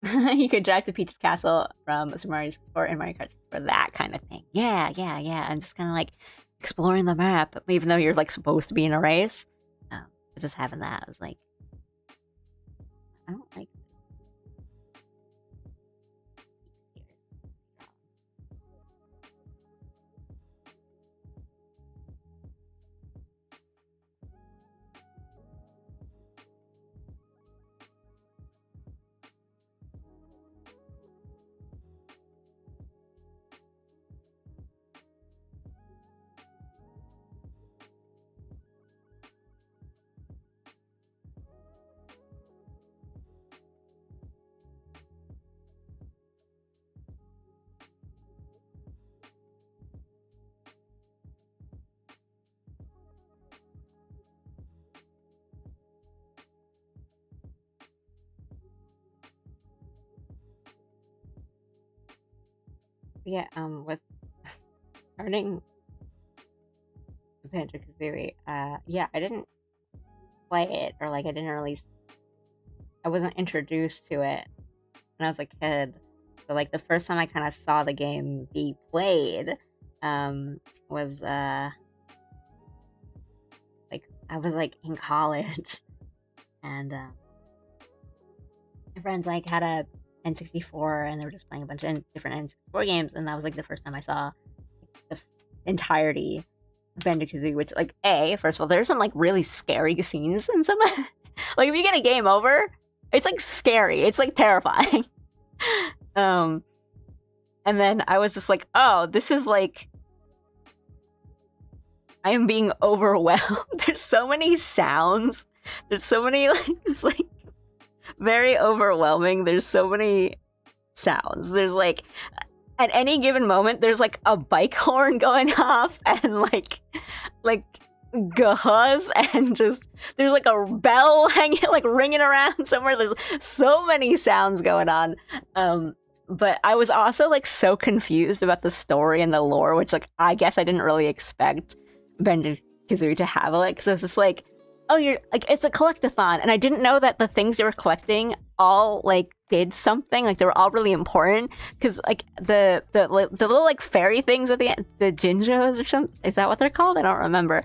You could drive to Peach's Castle from Super Mario 64 and Mario Kart for that kind of thing. Yeah, yeah, yeah. And just kind of like exploring the map, even though you're like supposed to be in a race. But just having that was like, I don't like. Yeah, with starting Banjo-Kazooie, yeah, I didn't play it, or like I didn't really, I wasn't introduced to it when I was a kid. So like the first time I kind of saw the game be played, was like I was like in college, and my friends like had a N64, and they were just playing a bunch of different N64 games, and that was like the first time I saw the entirety of Banjo-Kazooie, which like first of all, there's some like really scary scenes in some like if you get a game over, it's like scary, it's like terrifying. And then I was just like, oh, this is like, I am being overwhelmed. There's so many sounds, there's so many like, it's like very overwhelming. There's so many sounds. There's like, at any given moment, there's like a bike horn going off, and like gahas, and just there's like a bell hanging, like ringing around somewhere. There's so many sounds going on. But I was also like so confused about the story and the lore, which like I guess I didn't really expect Banjo-Kazooie to have it. Because I was just like, oh, you're like, it's a collectathon, and I didn't know that the things you were collecting all like did something. Like they were all really important, because like the little like fairy things at the end, the Jinjos or something, is that what they're called? I don't remember.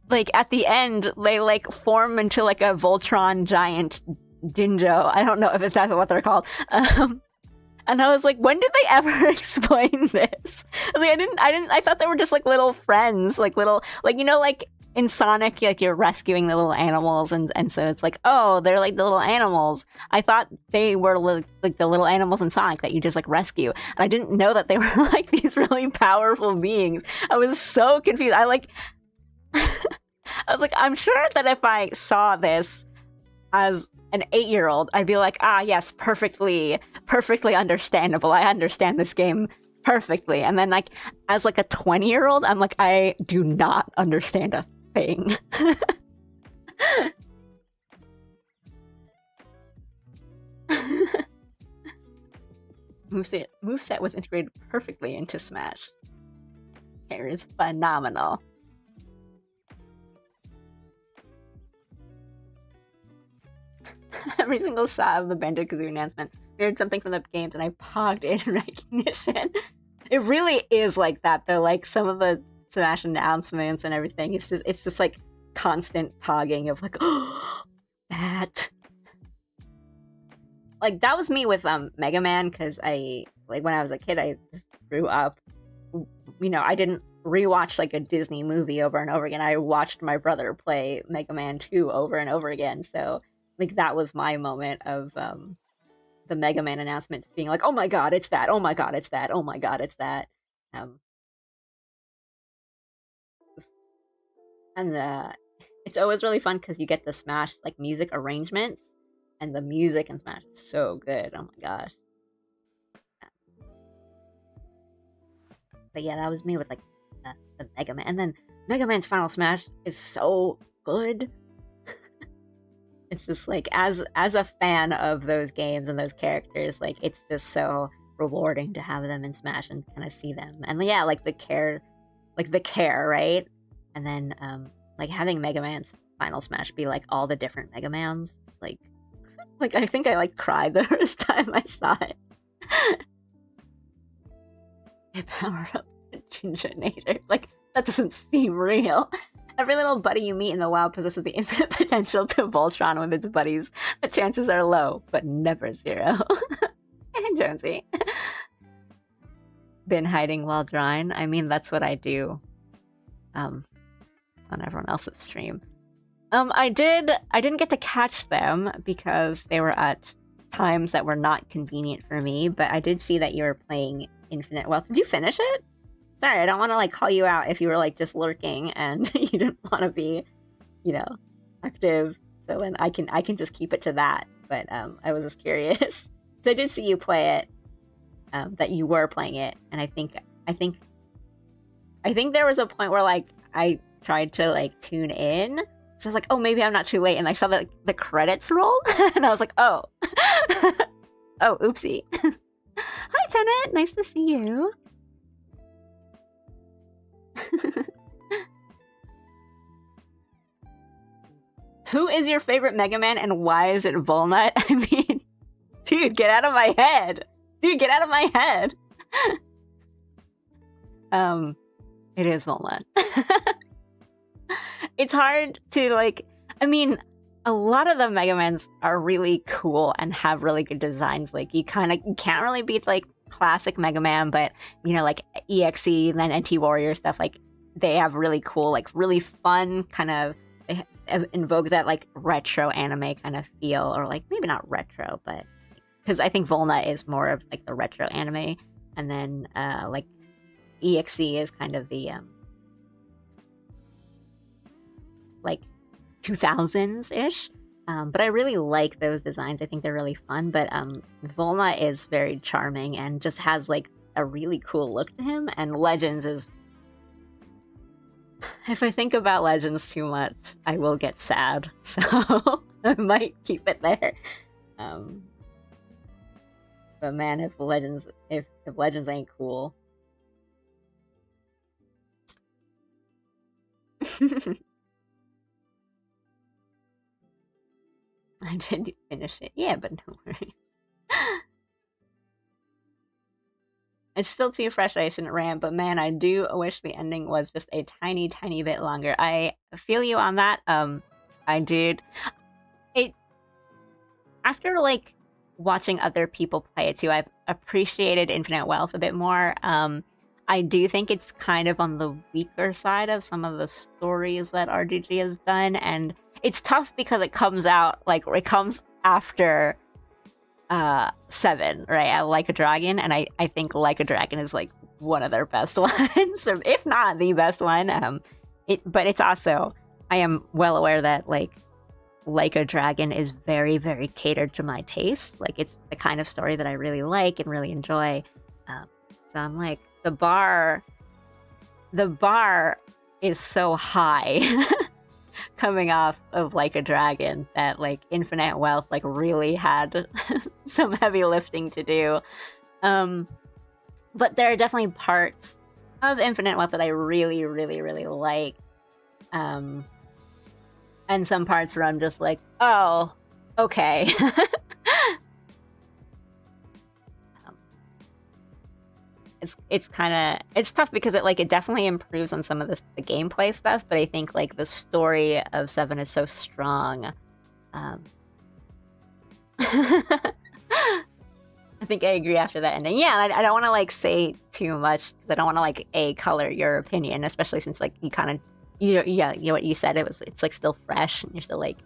Like at the end they like form into like a Voltron giant Jinjo. I don't know if that's what they're called. And I was like, when did they ever explain this? Like, I thought they were just like little friends, like little, like, you know, like in Sonic, like you're rescuing the little animals, and so it's like, oh, they're like the little animals. I thought they were like the little animals in Sonic that you just like rescue. And I didn't know that they were like these really powerful beings. I was so confused. I was like, I'm sure that if I saw this as an 8-year-old, I'd be like, ah, yes, perfectly understandable. I understand this game perfectly. And then like as like a 20-year-old, I'm like, I do not understand a thing. Moveset was integrated perfectly into Smash. It is phenomenal. Every single shot of the Banjo-Kazooie announcement mirrored something from the games, and I pogged in recognition. It really is like that, though. Like some of the Smash announcements and everything, it's just like constant pogging of like, oh, that. Like that was me with Mega Man, because I like when I was a kid, I just grew up. You know, I didn't rewatch like a Disney movie over and over again. I watched my brother play Mega Man 2 over and over again. So like that was my moment of the Mega Man announcements being like, oh my god, it's that, oh my god, it's that, oh my god, it's that. And it's always really fun because you get the Smash like music arrangements, and the music in Smash is so good. Oh my gosh. But yeah, that was me with like the Mega Man. And then Mega Man's Final Smash is so good. It's just like, as a fan of those games and those characters, like it's just so rewarding to have them in Smash and kind of see them. And yeah, like the care, right? And then like having Mega Man's Final Smash be like all the different Mega Mans, like Like, I think I, like, cried the first time I saw it. I powered up the Gingernator. Like, that doesn't seem real. Every little buddy you meet in the wild possesses the infinite potential to Voltron with its buddies. The chances are low, but never zero. And Jonesy. Been hiding while drawing. I mean, that's what I do. On everyone else's stream. I didn't get to catch them because they were at times that were not convenient for me, but I did see that you were playing Infinite Wealth. Did you finish it? Sorry, I don't want to like call you out if you were like just lurking and you didn't want to be, you know, active. So then I can just keep it to that. But I was just curious. So I did see you play it, that you were playing it, and I think there was a point where like I tried to like tune in. So I was like, oh, maybe I'm not too late. And I saw the credits roll. And I was like, oh. Oh, oopsie. Hi, Tenet. Nice to see you. Who is your favorite Mega Man and why is it Volnut? I mean, dude, get out of my head. Dude, get out of my head. It is Volnut. It's hard to, like, I mean, a lot of the Mega Mans are really cool and have really good designs. Like, you can't really beat, like, classic Mega Man, but, you know, like, EXE and then NT Warrior stuff, like, they have really cool, like, really fun kind of, they invoke that, like, retro anime kind of feel, or, like, maybe not retro, but, because I think Volnut is more of, like, the retro anime, and then, like, EXE is kind of the, like 2000s-ish, but I really like those designs. I think they're really fun, but Volnut is very charming and just has like a really cool look to him, and Legends is, if I think about Legends too much I will get sad, so I might keep it there. But man, if Legends ain't cool. I did finish it. Yeah, but no worries. It's still too fresh, I shouldn't rant, but man, I do wish the ending was just a tiny, tiny bit longer. I feel you on that. I did. After, like, watching other people play it too, I've appreciated Infinite Wealth a bit more. I do think it's kind of on the weaker side of some of the stories that RGG has done, and it's tough because it comes out, like, it comes after 7, right? I Like a Dragon, and I think Like a Dragon is, like, one of their best ones, or if not the best one. But it's also, I am well aware that, like a Dragon is very, very catered to my taste. Like, it's the kind of story that I really like and really enjoy. So I'm like, the bar is so high coming off of Like a Dragon that, like, Infinite Wealth, like, really had some heavy lifting to do. But there are definitely parts of Infinite Wealth that I really, really, really like. And some parts where I'm just like, oh, okay. It's tough because it definitely improves on some of the gameplay stuff, but I think, like, the story of 7 is so strong. I think I agree after that ending. Yeah, I don't want to, like, say too much because I don't want to, like, color your opinion, especially since, like, you kind of, what you said, it's like still fresh and you're still, like,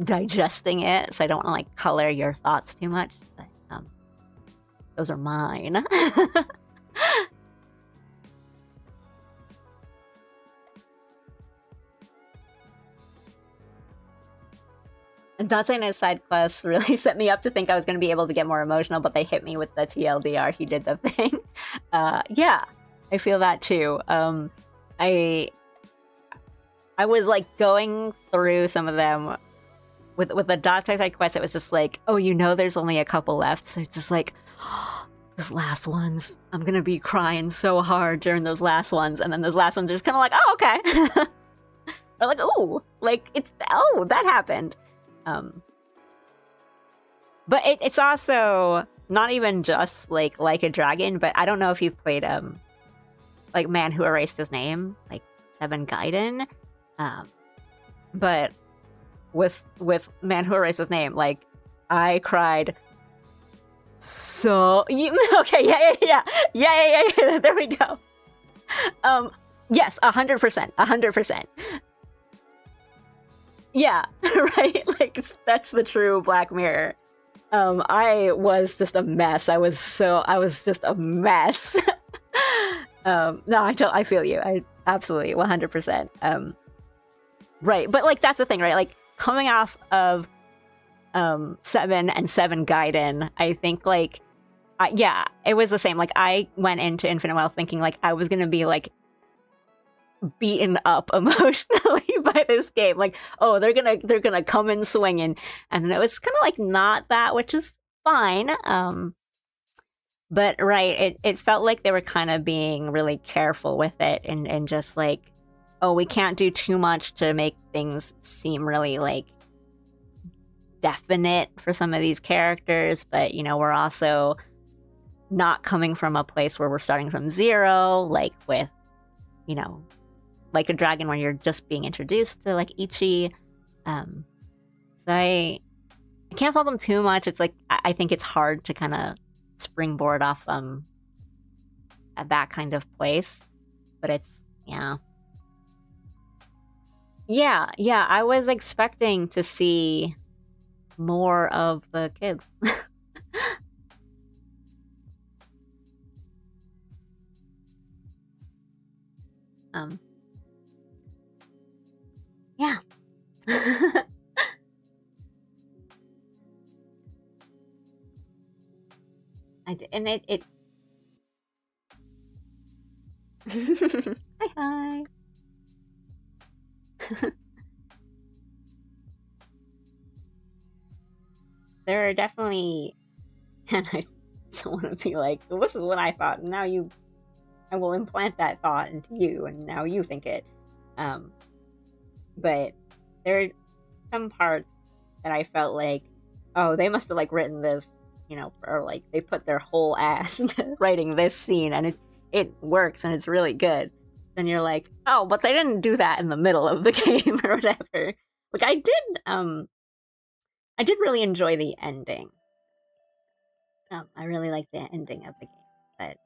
digesting it, so I don't want to, like, color your thoughts too much, but those are mine. And Dante and his side quests really set me up to think I was going to be able to get more emotional, but they hit me with the TLDR, he did the thing. Yeah, I feel that too. I was, like, going through some of them with the Dante side quest. It was just like, oh, there's only a couple left, so it's just like, those last ones, I'm gonna be crying so hard during those last ones, and then those last ones are just kind of like, oh, okay. Or like, oh, like, that happened. But it's also not even just like a dragon, but I don't know if you've played like Man Who Erased His Name, like Seven Gaiden. But with Man Who Erased His Name, like I cried so okay, yeah. There we go. Yes, 100%. Yeah, right. Like that's the true Black Mirror. I was just a mess. I was just a mess. No, I feel you. I absolutely 100%. Right, but like that's the thing, right? Like coming off of 7 and 7 Gaiden, I think like yeah, it was the same. Like I went into Infinite Wealth thinking like I was gonna be like beaten up emotionally by this game. Like, oh, they're gonna come in swinging, and it was kind of like not that, which is fine. But right, it felt like they were kind of being really careful with it, and just like, oh, we can't do too much to make things seem really like definite for some of these characters, but you know, we're also not coming from a place where we're starting from zero, like with, you know, like a dragon where you're just being introduced to like Ichi. So I can't fault them too much. It's like I think it's hard to kind of springboard off at that kind of place, but it's yeah. I was expecting to see more of the kids. Yeah. I did, and it hi. There are definitely, and I don't want to be like, well, this is what I thought, and now I will implant that thought into you, and now you think it. But there are some parts that I felt like, oh, they must have like written this, you know, or like they put their whole ass into writing this scene, and it works and it's really good. Then you're like, oh, but they didn't do that in the middle of the game or whatever. Like I did really enjoy the ending. I really like the ending of the game, but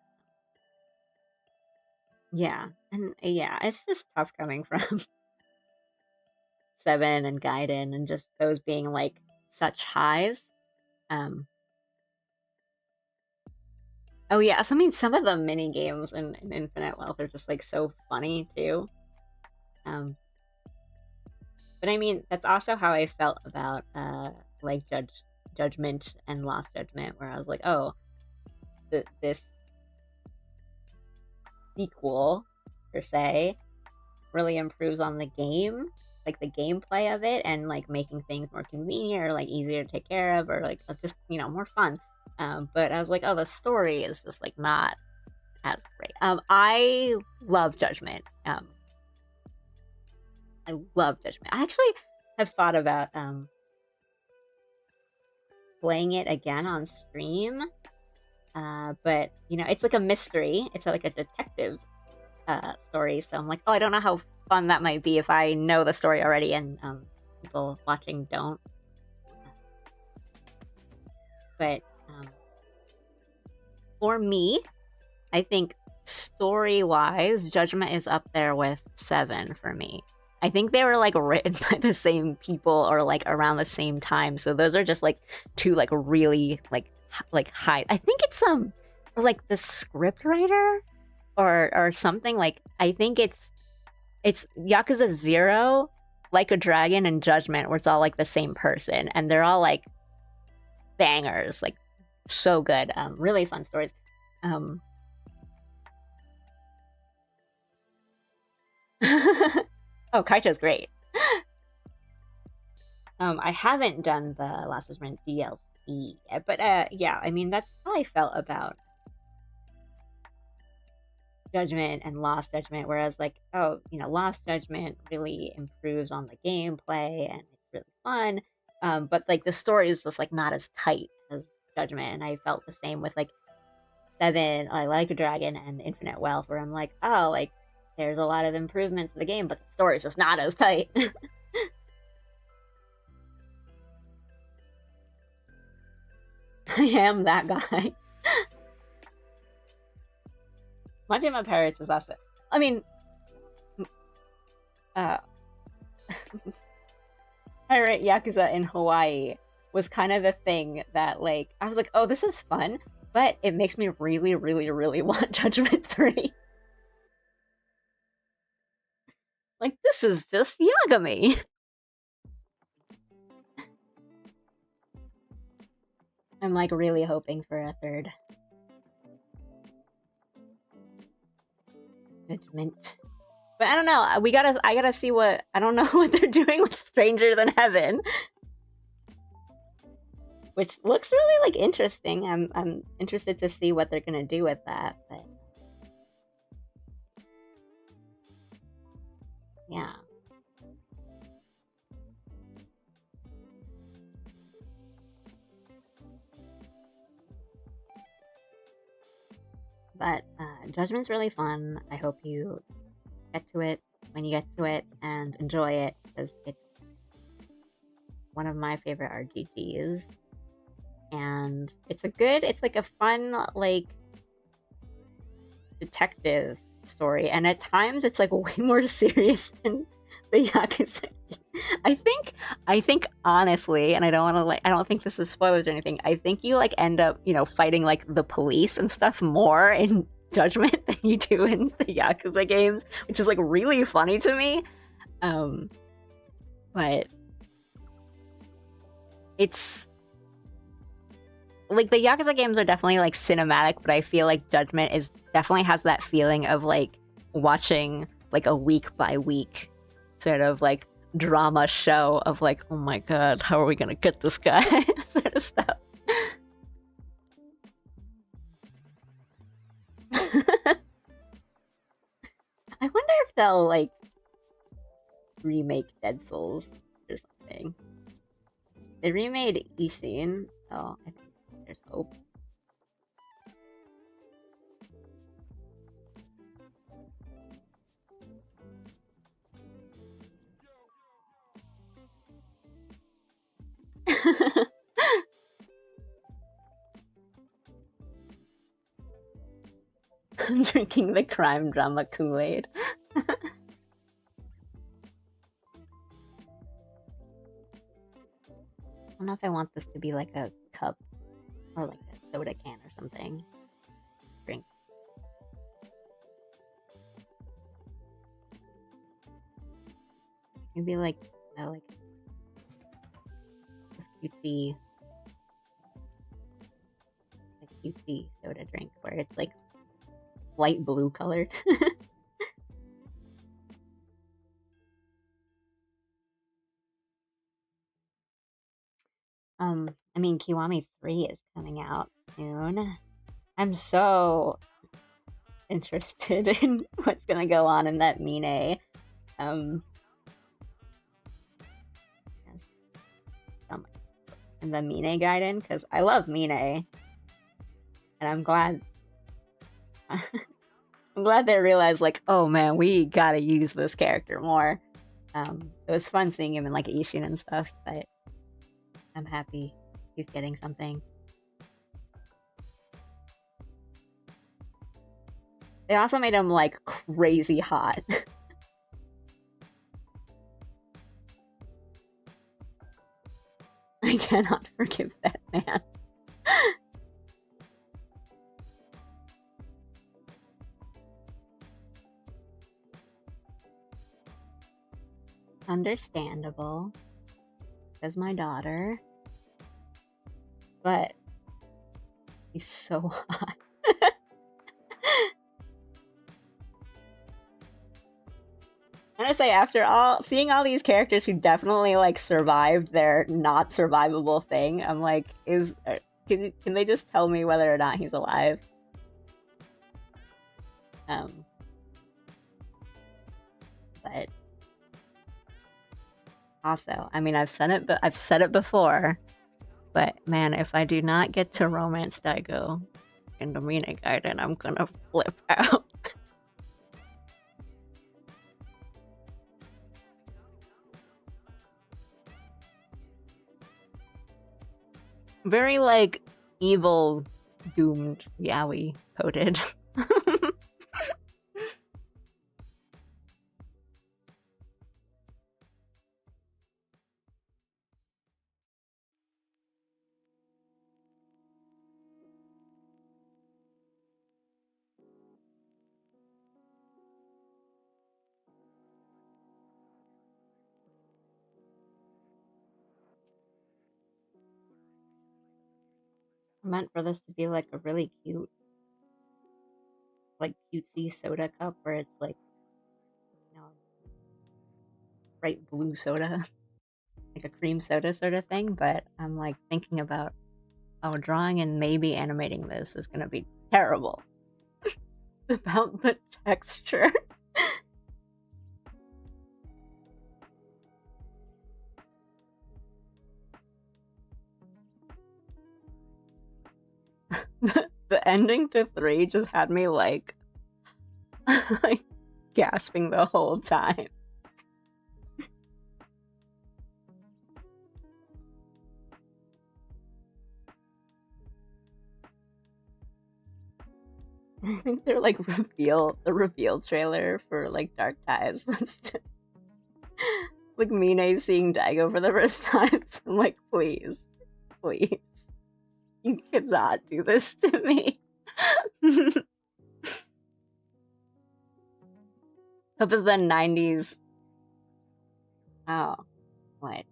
yeah, and yeah, it's just tough coming from 7 and Gaiden and just those being like such highs. Oh yeah, so I mean some of the mini games in Infinite Wealth are just like so funny too. But I mean that's also how I felt about like Judgment and Lost Judgment, where I was like, oh, this sequel per se really improves on the game, like the gameplay of it, and like making things more convenient or like easier to take care of, or like just, you know, more fun. But I was like, oh, the story is just like not as great. I love Judgment. I love Judgment. I actually have thought about playing it again on stream. But you know, it's like a mystery. It's like a detective story. So I'm like, oh, I don't know how fun that might be if I know the story already and people watching don't. But for me, I think story-wise, Judgment is up there with 7 for me. I think they were like written by the same people or like around the same time. So those are just like two like really like high. I think it's like the script writer or something. Like I think it's Yakuza 0, Like a Dragon, and Judgment, where it's all like the same person and they're all like bangers, like so good. Really fun stories. Oh, Kaito's great. I haven't done the Last Judgment DLC yet, but yeah, I mean that's how I felt about Judgment and Lost Judgment, whereas like, oh, you know, Lost Judgment really improves on the gameplay and it's really fun. But like the story is just like not as tight as Judgment, and I felt the same with like 7, I Like a Dragon, and Infinite Wealth, where I'm like, oh, like there's a lot of improvements in the game, but the story is just not as tight. I am that guy. Majima Parrots is also. I mean, Pirate Yakuza in Hawaii was kind of the thing that, like, I was like, oh, this is fun, but it makes me really, really, really want Judgment 3. Like, this is just Yagami. I'm, like, really hoping for a third Judgment. But I don't know. I gotta see what. I don't know what they're doing with Stranger Than Heaven, which looks really like interesting. I'm interested to see what they're gonna do with that. But yeah. But Judgment's really fun. I hope you get to it when you get to it and enjoy it, because it's one of my favorite RPGs. And it's like a fun, like, detective story. And at times it's like way more serious than the Yakuza. I think honestly, and I don't think this is spoilers or anything, I think you like end up, fighting like the police and stuff more in Judgment than you do in the Yakuza games, which is like really funny to me. But it's like the Yakuza games are definitely like cinematic, but I feel like Judgment is definitely has that feeling of like watching like a week by week sort of like drama show of like, oh my god, how are we gonna get this guy? Sort of stuff. I wonder if they'll like remake Dead Souls or something. They remade Ishin, so I think there's hope. I'm drinking the crime drama Kool-Aid. I don't know if I want this to be like a cup or like a soda can or something. Drink. Maybe like this cutesy soda drink where it's like light blue colored. I mean, Kiwami 3 is coming out soon. I'm so interested in what's gonna go on in that Mine. In the Mine Gaiden, because I love Mine, and I'm glad. I'm glad they realized, like, oh man, we gotta use this character more. It was fun seeing him in like Ishin and stuff, but I'm happy he's getting something. They also made him like crazy hot. I cannot forgive that man. Understandable, as my daughter, but he's so hot. I'm gonna say, after seeing all these characters who definitely like survived their not survivable thing, I'm like, can they just tell me whether or not he's alive? But Also, I mean, I've said it, but I've said it before. But man, if I do not get to romance Daigo in the Mina Garden, I'm gonna flip out. Very like evil, doomed yaoi coded. I meant for this to be like a really cute, like cutesy soda cup where it's like, you know, bright blue soda, like a cream soda sort of thing. But I'm like thinking about, oh, drawing and maybe animating this is gonna be terrible. It's about the texture. The ending to 3 just had me like, like gasping the whole time. I think they're like the reveal trailer for like Dark Ties was just like Mine seeing Daigo for the first time. So I'm like, please, please, you cannot do this to me. Hope it's the 90s. Oh, what?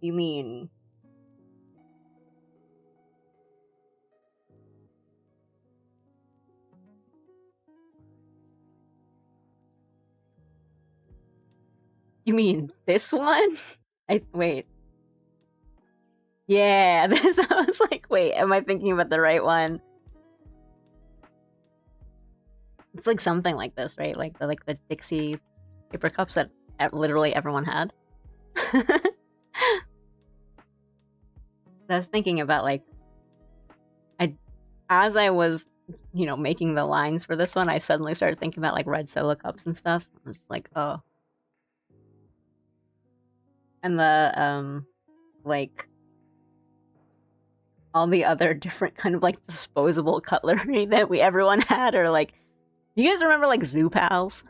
You mean? You mean this one? Wait. Yeah, this. I was like, wait, am I thinking about the right one? It's like something like this, right? Like the Dixie paper cups that literally everyone had. I was thinking about like, as I was, you know, making the lines for this one, I suddenly started thinking about like red solo cups and stuff. I was like, oh. And the like all the other different kind of like disposable cutlery that everyone had, or like, you guys remember like Zoo Pals?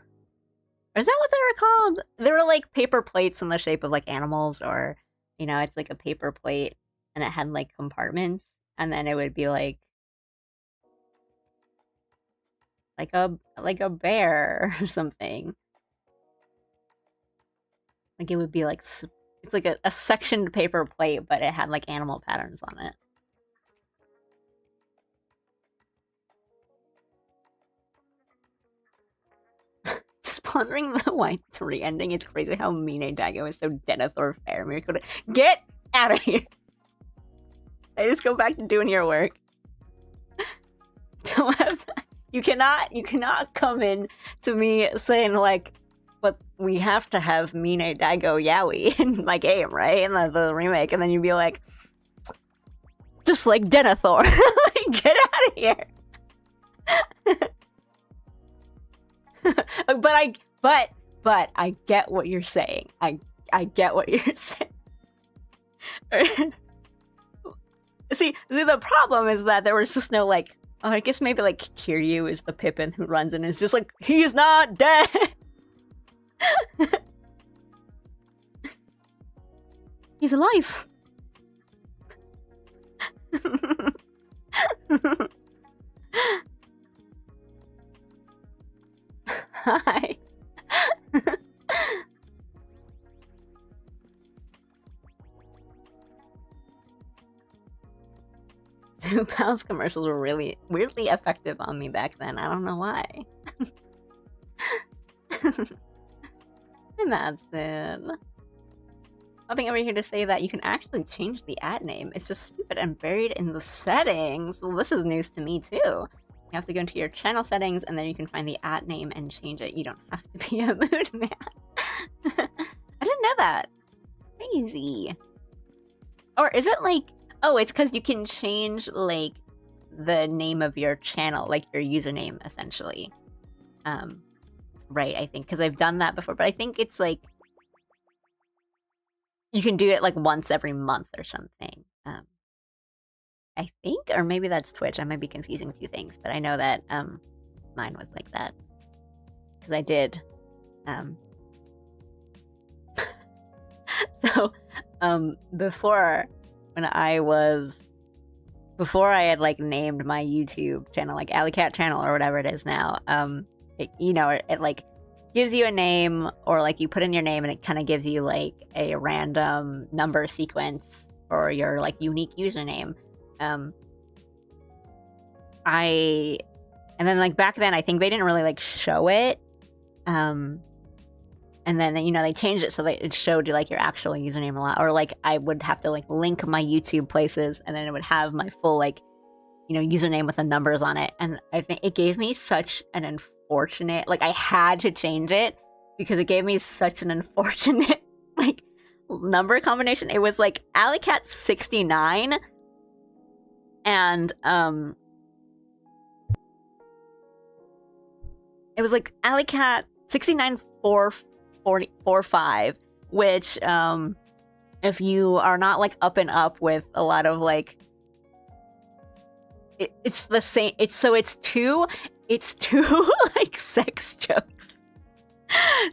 Or is that what they were called? They were like paper plates in the shape of like animals, or you know, it's like a paper plate and it had like compartments, and then it would be like a bear or something. Like it would be like, it's like a sectioned paper plate, but it had like animal patterns on it. Just pondering the White 3 ending, it's crazy how Mine Daigo is so Denethor fair. Get out of here! I just go back to doing your work. Don't have, you cannot come in to me saying like, but we have to have Mine Daigo yaoi in my game, right? In the remake, and then you'd be like, just like Denethor. Get out of here. but I get what you're saying. I get what you're saying. See, the problem is that there was just no like, oh, I guess maybe like Kiryu is the Pippin who runs and is just like, he's not dead. He's alive. Hi. Zoo Pals commercials were really weirdly effective on me back then. I don't know why. Hi, Madsen. Hopping over here to say that you can actually change the ad name. It's just stupid and buried in the settings. Well, this is news to me too. You have to go into your channel settings and then you can find the ad name and change it. You don't have to be a mood man. I didn't know that. crazy. Or is it like, oh, it's because you can change like the name of your channel, like your username essentially. Right, I think, because I've done that before, but I think it's like you can do it like once every month or something. I think, or maybe that's Twitch. I might be confusing two things, but I know that mine was like that because I did. So before I had like named my YouTube channel like Alley Cat channel or whatever it is now, it like gives you a name, or like you put in your name and it kind of gives you like a random number sequence for your like unique username. And then like back then I think they didn't really like show it. And then they changed it so that it showed you like your actual username a lot, or like I would have to like link my YouTube places and then it would have my full like username with the numbers on it. And I think it gave me such an unfortunate, like I had to change it because it gave me such an unfortunate like number combination. It was like Alleycat 69 and it was like Alleycat 69445, which if you are not like up and up with a lot of like it's the same, it's two like sex jokes.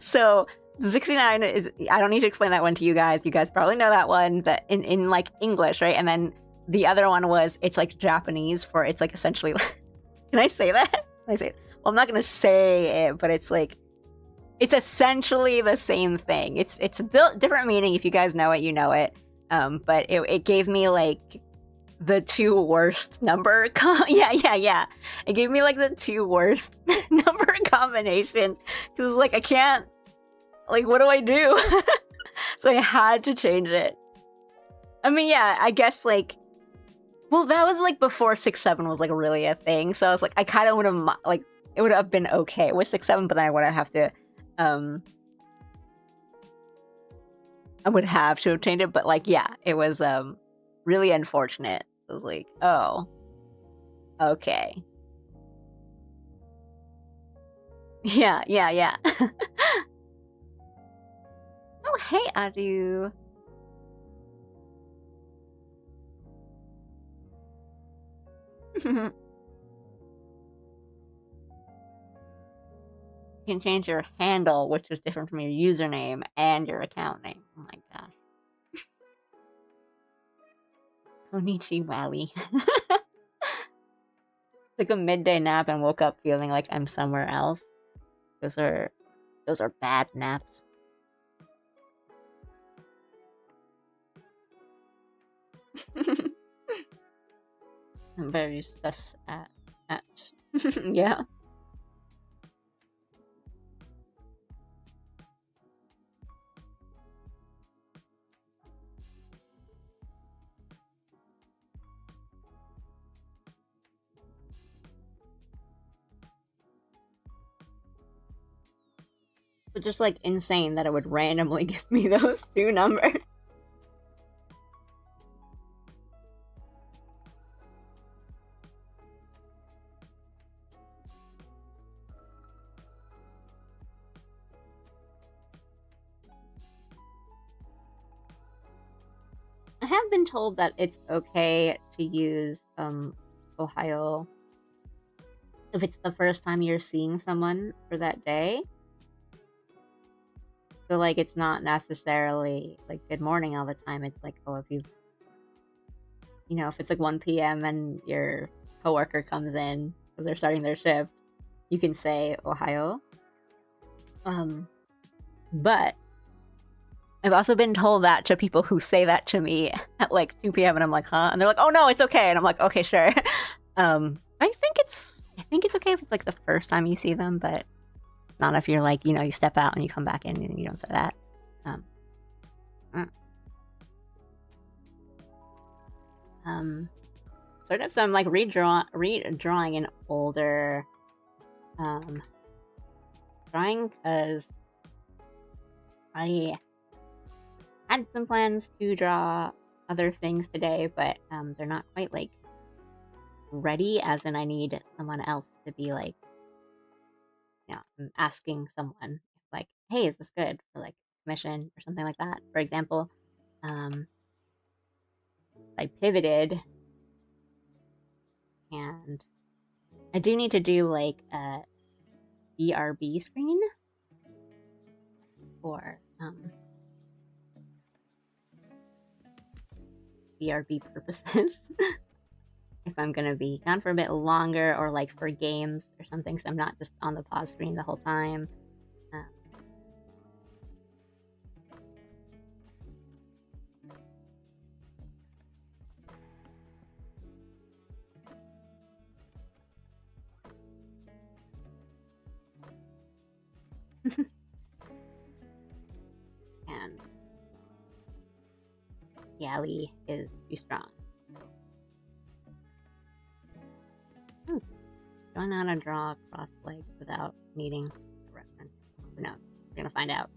So 69 is, I don't need to explain that one to you guys probably know that one, but in like English, right? And then the other one was, it's like Japanese for, it's like essentially can I say that? Can I say it? Well, I'm not gonna say it, but it's like it's essentially the same thing. It's a different meaning. If you guys know it, you know it. But it gave me like the two worst number yeah. It gave me like the two worst number combinations because like I can't, like what do I do? So I had to change it. I mean, yeah, I guess like, well, that was like before 6-7 was like really a thing. So I was like, I kind of would have like, it would have been okay with 6-7, but then I would have to I would have to have changed it, but like yeah, it was really unfortunate. It was like, oh, okay. Yeah. Oh, hey, Adu. You can change your handle, which is different from your username and your account name. Oh my gosh. Konnichiwa. Took a midday nap and woke up feeling like I'm somewhere else. Those are bad naps. I'm very sus at yeah. But just like insane that it would randomly give me those two numbers. I have been told that it's okay to use Ohio if it's the first time you're seeing someone for that day. So like it's not necessarily like good morning all the time. It's like, oh, if if it's like 1 p.m. and your coworker comes in because they're starting their shift, you can say Ohio. But I've also been told that to people who say that to me at like 2 p.m. and I'm like, huh? And they're like, oh no, it's okay. And I'm like, okay, sure. I think it's okay if it's like the first time you see them, but not if you're like, you step out and you come back in and you don't say that. Sort of. So I'm like redrawing an older drawing because I had some plans to draw other things today, but they're not quite like ready, as in I need someone else to be like, I'm asking someone like, hey, is this good for like commission or something like that. For example, I pivoted and I do need to do like a BRB screen for BRB purposes. If I'm gonna be gone for a bit longer, or like for games or something, so I'm not just on the pause screen the whole time. And Yali is too strong. Don't know how to draw cross legs without needing a reference. Who knows? We're gonna find out.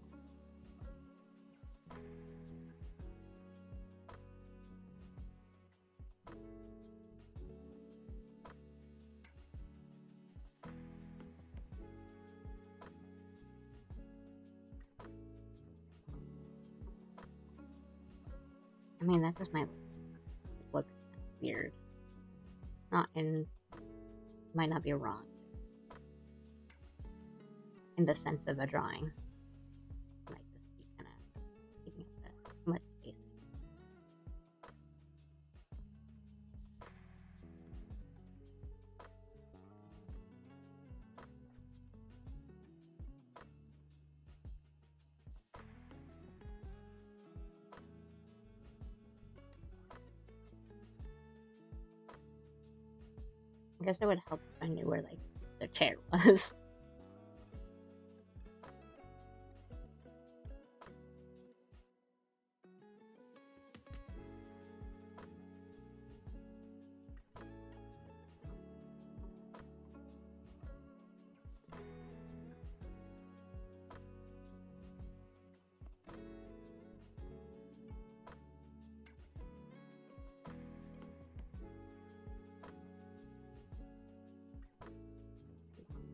I mean, that just might look weird. Might not be wrong in the sense of a drawing. Might just be kind of taking up too much space. I guess it would help if I knew where like the chair was.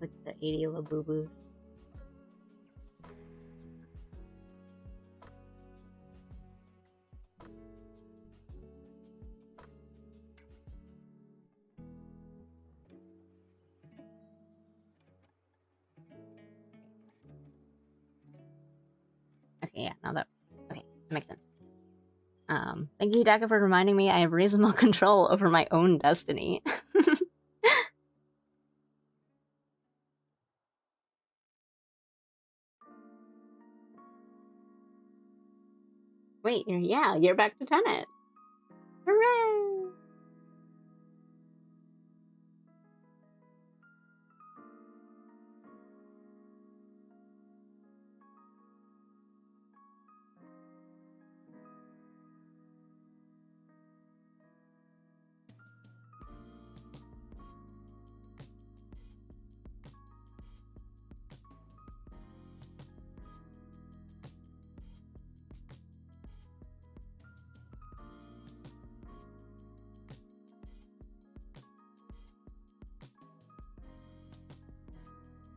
Like the 80 Labubus. Okay, yeah, now that makes sense. Thank you, Daka, for reminding me I have reasonable control over my own destiny. Wait, you're back to Tenet. Hooray!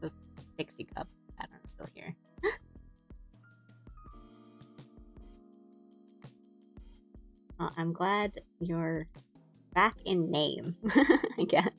This pixie cup pattern is still here. Well, I'm glad you're back in name, I guess.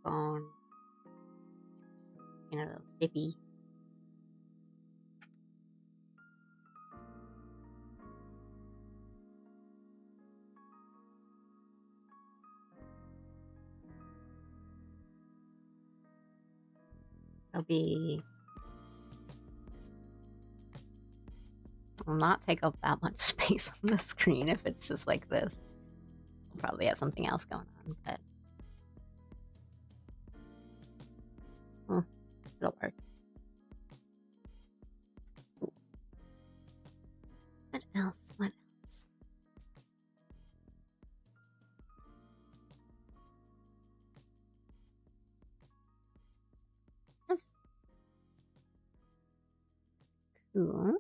phone. You know, those sippy. Will not take up that much space on the screen if it's just like this. We'll probably have something else going on, but it'll work. Ooh. What else? What else? Cool.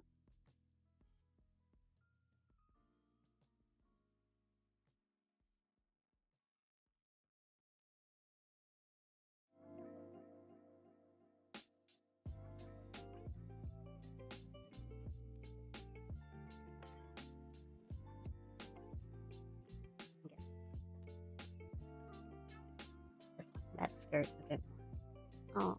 That skirt a bit more. Oh.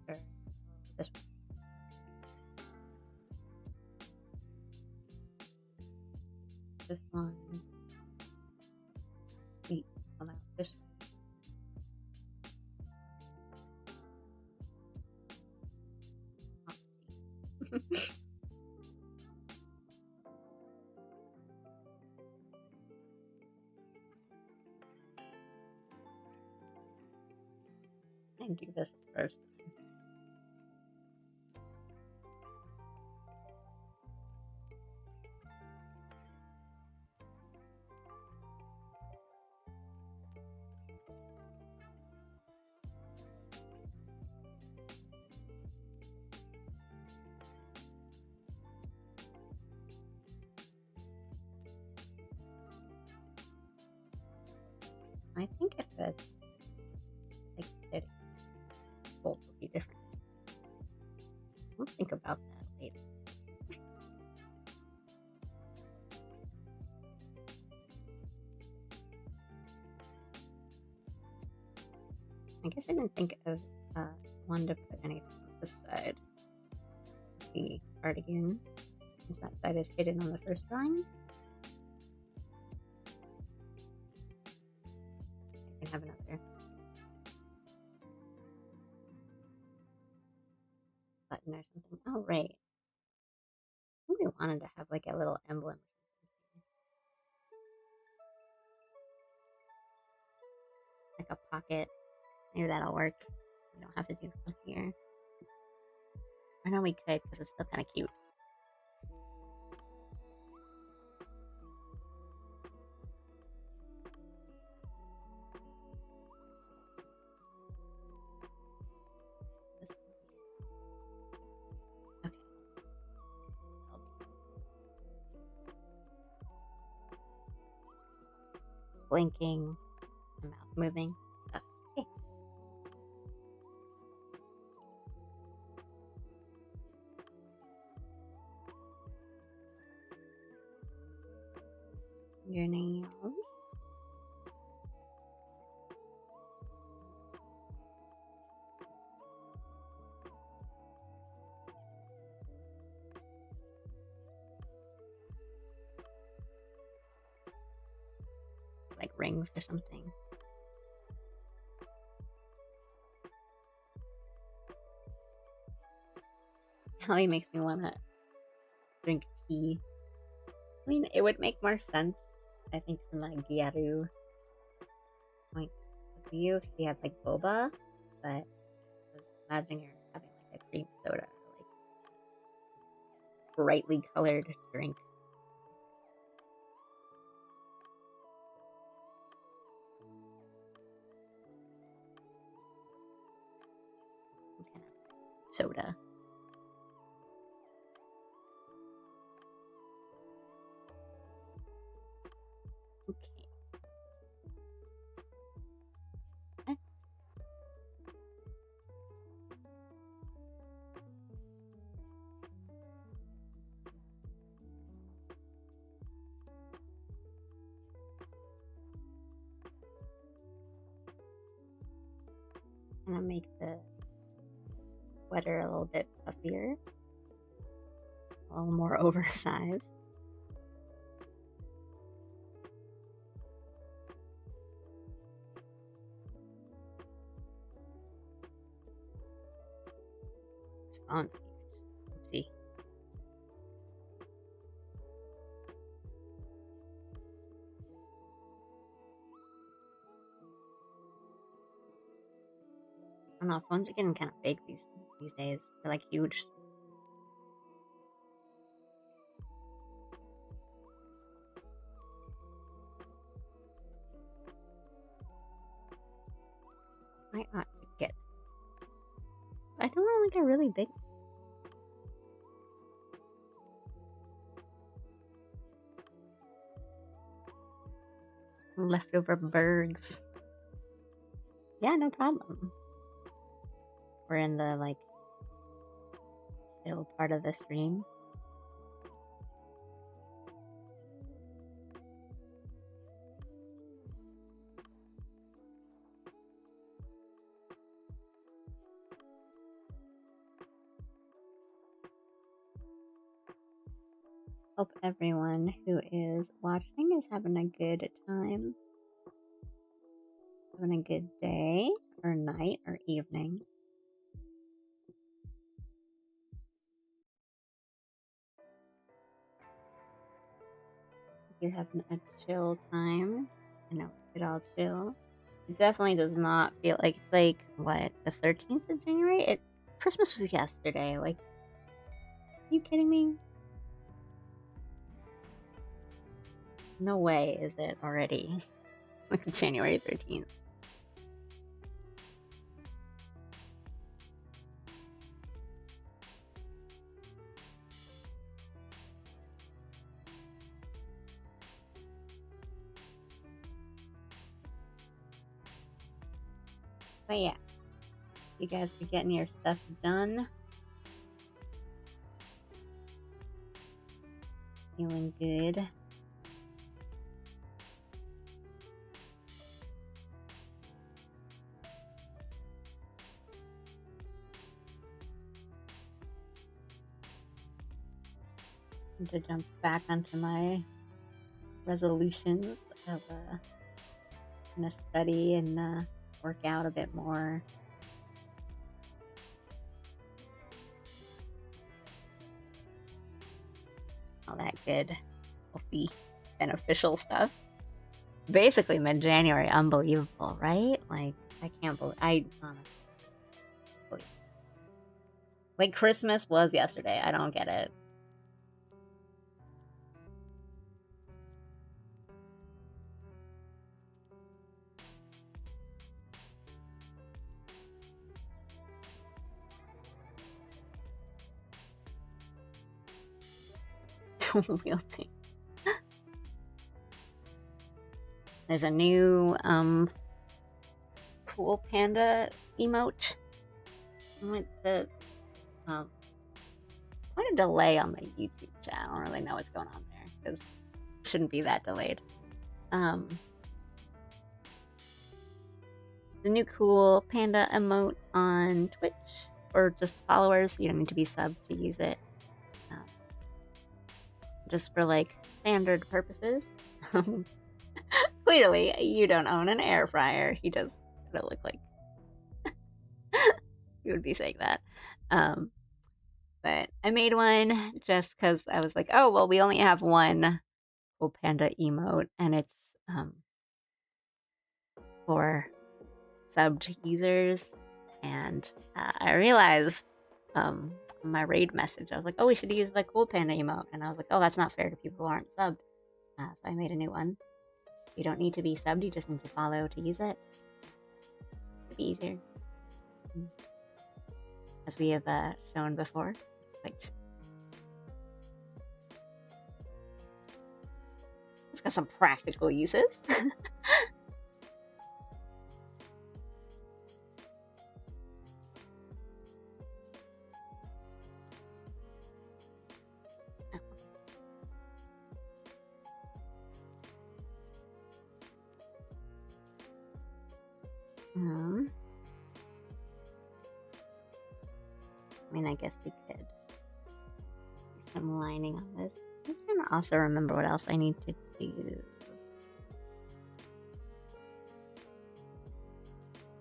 For this one. This one. Wait, come out this way. I do this first. I think if the like fitting bolt would be different. We'll think about that later. I guess I didn't think of one to put anything on this side. The cardigan, since that side is hidden on the first drawing. I can have another button or something. Oh, right. I think we wanted to have like a little emblem. Like a pocket. Maybe that'll work. We don't have to do stuff here. I know we could because it's still kind of cute. Okay. Blinking, the mouth moving. Okay. Your nails. Like rings or something. Kelly makes me want to drink tea. I mean, it would make more sense, I think, from my Gyaru point of view if she had like boba, but I was imagining her having like a cream soda or like brightly colored drink. soda. Okay. I'm gonna make the sweater a little bit puffier, a little more oversized. This phone's huge. Oopsie. I don't know, phones are getting kind of big these days. They're like huge. I ought to get. I don't know, like they're really big. Leftover burgers. Yeah, no problem. We're in the like chill part of the stream. Hope everyone who is watching is having a good time. Having a good day, or night, or evening. If you're having a chill time, I know we could all chill. It definitely does not feel like it's like, what, the 13th of January? Christmas was yesterday. Like, are you kidding me? No way is it already like January 13th. But yeah, you guys are getting your stuff done. Feeling good. To jump back onto my resolutions of kind of study and work out a bit more. All that good, healthy, beneficial stuff. Basically, mid-January, unbelievable, right? Like, I can't believe. I honestly believe. Like, Christmas was yesterday. I don't get it. Real thing. There's a new cool panda emote. With the quite a delay on the YouTube chat. I don't really know what's going on there because it shouldn't be that delayed. The new cool panda emote on Twitch for just followers. You don't need to be subbed to use it. Just for like standard purposes. Clearly, you don't own an air fryer. He does look like he would be saying that. But I made one just because I was like, oh, well, we only have one cool panda emote, and it's for subbed users. And I realized my raid message, I was like, oh, we should use the cool panda emote. And I was like, oh, that's not fair to people who aren't subbed. So I made a new one. You don't need to be subbed, you just need to follow to use it. It'd be easier. as we have shown before. Which it's got some practical uses. I mean, I guess we could do some lining on this. I'm just trying to also remember what else I need to do.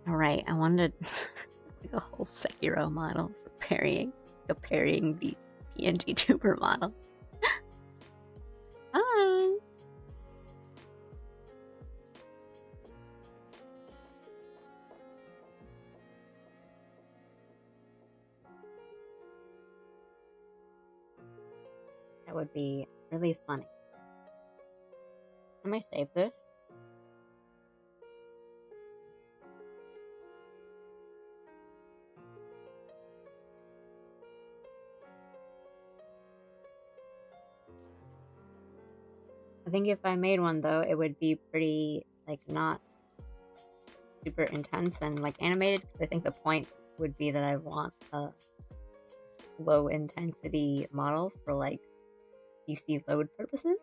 Alright, I wanted like a whole Sekiro model for parrying. A parrying PNG tuber model. Hi! That would be really funny. Can I save this? I think if I made one though, it would be pretty, like, not super intense and like animated. I think the point would be that I want a low intensity model for like PC load purposes.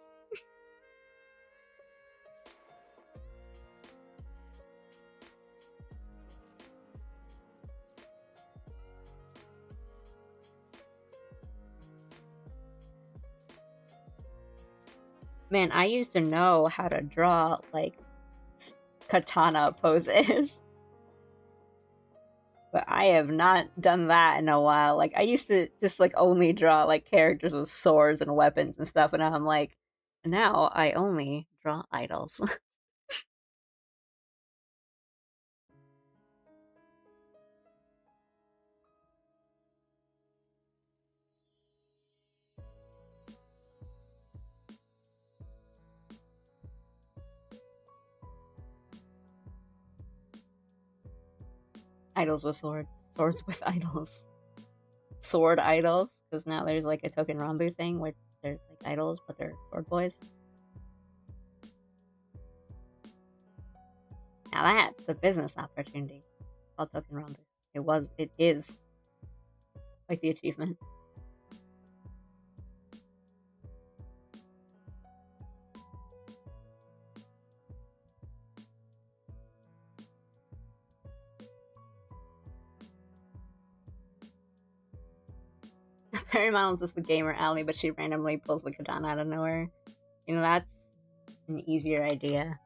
Man, I used to know how to draw like katana poses. But I have not done that in a while. Like, I used to just like only draw like characters with swords and weapons and stuff, and I'm like, now I only draw idols. Idols with swords. Swords with idols. Sword idols, because now there's like a Token Rambu thing where there's like idols, but they're sword boys. Now that's a business opportunity. It's called Token Rambu. It is like the achievement. Paramoun's just the gamer alley, but she randomly pulls the katana out of nowhere. You know, that's an easier idea.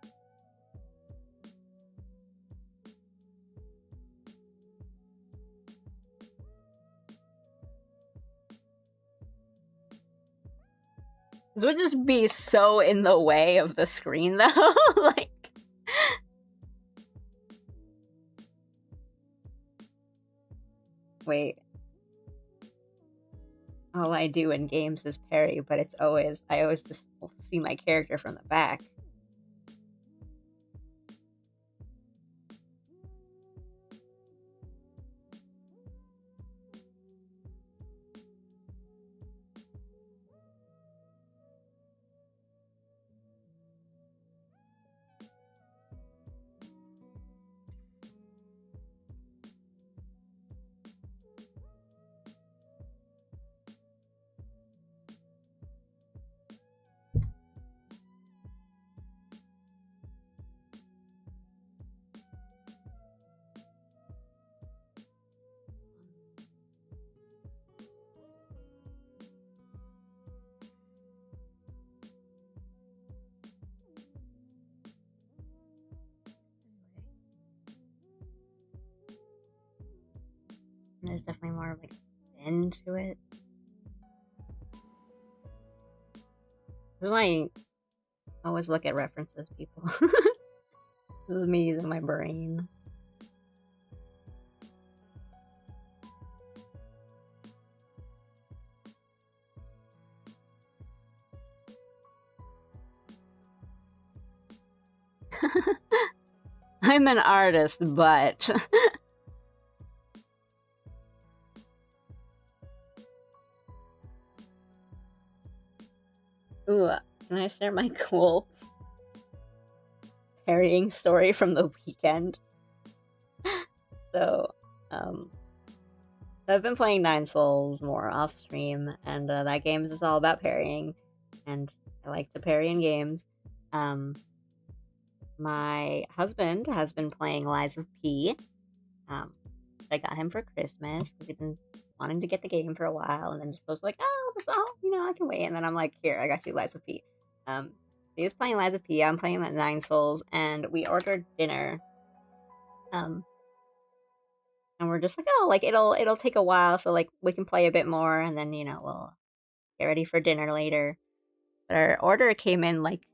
This would just be so in the way of the screen, though. Like, wait. All I do in games is parry, but I always just see my character from the back. There's definitely more of like bend to it. This is why I always look at references, people. This is me using my brain. I'm an artist, but can I share my cool parrying story from the weekend? So, I've been playing Nine Souls more off stream, and that game is just all about parrying, and I like to parry in games. My husband has been playing Lies of P. I got him for Christmas because he'd been wanting to get the game for a while, and then just was like, I can wait. And then I'm like, here, I got you Lies of P. He was playing Lies of P. I'm playing that Nine Souls, and we ordered dinner. And we're just like, it'll take a while, so like we can play a bit more, and then we'll get ready for dinner later. But our order came in like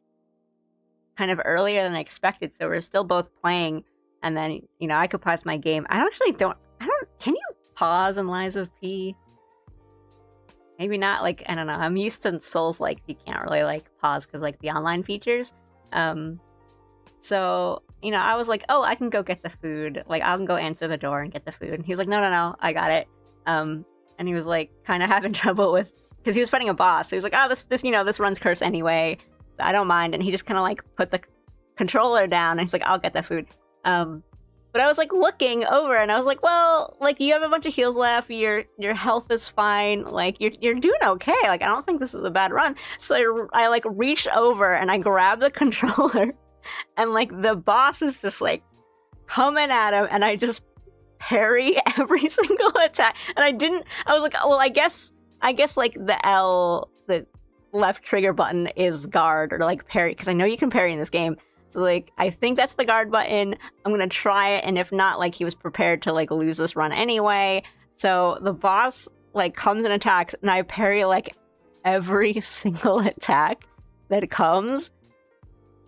kind of earlier than I expected, so we're still both playing. And then I could pause my game. Can you pause in Lies of P? Maybe not. Like, I don't know. I'm used to Souls, like you can't really like pause because like the online features. So I was like, oh, I can go get the food. Like, I can go answer the door and get the food. And he was like, no, I got it. And he was like, kind of having trouble with, because he was fighting a boss. So he was like, oh, this runs curse anyway. So I don't mind. And he just kind of like put the controller down. And he's like, I'll get the food. But I was like looking over, and I was like, well, like you have a bunch of heals left. Your health is fine. Like you're doing okay. Like I don't think this is a bad run. So I like reached over and I grabbed the controller. And like the boss is just like coming at him, and I just parry every single attack. And I was like, well, I guess like the left trigger button is guard or like parry, because I know you can parry in this game. So like I think that's the guard button. I'm gonna try it, and if not, like he was prepared to like lose this run anyway. So the boss like comes and attacks, and I parry like every single attack that comes.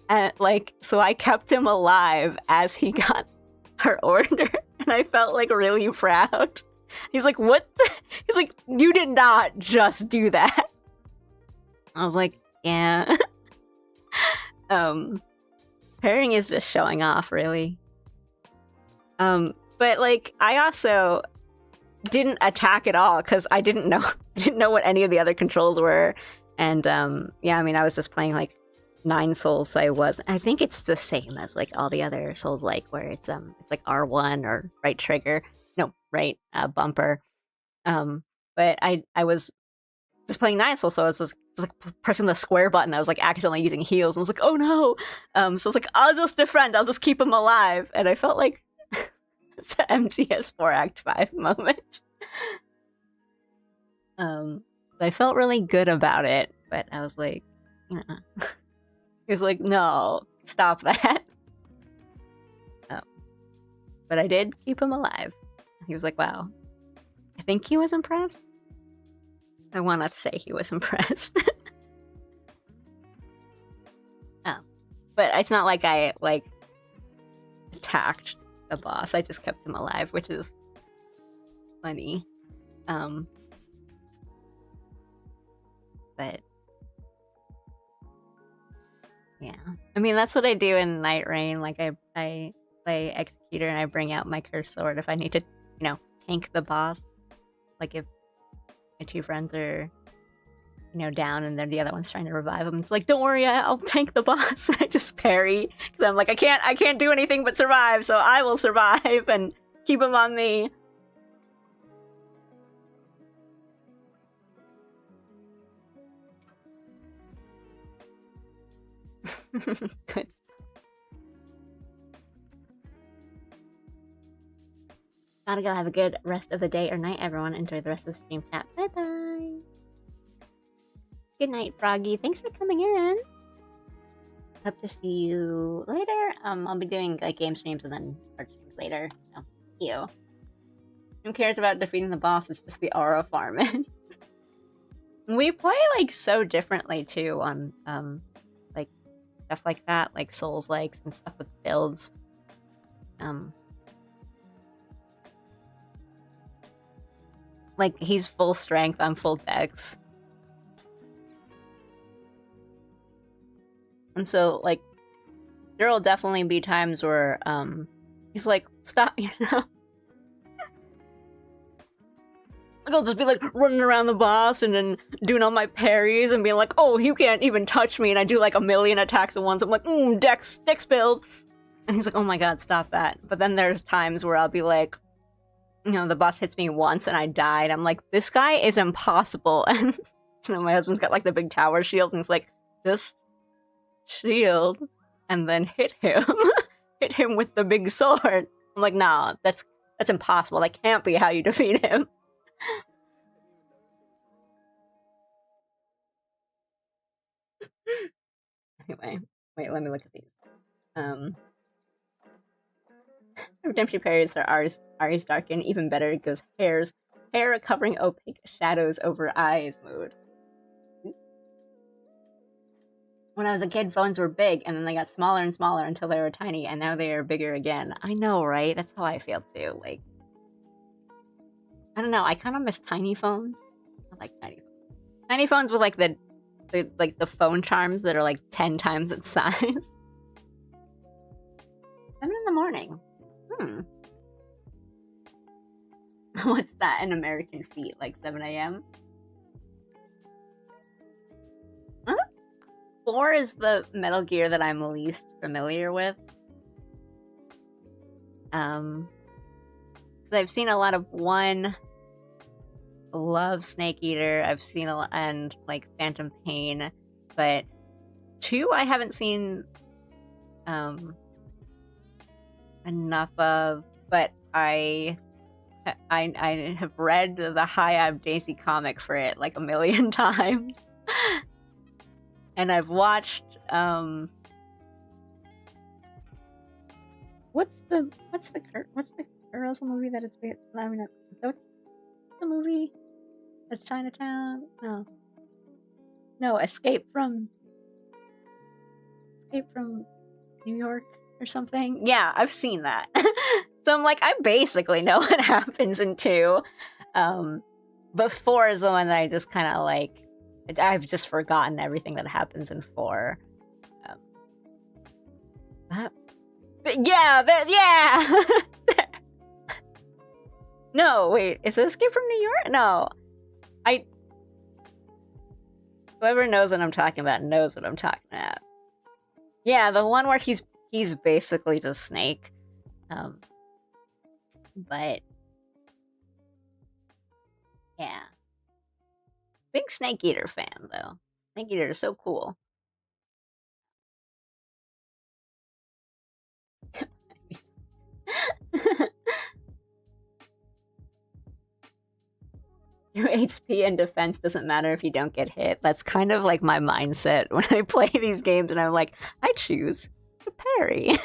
And like, so I kept him alive as he got our order, and I felt like really proud. He's like, what? He's like, you did not just do that. I was like, yeah. Parrying is just showing off, really. But like, I also didn't attack at all because I didn't know what any of the other controls were, and yeah, I mean, I was just playing like Nine Souls, so I think it's the same as like all the other Souls, like where it's like R1 or right trigger, no, right bumper. But I was just playing Nine Souls, so I was just like pressing the square button. I was like accidentally using heals. I was like, oh no. So I was like, I'll just defend. I'll just keep him alive. And I felt like it's an MGS4 Act 5 moment. I felt really good about it, but I was like, he was like, no, stop that. But I did keep him alive. He was like, wow. I think he was impressed. I want to say he was impressed. But it's not like I like attacked the boss. I just kept him alive, which is funny. But yeah, I mean, that's what I do in Night Rain. Like I play Executor, and I bring out my cursed sword if I need to, tank the boss. Like if my two friends are, down, and then the other one's trying to revive them. It's like, don't worry, I'll tank the boss. I just parry, because I'm like, I can't do anything but survive, so I will survive and keep him on the... Good. Gotta go. Have a good rest of the day or night, everyone. Enjoy the rest of the stream chat. Bye-bye. Good night, Froggy. Thanks for coming in. Hope to see you later. I'll be doing like game streams and then art streams later. So, see you. Who cares about defeating the boss? It's just the aura farming. We play like so differently too on like stuff like that, like Souls likes and stuff with builds. Like he's full strength, I'm full dex. And so, like, there will definitely be times where, he's like, stop, Like, I'll just be, like, running around the boss and then doing all my parries and being like, oh, you can't even touch me, and I do, like, 1,000,000 attacks at once. I'm like, dex build. And he's like, oh my god, stop that. But then there's times where I'll be like, you know, the boss hits me once and I die, and I'm like, this guy is impossible. And, you know, my husband's got, like, the big tower shield, and he's like, just shield, and then hit him. Hit him with the big sword. I'm like, nah, that's impossible. That can't be how you defeat him. Anyway, wait, let me look at these. Redemption periods are Ari's darken. Even better, it goes hair covering opaque shadows over eyes mode. When I was a kid, phones were big, and then they got smaller and smaller until they were tiny, and now they are bigger again. I know, right? That's how I feel too. Like, I don't know. I kind of miss tiny phones. I like tiny phones. Tiny phones with like the phone charms that are like 10 times its size. 7 in the morning. What's that in American feet? Like 7 a.m.? Huh? 4 is the Metal Gear that I'm least familiar with. Because I've seen a lot of 1. Love Snake Eater. I've seen a lot, and like Phantom Pain, but 2 I haven't seen enough of. But I have read the Hi-Ab Daisy comic for it like 1,000,000 times. And I've watched what's the Kurosawa movie that it's based? I mean, what's the movie? That's Chinatown? No, Escape from New York or something. Yeah, I've seen that. So I'm like, I basically know what happens in 2. But 4 is the one that I just kind of like. I've just forgotten everything that happens in 4. But yeah. No, wait, is it Escape from New York? No. Whoever knows what I'm talking about knows what I'm talking about. Yeah, the one where he's basically just Snake. But yeah. Big Snake Eater fan, though. Snake Eater is so cool. Your HP and defense doesn't matter if you don't get hit. That's kind of like my mindset when I play these games, and I'm like, I choose to parry.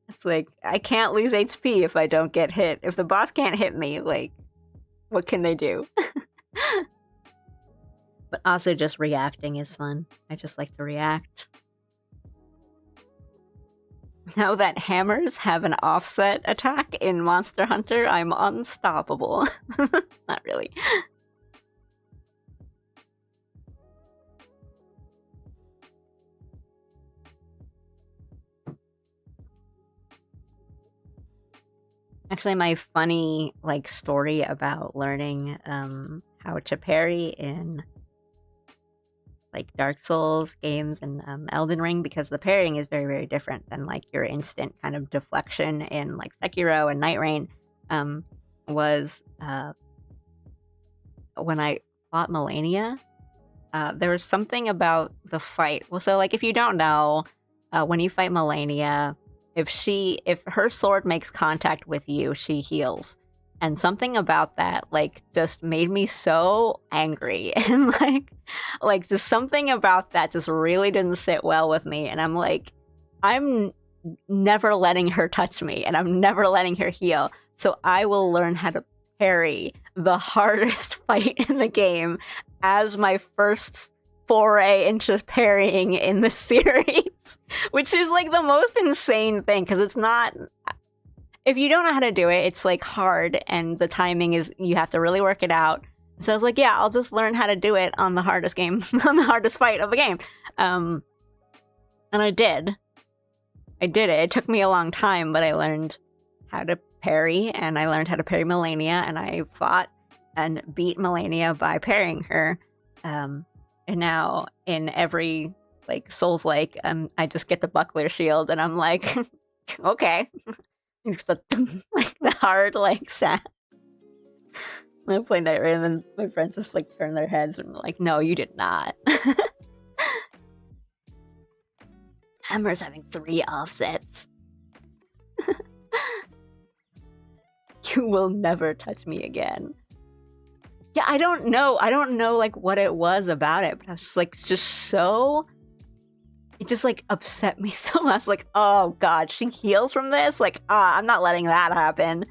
It's like, I can't lose HP if I don't get hit. If the boss can't hit me, like, what can they do? But also just reacting is fun. I just like to react. Now that hammers have an offset attack in Monster Hunter, I'm unstoppable. Not really. Actually, my funny like story about learning how to parry in like Dark Souls games and Elden Ring, because the parrying is very, very different than like your instant kind of deflection in like Sekiro and Night Rain, was when I fought Melania. There was something about the fight. Well, so like if you don't know, when you fight Melania, if her sword makes contact with you, she heals. And something about that, like, just made me so angry. And, like, just something about that just really didn't sit well with me. And I'm like, I'm never letting her touch me. And I'm never letting her heal. So I will learn how to parry the hardest fight in the game as my first foray into parrying in the series. Which is, like, the most insane thing. Because it's not... If you don't know how to do it, it's like hard, and the timing is, you have to really work it out. So I was like, yeah, I'll just learn how to do it on the hardest game, on the hardest fight of the game. And I did. I did it. It took me a long time, but I learned how to parry, and I learned how to parry Melania, and I fought and beat Melania by parrying her. And now in every like Souls-like, I just get the buckler shield, and I'm like, okay, it's the like the hard like sound. I play Night Raid, and then my friends just like turn their heads and I'm like, no, you did not. Hammer's having 3 offsets. You will never touch me again. Yeah, I don't know like what it was about it, but I was just like it just like upset me so much. Like, oh god, she heals from this? Like, I'm not letting that happen.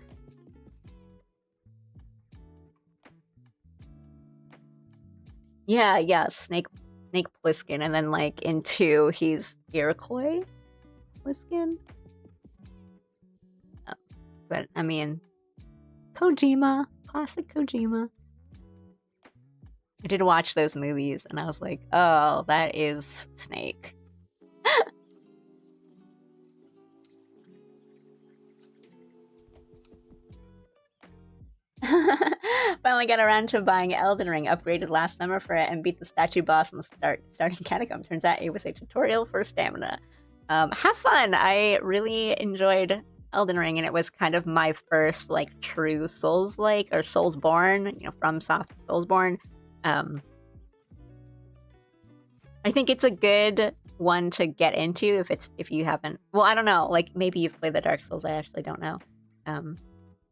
Yeah, Snake Plissken, and then like in 2 he's Iroquois Plissken. But I mean, Kojima, classic Kojima. I did watch those movies, and I was like, oh, that is Snake. Finally got around to buying Elden Ring, upgraded last summer for it, and beat the statue boss in the starting catacomb. Turns out it was a tutorial for stamina. Have fun! I really enjoyed Elden Ring, and it was kind of my first like true Souls-like, or Soulsborne, you know, from Soft Soulsborne. I think it's a good one to get into if you haven't. Well, I don't know. Like maybe you've played the Dark Souls. I actually don't know.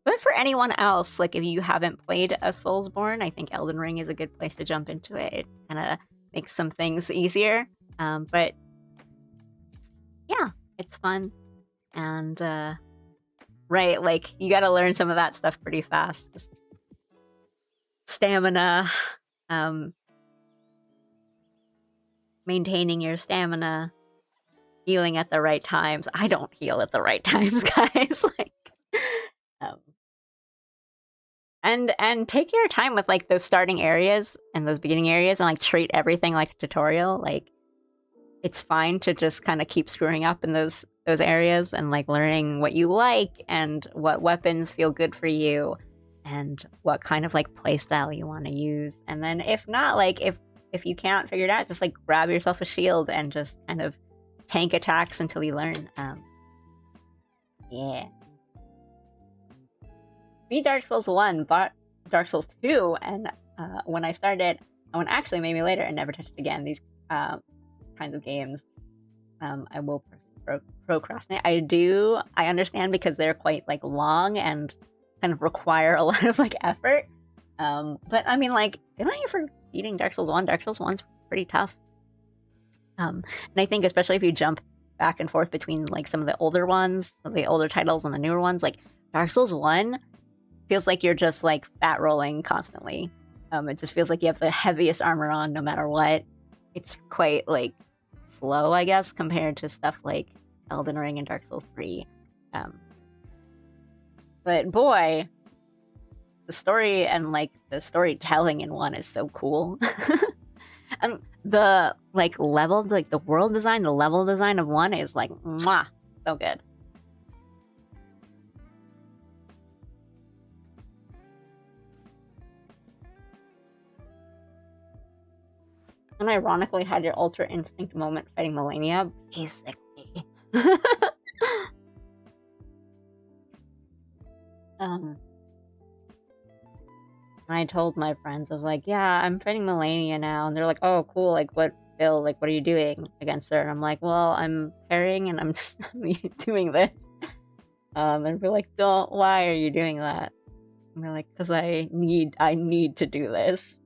But for anyone else, like if you haven't played a Soulsborne, I think Elden Ring is a good place to jump into it. It kind of makes some things easier. But yeah, it's fun. And right, like you got to learn some of that stuff pretty fast. Just stamina, maintaining your stamina, healing at the right times. I don't heal at the right times, guys. Like, and take your time with like those starting areas and those beginning areas, and like treat everything like a tutorial. Like, it's fine to just kind of keep screwing up in those areas and like learning what you like and what weapons feel good for you and what kind of like playstyle you want to use. And then if not, like if you can't figure it out, just like grab yourself a shield and just kind of tank attacks until you learn. Yeah. Beat Dark Souls 1, bought Dark Souls 2, and when I started, when actually maybe later, and never touched it again. These kinds of games, I will procrastinate. I understand, because they're quite like long and kind of require a lot of like effort. But I mean, like, good on you for beating Dark Souls 1. Dark Souls 1's pretty tough. And I think especially if you jump back and forth between like some of the older ones, the older titles, and the newer ones, like Dark Souls 1 feels like you're just like fat rolling constantly. It just feels like you have the heaviest armor on no matter what. It's quite like slow, I guess, compared to stuff like Elden Ring and Dark Souls 3. But boy, the story and like the storytelling in 1 is so cool. And the like level, like the world design, the level design of 1 is like mwah, so good. And ironically had your Ultra Instinct moment fighting Melania, basically. I told my friends, I was like, yeah, I'm fighting Melania now. And they're like, oh, cool. Like, what, Bill? Like, what are you doing against her? And I'm like, well, I'm parrying and I'm just doing this. And they're like, why are you doing that? And they're like, because I need to do this.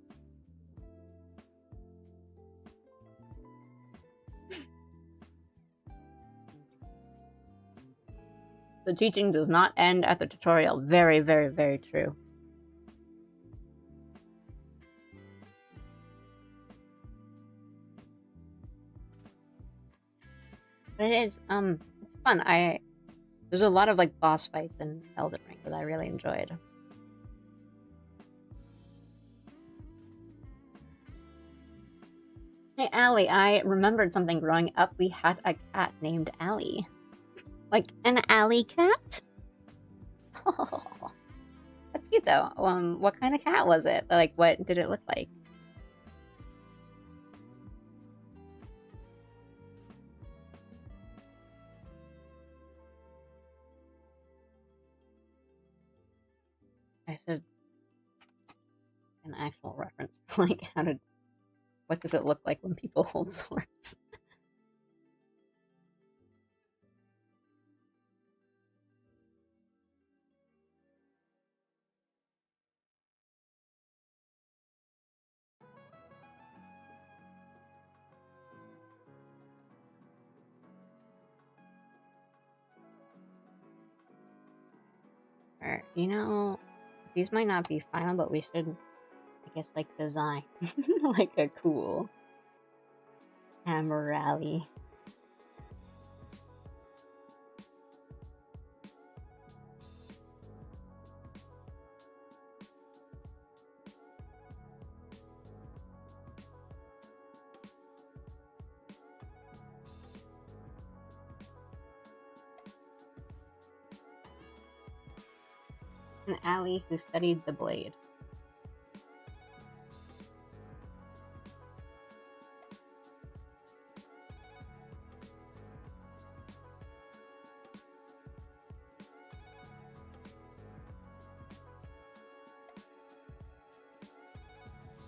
The teaching does not end at the tutorial. Very, very, very true. But it is, it's fun. There's a lot of like boss fights in Elden Ring that I really enjoyed. Hey, Allie, I remembered something growing up. We had a cat named Allie. Like an alley cat? That's cute though. What kind of cat was it? Like, what did it look like? I should an actual reference for like what does it look like when people hold swords? Or, you know, these might not be final, but we should, I guess, like design like a cool hammer rally. An ally who studied the blade.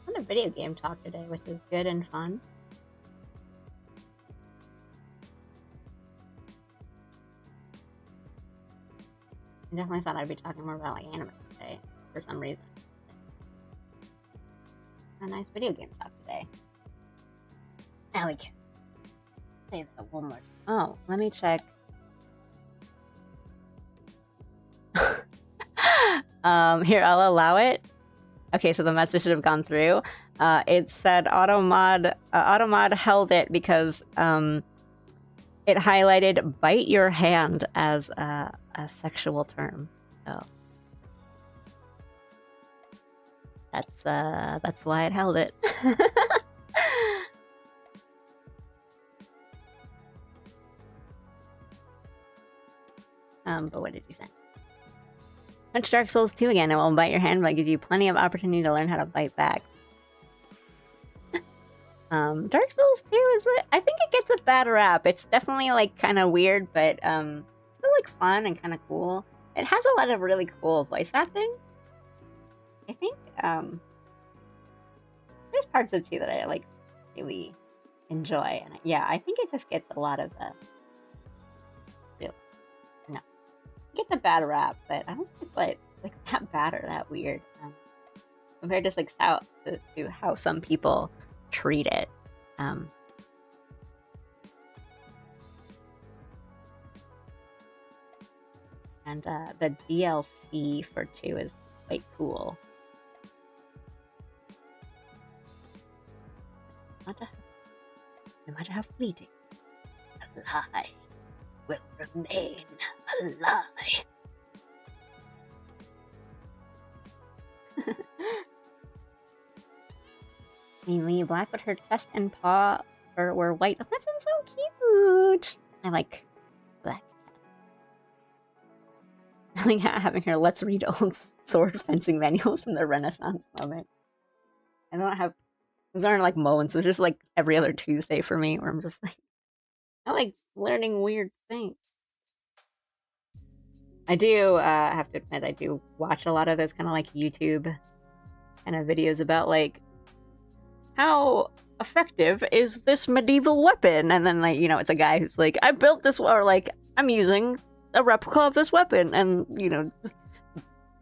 On a video game talk today, which is good and fun. I definitely thought I'd be talking more about like anime today for some reason. A nice video game talk today. Now we can say that one more time. Oh, let me check. Here, I'll allow it. Okay, so the message should have gone through. It said Automod held it because it highlighted "bite your hand" as a sexual term. So that's why it held it. But what did you send? Touch Dark Souls 2 again. It will bite your hand, but it gives you plenty of opportunity to learn how to bite back. Dark Souls 2 is, I think it gets a bad rap. It's definitely like kind of weird, but still like fun and kind of cool. It has a lot of really cool voice acting. I think there's parts of 2 that I like really enjoy, and yeah, I think it just gets a lot of the it gets a bad rap, but I don't think it's like that bad or that weird compared to like to how some people treat it. And the DLC for 2 is quite cool. No matter how fleeting, a lie will remain a lie. Mainly black, but her chest and paw were white. Oh, that sounds so cute. I like black. I like having her let's read old sword fencing manuals from the Renaissance moment. I don't have those aren't like moments. It's just like every other Tuesday for me where I'm just like I like learning weird things. I do have to admit I do watch a lot of those kind of like YouTube kind of videos about like how effective is this medieval weapon, and then like you know it's a guy who's like I built this or like I'm using a replica of this weapon, and you know just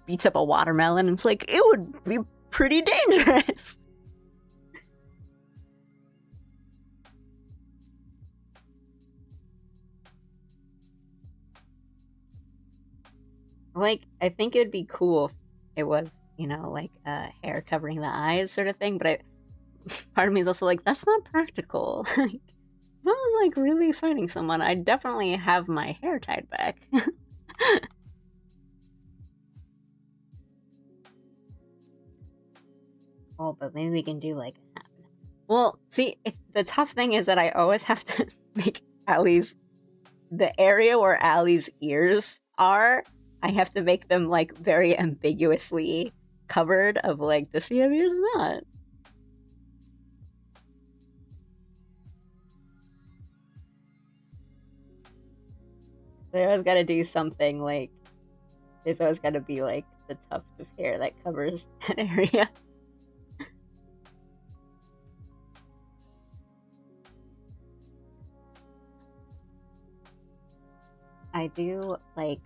beats up a watermelon and it's like it would be pretty dangerous. Like, I think it would be cool if it was, you know, like hair covering the eyes sort of thing, but part of me is also like, that's not practical. Like, if I was like really fighting someone, I'd definitely have my hair tied back. Oh, but maybe we can do like well, see, the tough thing is that I always have to make Allie's the area where Allie's ears are I have to make them like very ambiguously covered of like, does she have ears or not? They always got to do something like. There's always got to be like the tuft of hair that covers that area. I do like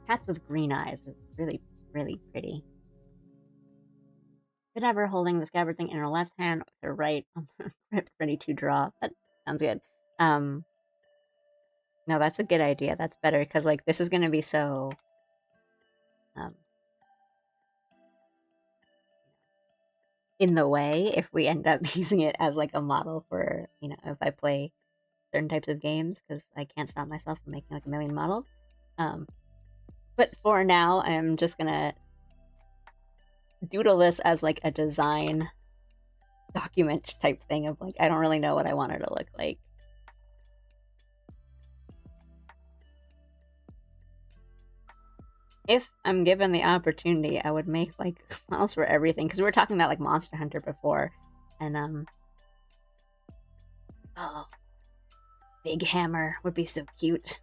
cats with green eyes. It's really, really pretty. Good ever holding the scabbard thing in her left hand with her right on the grip, ready to draw. That sounds good. Um, no, that's a good idea. That's better because like this is gonna be so um in the way if we end up using it as like a model for if I play certain types of games because I can't stop myself from making like a million models. Um, but for now, I'm just gonna doodle this as like a design document type thing of like I don't really know what I want her to look like. If I'm given the opportunity, I would make like models for everything because we were talking about like Monster Hunter before, and oh, Big Hammer would be so cute.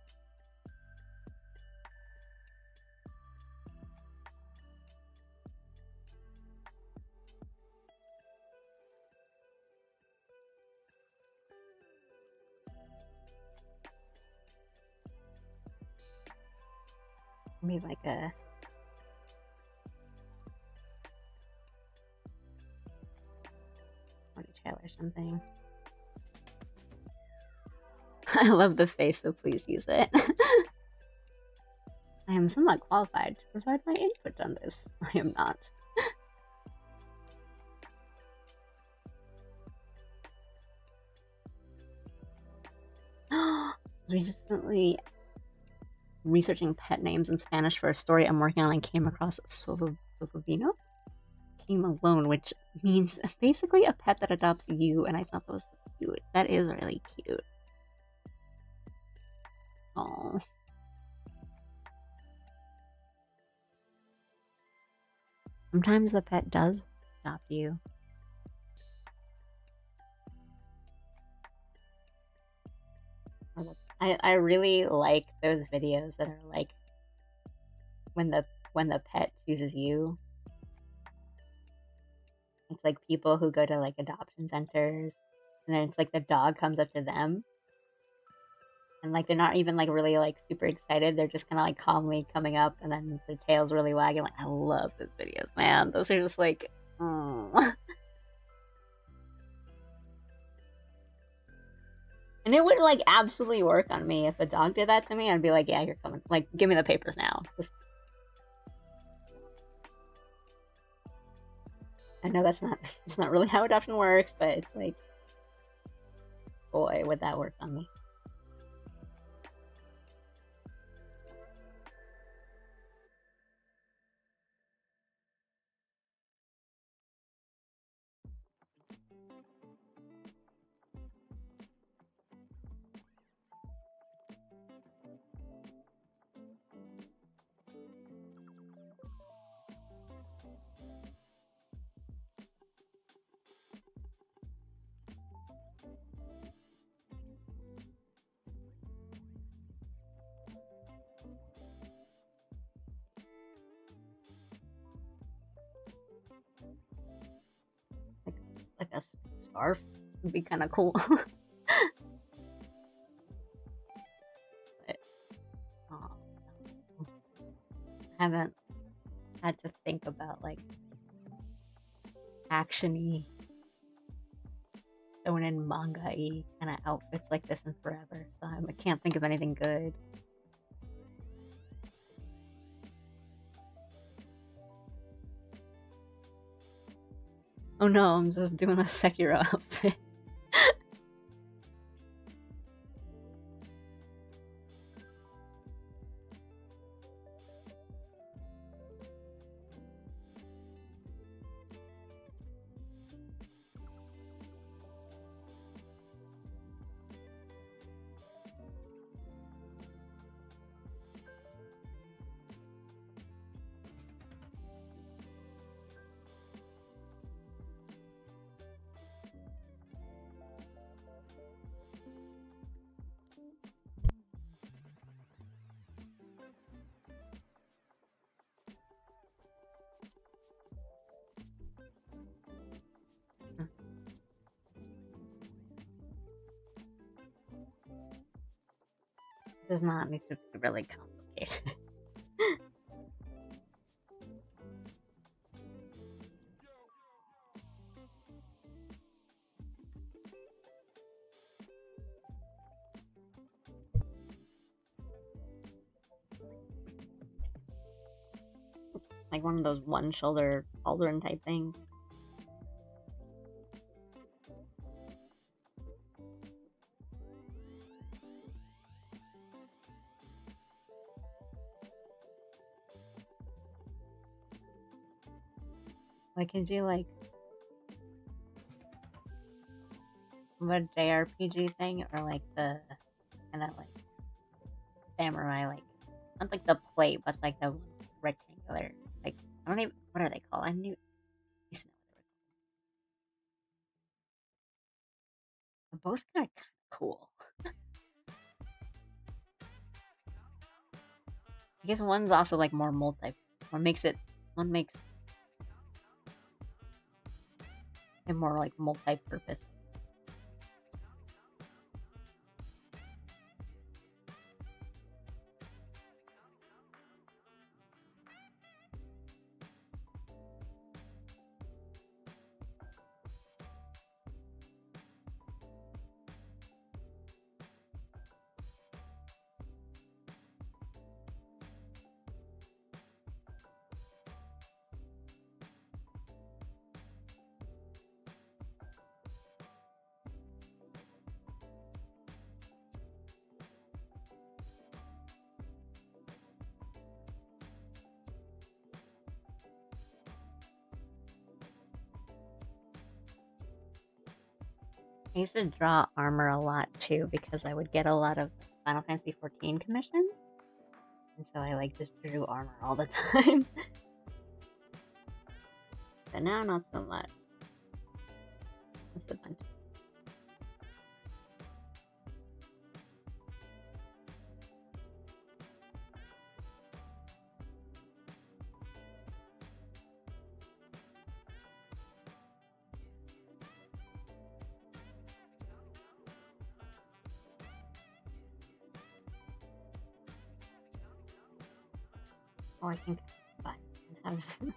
Maybe like a trail or something. I love the face, so please use it. I am somewhat qualified to provide my input on this. I am not. Recently researching pet names in Spanish for a story I'm working on and came across Sofovino. Came alone, which means basically a pet that adopts you, and I thought that was cute. That is really cute. Oh. Sometimes the pet does adopt you. I really like those videos that are like when the pet chooses you. It's like people who go to like adoption centers, and then it's like the dog comes up to them, and like they're not even like really like super excited. They're just kind of like calmly coming up, and then the tail's really wagging. Like I love those videos, man. Those are just like, oh. And it would like absolutely work on me if a dog did that to me. I'd be like, yeah, you're coming. Like, give me the papers now. I know it's not really how adoption works, but it's like, boy, would that work on me. Like a scarf would be kind of cool. But I haven't had to think about like actiony, shonen manga-y kind of outfits like this in forever. So I can't think of anything good. Oh no, I'm just doing a Sekiro outfit. Does not need to be really complicated. Like one of those one shoulder pauldron type things. I can do like a JRPG thing or like the kind of like samurai, like not like the plate, but like the rectangular. Like I don't even, what are they called? I knew. Used to know what they were called. They're both kind of cool. I guess one's also like more multi. One makes it more like multi-purpose. I used to draw armor a lot too because I would get a lot of Final Fantasy 14 commissions. And so I like just drew armor all the time. But now not so much. That's a bunch. Oh, I can buy and have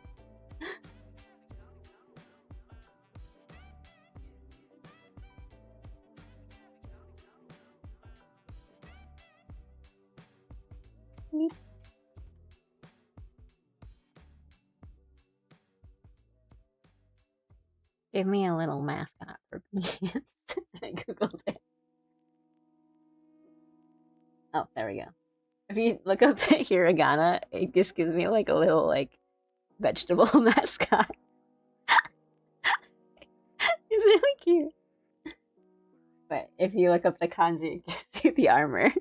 Give me a little mascot for me. I googled it. Oh, there we go. If you look up hiragana, it just gives me like a little like vegetable mascot. It's really cute. But if you look up the kanji, it gives you the armor.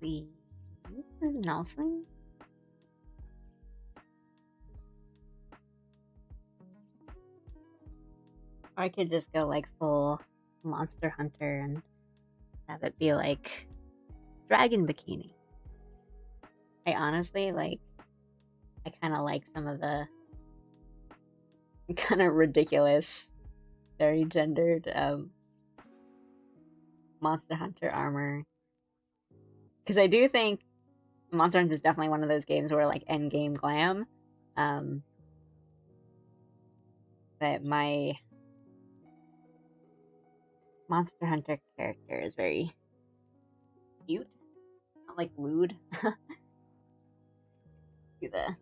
The This is Nelson. Or I could just go like full Monster Hunter and have it be like dragon bikini. I honestly like. I kind of like some of the kind of ridiculous, very gendered Monster Hunter armor. Because I do think Monster Hunter is definitely one of those games where like end game glam. But my Monster Hunter character is very cute, not like lewd. Do the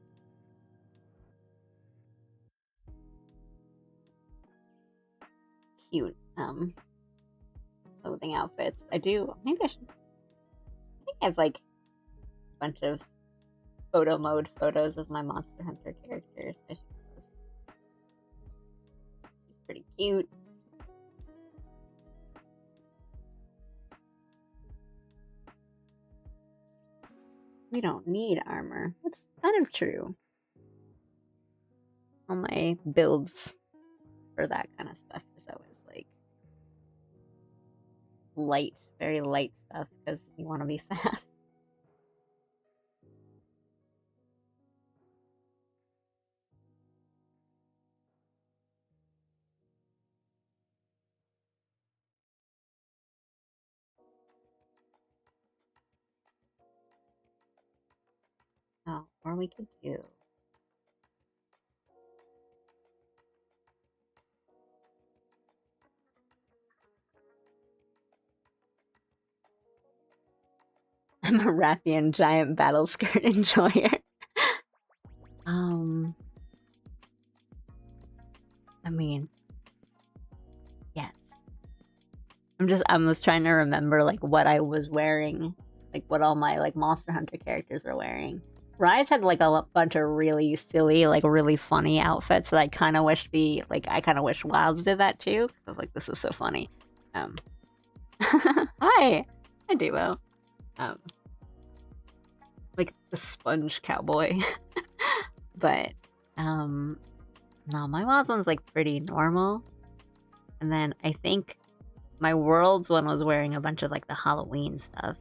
cute clothing outfits. I do. Maybe I should. I think I have like a bunch of photo mode photos of my Monster Hunter characters. I should post. He's pretty cute. We don't need armor. That's kind of true. All my builds for that kind of stuff is always like light, very light stuff because you want to be fast. Oh, or we could do. I'm a Rathian giant battle skirt enjoyer. I mean, yes. I'm just trying to remember like what I was wearing, like what all my like Monster Hunter characters are wearing. Rise had like a bunch of really silly, like really funny outfits that I kind of wish I kind of wish Wilds did that too. I was like, this is so funny. Hi, Duo. Like the sponge cowboy. But no, my Wilds one's like pretty normal. And then I think my Worlds one was wearing a bunch of like the Halloween stuff.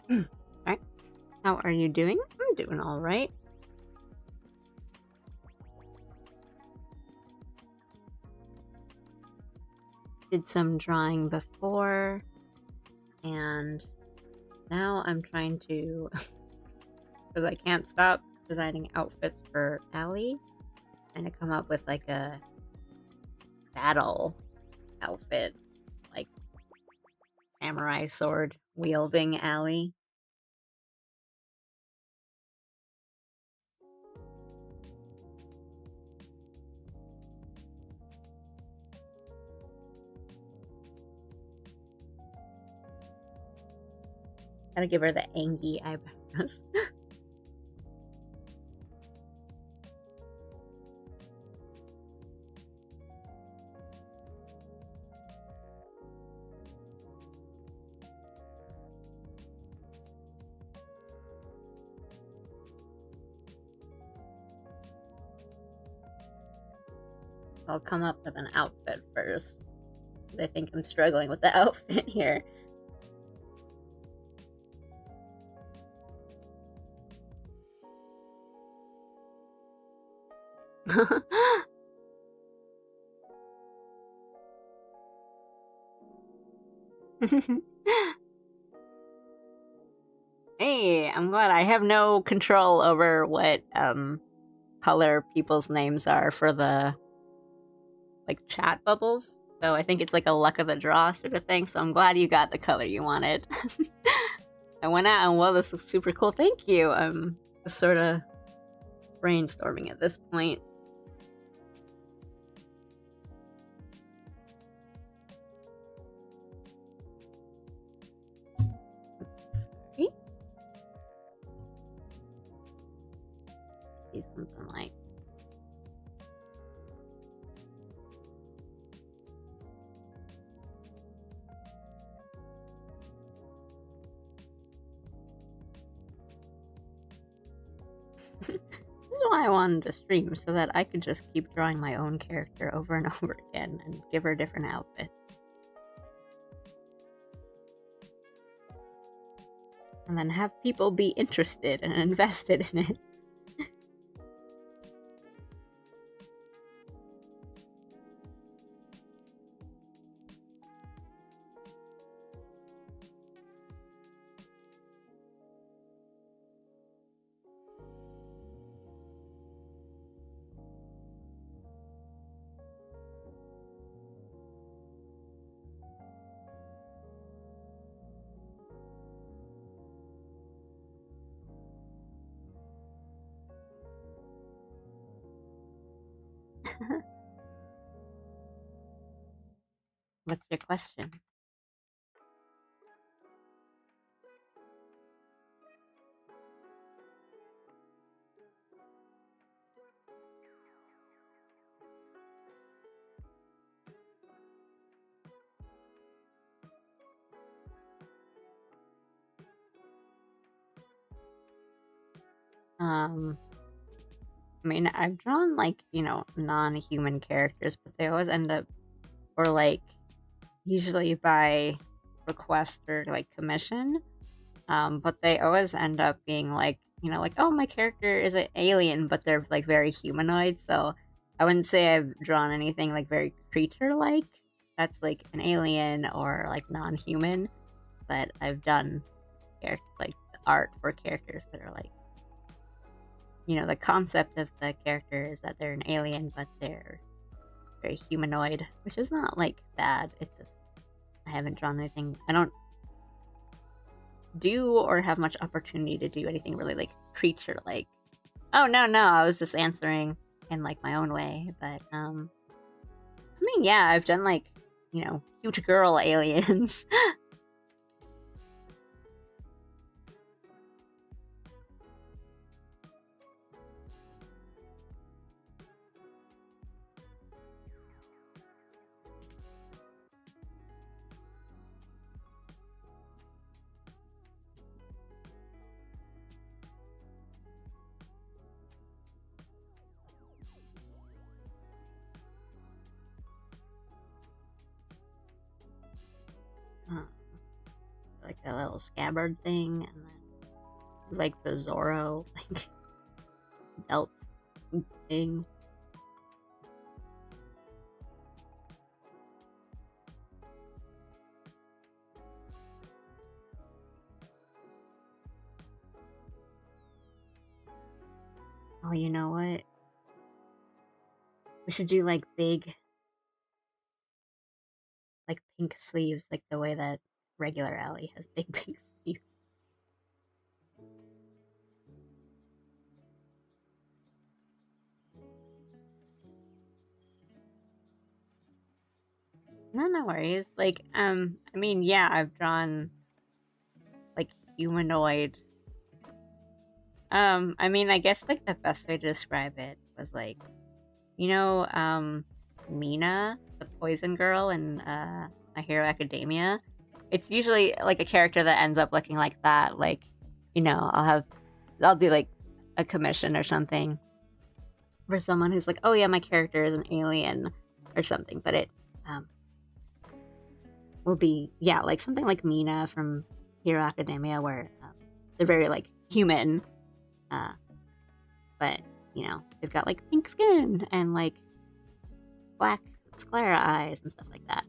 Alright. How are you doing? I'm doing alright. Did some drawing before, and now I'm trying to, because I can't stop designing outfits for Allie, and to come up with like a battle outfit, like samurai sword wielding Allie. Gotta give her the Angie eyebrows. I'll come up with an outfit first. I think I'm struggling with the outfit here. Hey, I'm glad I have no control over what color people's names are for the like chat bubbles. So I think it's like a luck of the draw sort of thing. So I'm glad you got the color you wanted. I went out and well, this looks super cool. Thank you. I'm just sort of brainstorming at this point. Sorry. See something like this is why I wanted to stream, so that I could just keep drawing my own character over and over again and give her different outfits. And then have people be interested and invested in it. What's your question? I mean, I've drawn like, non-human characters, but they always end up, or like, usually by request or like commission. But they always end up being like, like, oh, my character is an alien, but they're like very humanoid. So I wouldn't say I've drawn anything like very creature-like. That's like an alien or like non-human. But I've done like art for characters that are like, the concept of the character is that they're an alien, but they're very humanoid, which is not like bad. It's just I haven't drawn anything. I don't do or have much opportunity to do anything really like creature like. Oh no, I was just answering in like my own way, but I mean, yeah, I've done like, cute girl aliens. Like a little scabbard thing, and then like the Zorro like belt thing. Oh, you know what? We should do like big, like pink sleeves, like the way that regular Allie has big pink sleeves. No worries. Like, I mean, yeah, I've drawn like humanoid. I mean, I guess like the best way to describe it was like, Mina, the poison girl in My Hero Academia. It's usually like a character that ends up looking like that. Like, I'll do like a commission or something for someone who's like, oh yeah, my character is an alien or something, but it will be, yeah, like something like Mina from Hero Academia, where they're very like human, but they've got like pink skin and like black sclera eyes and stuff like that.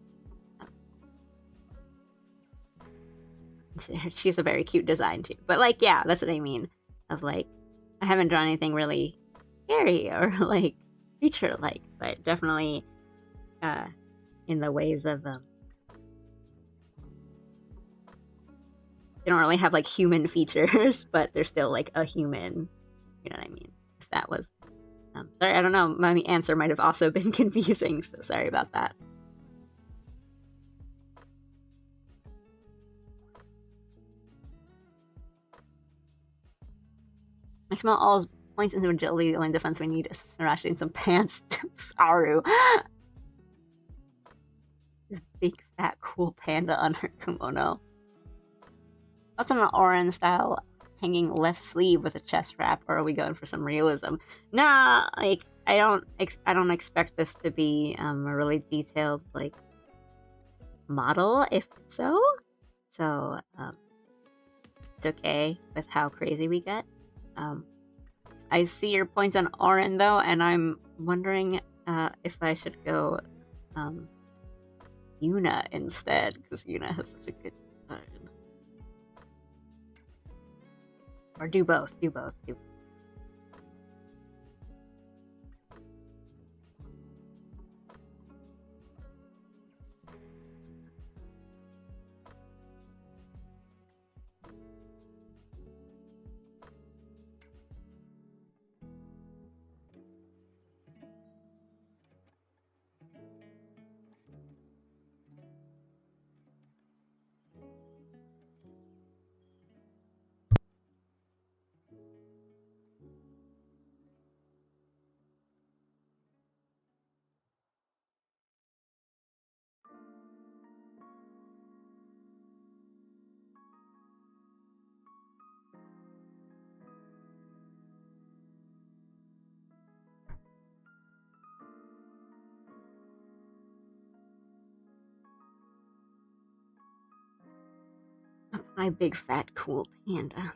She's a very cute design too, but like, yeah, that's what I mean. Of like, I haven't drawn anything really scary or like creature like, but definitely in the ways of they don't really have like human features, but they're still like a human. You know what I mean? If that was sorry, I don't know. My answer might have also been confusing, so sorry about that. I smell all points into agility. The only defense we need is Sriracha and some pants. Saru. This big fat cool panda on her kimono. Also an Oren style hanging left sleeve with a chest wrap, or are we going for some realism? Nah, like I don't expect this to be a really detailed like model. If so, it's okay with how crazy we get. I see your points on Oren though, and I'm wondering if I should go Yuna instead, because Yuna has such a good design. Or do both. My big fat cool panda.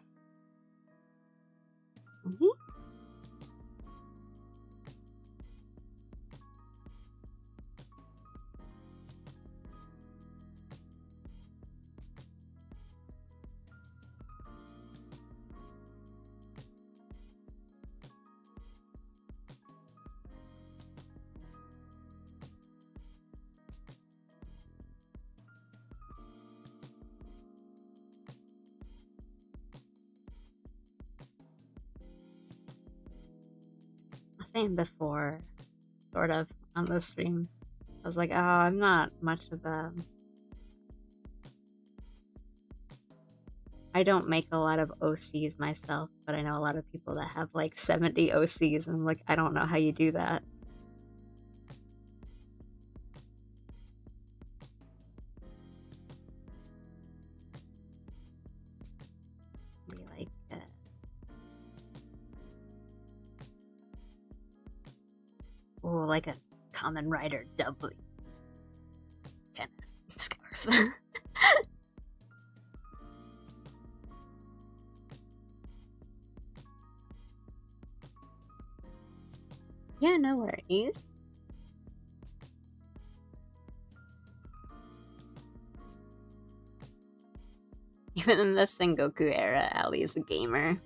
Same before, sort of, on the stream. I was like, oh, I'm not much of a... I don't make a lot of OCs myself, but I know a lot of people that have like 70 OCs, and I'm like, I don't know how you do that. Maybe like... oh, like a Common Rider W. Kenneth scarf. Yeah, no worries. Even in the Sengoku era, Ali is a gamer.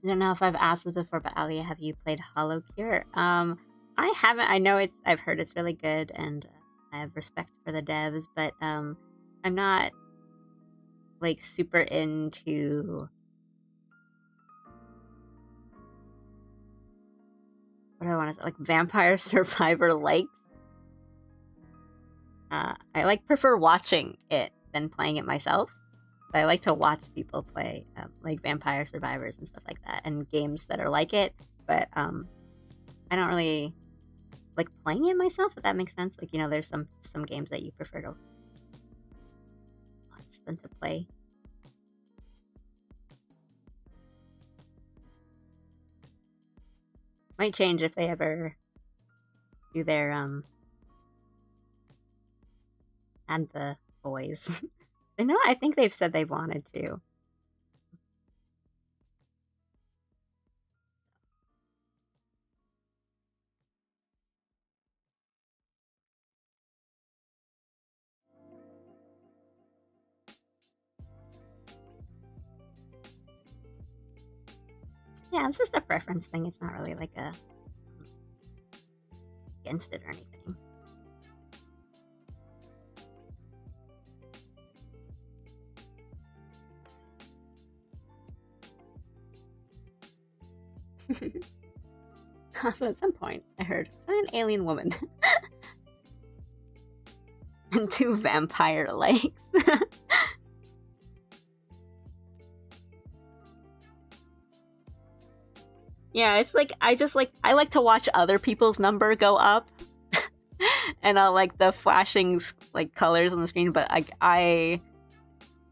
I don't know if I've asked this before, but Ali, have you played Hollow Cure? I haven't. I know I've heard it's really good, and I have respect for the devs, but I'm not like super into... what do I want to say? Like Vampire Survivor like. I prefer watching it than playing it myself. But I like to watch people play like Vampire Survivors and stuff like that, and games that are like it. But I don't really like playing it myself, if that makes sense. Like, you know, there's some games that you prefer to watch than to play. Might change if they ever do their add the boys. I know, I think they've said they've wanted to. Yeah, it's just a preference thing. It's not really like a against it or anything. Also, at some point, I heard an alien woman and 2 vampire legs. Yeah, it's like I like to watch other people's number go up, and I like the flashing like colors on the screen. But I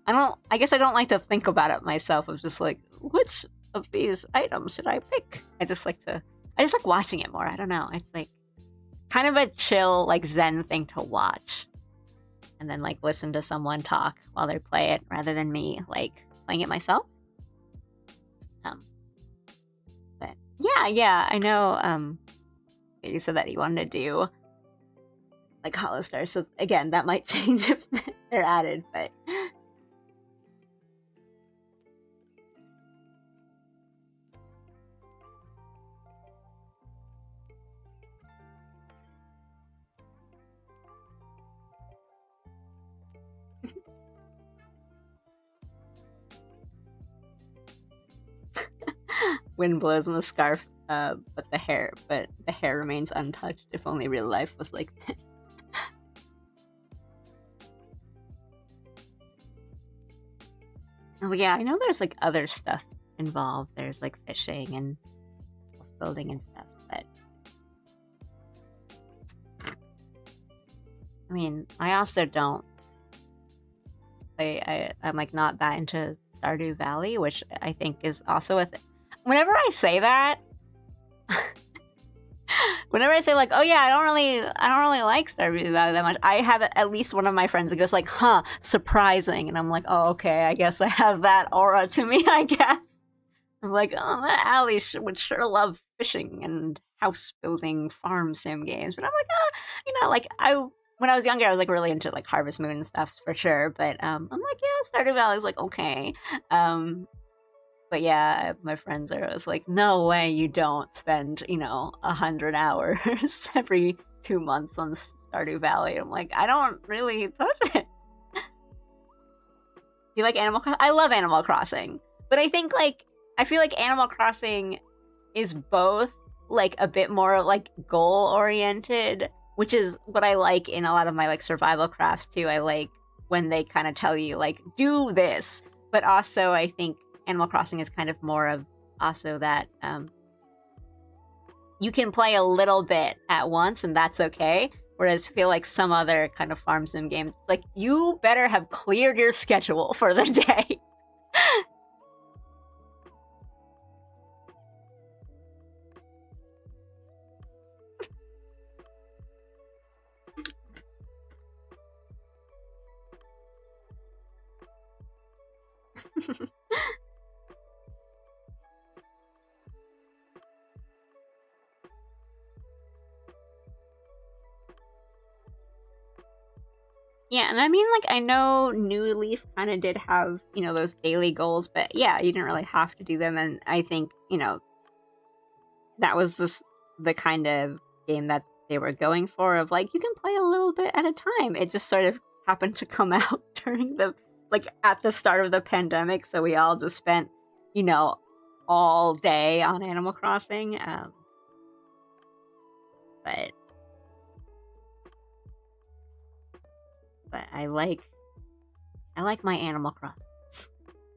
don't. I guess I don't like to think about it myself. I'm just like, which of these items should I pick? I just like watching it more. I don't know. It's like kind of a chill, like zen thing to watch, and then like listen to someone talk while they play it, rather than me like playing it myself. But yeah, I know. You said that you wanted to do like Hollow Star, so again, that might change if they're added, but. Wind blows in the scarf, but the hair remains untouched. If only real life was like this. Oh yeah, I know there's like other stuff involved. There's like fishing and house building and stuff, but I mean, I also don't I'm like not that into Stardew Valley, which I think is also a thing. Whenever I say that, Whenever I say like, oh yeah, I don't really like Stardew Valley that much, I have at least one of my friends that goes like, huh, surprising, and I'm like, oh okay, I guess I have that aura to me, I guess. I'm like, oh, that Allie would sure love fishing and house building farm sim games, but I'm like, like when I was younger, I was like really into like Harvest Moon and stuff for sure, but I'm like, yeah, Stardew Valley's like okay. But yeah, my friends are always like, no way you don't spend, 100 hours every 2 months on Stardew Valley. I'm like, I don't really touch it. You like Animal Crossing? I love Animal Crossing. But I feel like Animal Crossing is both like a bit more like goal oriented, which is what I like in a lot of my like survival crafts too. I like when they kind of tell you like, do this. But also I think Animal Crossing is kind of more of also that you can play a little bit at once and that's okay. Whereas I feel like some other kind of farm sim games, like you better have cleared your schedule for the day. Yeah, and I mean, like, I know New Leaf kind of did have, those daily goals, but yeah, you didn't really have to do them, and I think, that was just the kind of game that they were going for, of, like, you can play a little bit at a time. It just sort of happened to come out during at the start of the pandemic, so we all just spent, all day on Animal Crossing, but I like my Animal Crossing,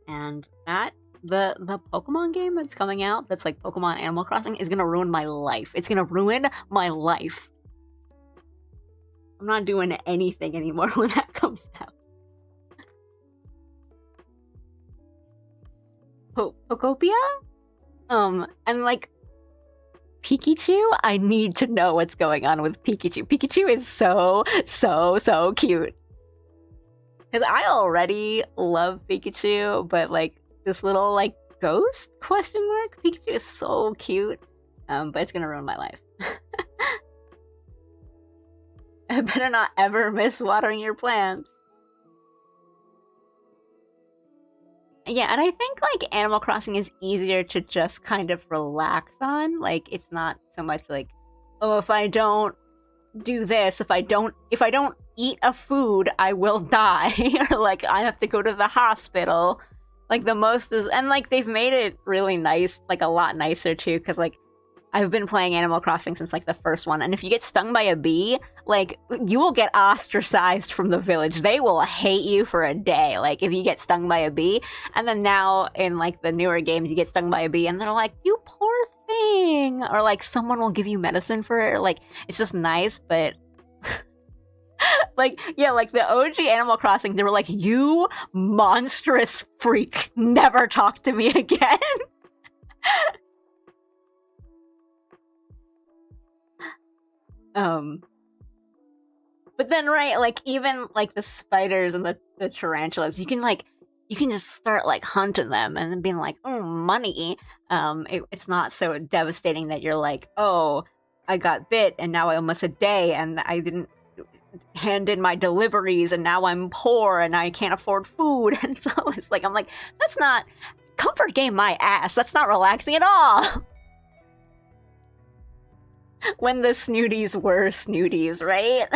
and that the Pokemon game that's coming out that's like Pokemon Animal Crossing is gonna ruin my life. It's gonna ruin my life. I'm not doing anything anymore when that comes out. Pokopia? And like Pikachu, I need to know what's going on with Pikachu. Pikachu is so cute. Because I already love Pikachu, but like this little like ghost question mark? Pikachu is so cute. But it's gonna ruin my life. I better not ever miss watering your plants. Yeah, and I think like Animal Crossing is easier to just kind of relax on. Like it's not so much like, oh, if I don't do this, if I don't eat a food, I will die. Or like I have to go to the hospital. Like the most is, and like they've made it really nice, like a lot nicer too, because like I've been playing Animal Crossing since like the first one, and if you get stung by a bee, like you will get ostracized from the village. They will hate you for a day, like if you get stung by a bee. And then now in like the newer games, you get stung by a bee and they're like, you poor thing, or like someone will give you medicine for it, or like it's just nice. But like yeah, like the OG Animal Crossing, they were like, you monstrous freak, never talk to me again. But then right, like even like the spiders and the tarantulas, you can just start like hunting them and then being like, oh, money. It's not so devastating that you're like, oh, I got bit and now I almost a day and I didn't hand in my deliveries and now I'm poor and I can't afford food. And so it's like, I'm like, that's not comfort game my ass. That's not relaxing at all. When the snooties were snooties, right?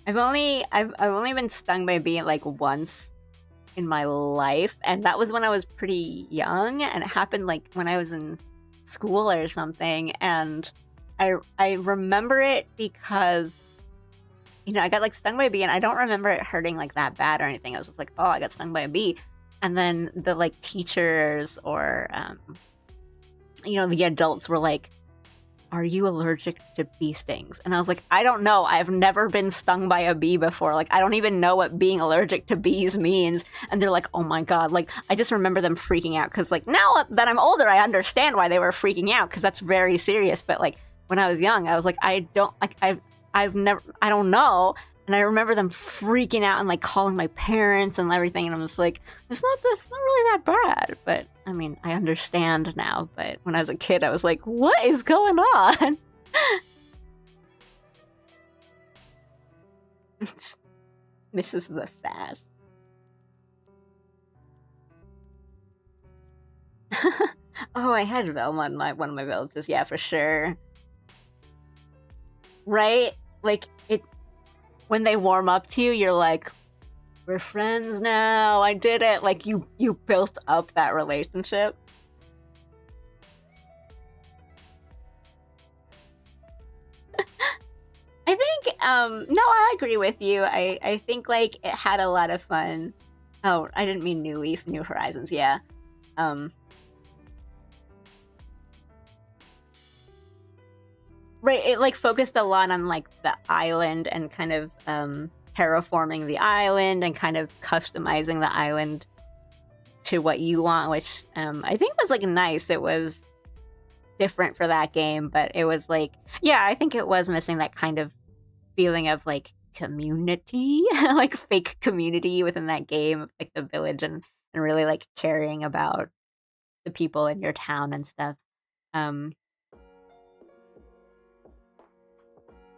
I've only been stung by a bee like once in my life, and that was when I was pretty young, and it happened like when I was in school or something. And I remember it because I got like stung by a bee, and I don't remember it hurting like that bad or anything. I was just like, oh, I got stung by a bee. And then the like teachers or the adults were like, are you allergic to bee stings? And I was like, I don't know. I've never been stung by a bee before. Like, I don't even know what being allergic to bees means. And they're like, oh my God. Like, I just remember them freaking out. Because, like, now that I'm older, I understand why they were freaking out. Because that's very serious. But, like, when I was young, I was like, I don't know. And I remember them freaking out and, like, calling my parents and everything. And I'm just like, it's not really that bad. But, I mean, I understand now. But when I was a kid, I was like, what is going on? This is the sass. Oh, I had Velma in one of my villages. Yeah, for sure. Right? Like, when they warm up to you, you're like, we're friends now. I did it. Like, you built up that relationship. I think, no, I agree with you. I think, like, it had a lot of fun. Oh, I didn't mean New Leaf, New Horizons, yeah. Right, it, like, focused a lot on, like, the island and kind of, terraforming the island and kind of customizing the island to what you want, which, I think was, like, nice. It was different for that game, but it was, like, yeah, I think it was missing that kind of feeling of, like, community, like, fake community within that game, like, the village and really, like, caring about the people in your town and stuff.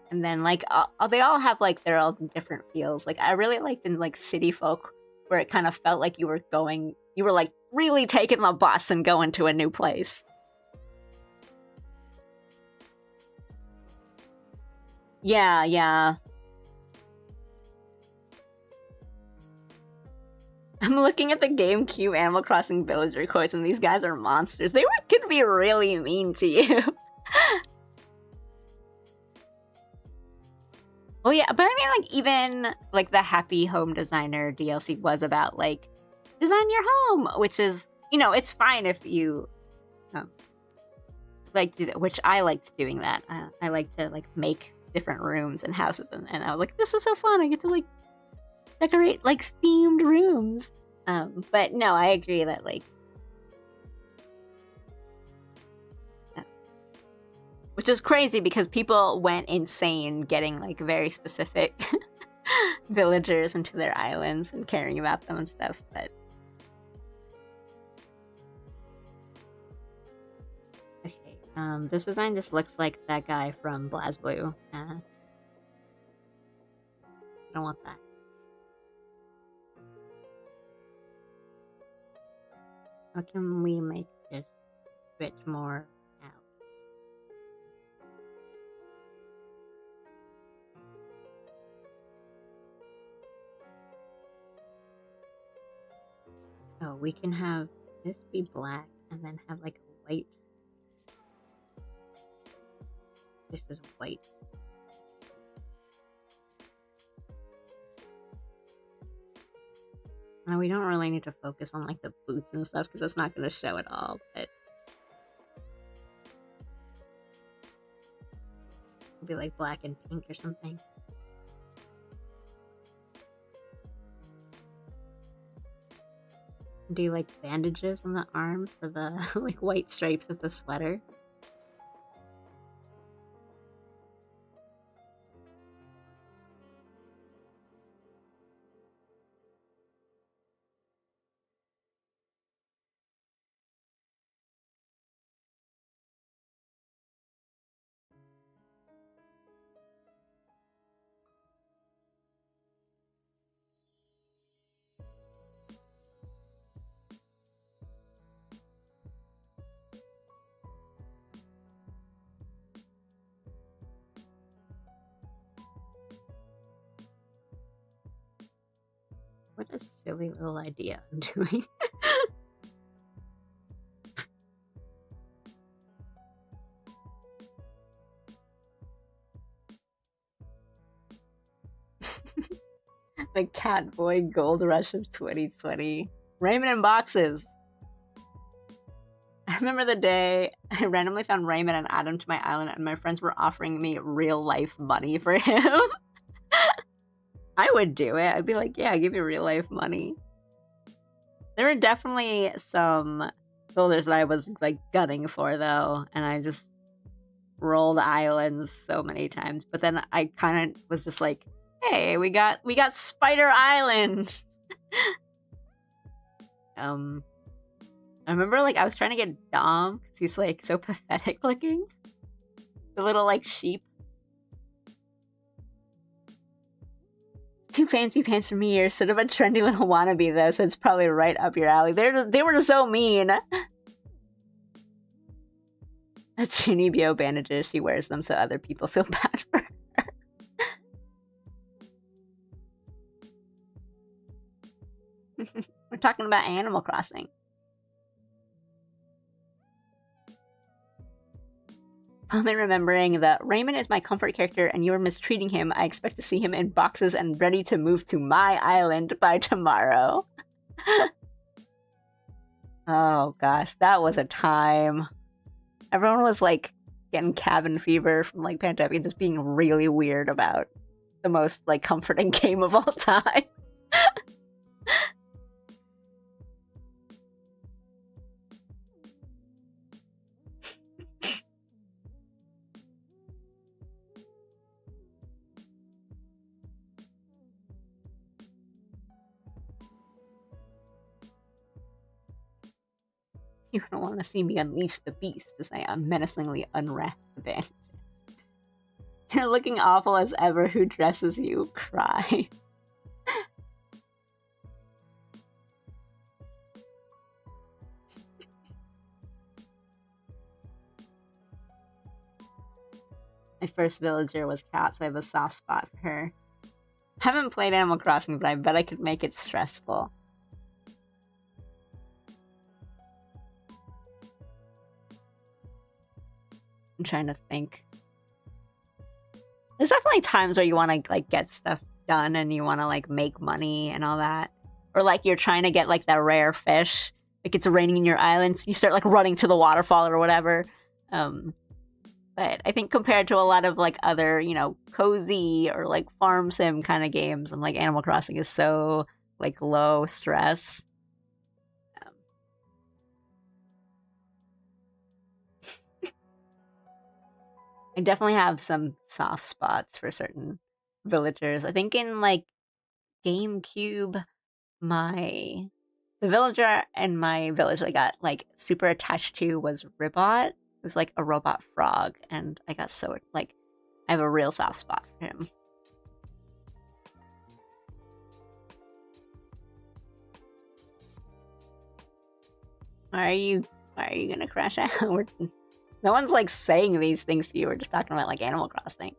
And then, like, they all have, like, their own different feels. Like, I really liked in, like, City Folk, where it kind of felt like you were, like, really taking the bus and going to a new place. Yeah, yeah. I'm looking at the GameCube Animal Crossing Villager coins, and these guys are monsters. They could be really mean to you. Oh yeah, but I mean, like, even, like, the Happy Home Designer DLC was about, like, design your home, which is, you know, it's fine if you, like, do that, which I liked doing that. I like to, like, make different rooms and houses, and I was like, this is so fun. I get to, like, decorate, like, themed rooms. But no, I agree that, like, which is crazy because people went insane getting, like, very specific villagers into their islands and caring about them and stuff, but okay. This design just looks like that guy from BlazBlue. I don't want that. How can we make this stretch more out? Oh, we can have this be black and then have, like, a white. This is white. Now, we don't really need to focus on, like, the boots and stuff because it's not going to show at all, but it'll be, like, black and pink or something. Do, like, bandages on the arm for the, like, white stripes of the sweater. What a silly little idea I'm doing. The Catboy Gold Rush of 2020. Ramen in boxes. I remember the day I randomly found Raymond and added him to my island, and my friends were offering me real life money for him. I would do it. I'd be like, yeah, give you real life money. There were definitely some builders that I was like gunning for though, and I just rolled islands so many times. But then I kind of was just like, hey, we got Spider Island. I remember like I was trying to get Dom because he's like so pathetic looking. The little like sheep. Too fancy pants for me. You're sort of a trendy little wannabe though, so it's probably right up your alley. They were so mean. That's Chunibyo bandages. She wears them so other people feel bad for her. We're talking about Animal Crossing. Only remembering that Raymond is my comfort character and you are mistreating him, I expect to see him in boxes and ready to move to my island by tomorrow. Oh gosh, that was a time. Everyone was like getting cabin fever from like pandemic and just being really weird about the most like comforting game of all time. You don't want to see me unleash the beast as I menacingly unwrap the bandage. You're looking awful as ever. Who dresses you? Cry. My first villager was Cat, so I have a soft spot for her. I haven't played Animal Crossing, but I bet I could make it stressful. I'm trying to think. There's definitely times where you want to like get stuff done and you want to like make money and all that. Or like you're trying to get like that rare fish. Like it's raining in your island, so you start like running to the waterfall or whatever. But I think compared to a lot of like other, you know, cozy or like farm sim kind of games, I'm like Animal Crossing is so like low stress. I definitely have some soft spots for certain villagers. I think in like GameCube, the villager in my village I got like super attached to was Ribot. It was like a robot frog, and I got so like I have a real soft spot for him. Why are you gonna crash out? No one's like saying these things to you. We're just talking about like Animal Crossing.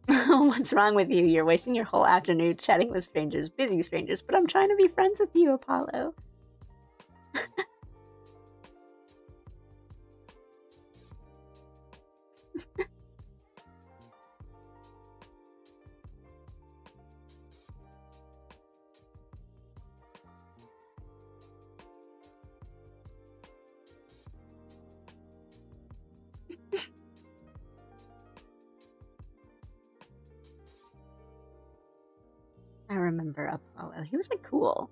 What's wrong with you? You're wasting your whole afternoon chatting with strangers, busy strangers, but I'm trying to be friends with you, Apollo. I remember Apollo. He was like cool.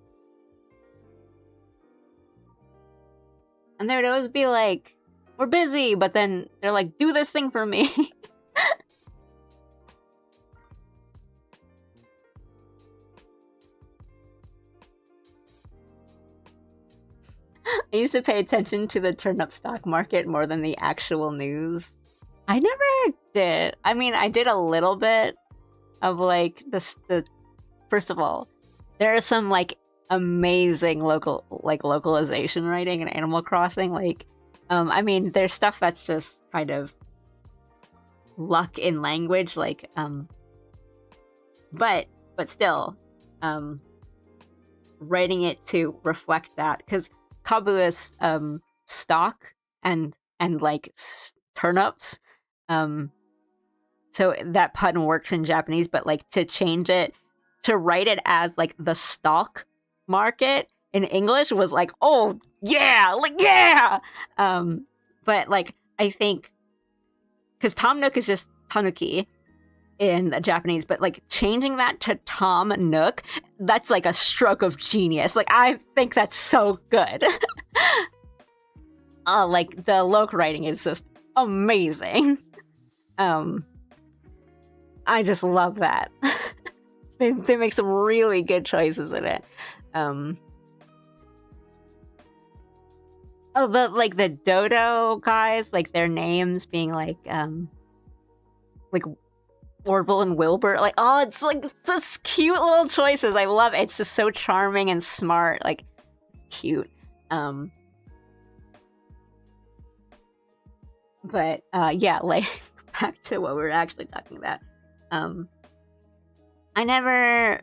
And they would always be like, we're busy, but then they're like, do this thing for me. I used to pay attention to the turnip stock market more than the actual news. I never did. I mean, I did a little bit of like the first of all, there is some like amazing localization writing in Animal Crossing. Like, I mean, there's stuff that's just kind of luck in language, like, but still, writing it to reflect that, because Kabu is stock and like turnips, so that pun works in Japanese, but like to change it to write it as like the stock market in English was like, oh yeah, like yeah. But like I think because Tom Nook is just Tanuki in Japanese, but like changing that to Tom Nook, that's like a stroke of genius. Like I think that's so good. Like the loc writing is just amazing. I just love that. They make some really good choices in it. Oh, the Dodo guys, like their names being like Orville and Wilbur. Like, oh, it's like just cute little choices. I love it. It's just so charming and smart, like cute. But yeah, like back to what we were actually talking about. I never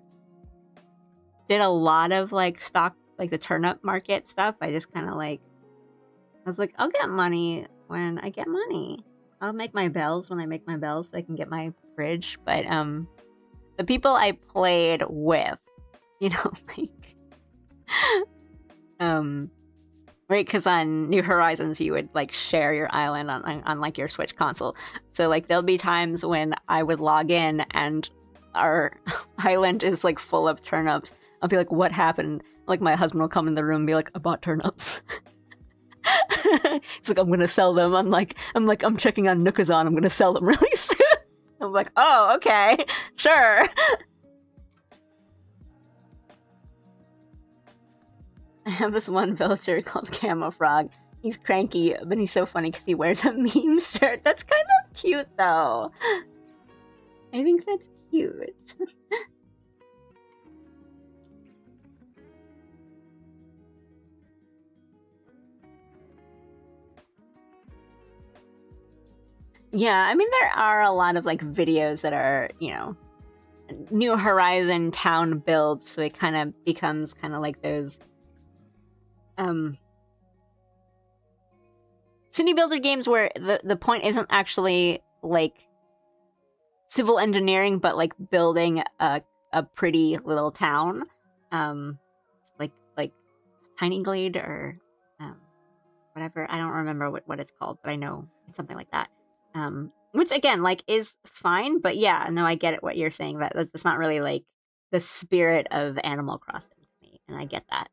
did a lot of like stock, like the turnip market stuff. I just kind of like, I was like, I'll get money when I get money. I'll make my bells when I make my bells so I can get my fridge. But the people I played with, you know, like right, because on New Horizons you would like share your island on like your Switch console. So like there'll be times when I would log in and our island is like full of turnips. I'll be like, what happened? Like my husband will come in the room and be like, I bought turnips. It's like, I'm gonna sell them. I'm checking on Nookazon. I'm gonna sell them really soon. I'm like, oh, okay, sure. I have this one villager called Camo Frog. He's cranky, but he's so funny because he wears a meme shirt. That's kind of cute, though. I think that's cute. Yeah, I mean, there are a lot of like videos that are, you know, New Horizon town builds, so it kind of becomes kind of like those city builder games where the point isn't actually like civil engineering, but like building a pretty little town, like Tiny Glade or whatever. I don't remember what it's called, but I know it's something like that. Which again, like, is fine, but yeah, no, I get it. What you're saying, that's not really like the spirit of Animal Crossing to me, and I get that.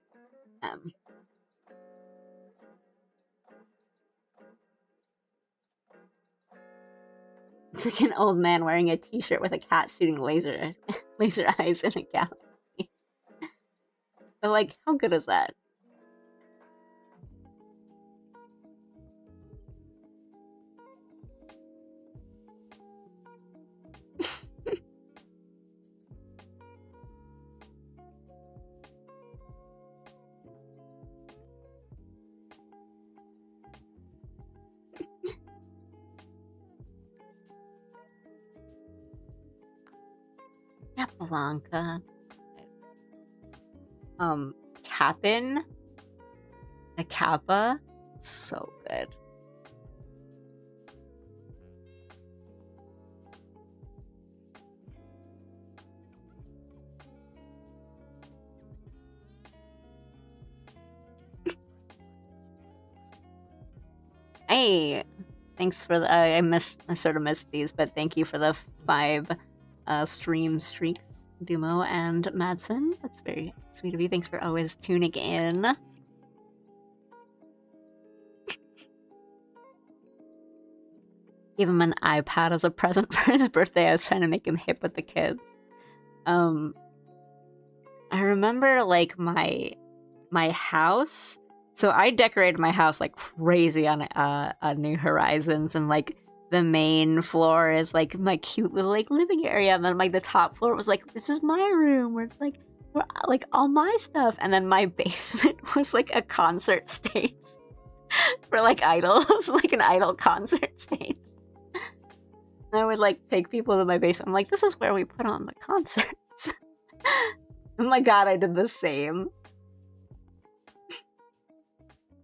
It's like an old man wearing a T-shirt with a cat shooting laser eyes in a galaxy. But like, how good is that? Capablanca. Cap'n? A Kappa? So good. Hey, thanks for the. I sort of missed these, but thank you for the 5 stream streaks, Dumo and Madsen. That's very sweet of you. Thanks for always tuning in. Gave him an iPad as a present for his birthday. I was trying to make him hip with the kids. I remember like my house. So I decorated my house like crazy on New Horizons, and like the main floor is like my cute little like living area, and then like the top floor was like, this is my room where it's like where, like all my stuff, and then my basement was like a concert stage for like idols, like an idol concert stage. I would like take people to my basement. I'm like, this is where we put on the concerts. Oh my god, I did the same.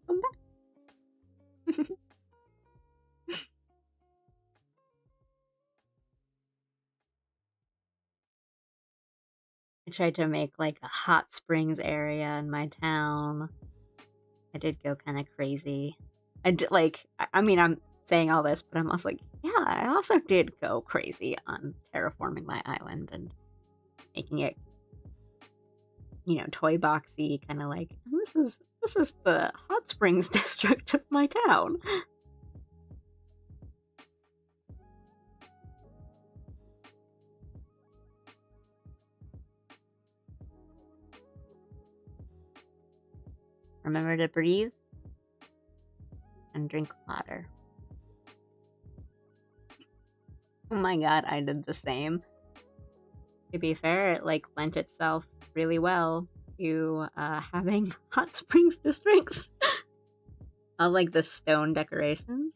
I'm back. I tried to make like a hot springs area in my town. I did go kind of crazy. I did like, I mean, I'm saying all this, but I'm also like, yeah, I also did go crazy on terraforming my island and making it, you know, toy boxy, kind of like this is the hot springs district of my town. Remember to breathe and drink water. Oh my god, I did the same. To be fair, it like lent itself really well to having hot springs districts. I like the stone decorations.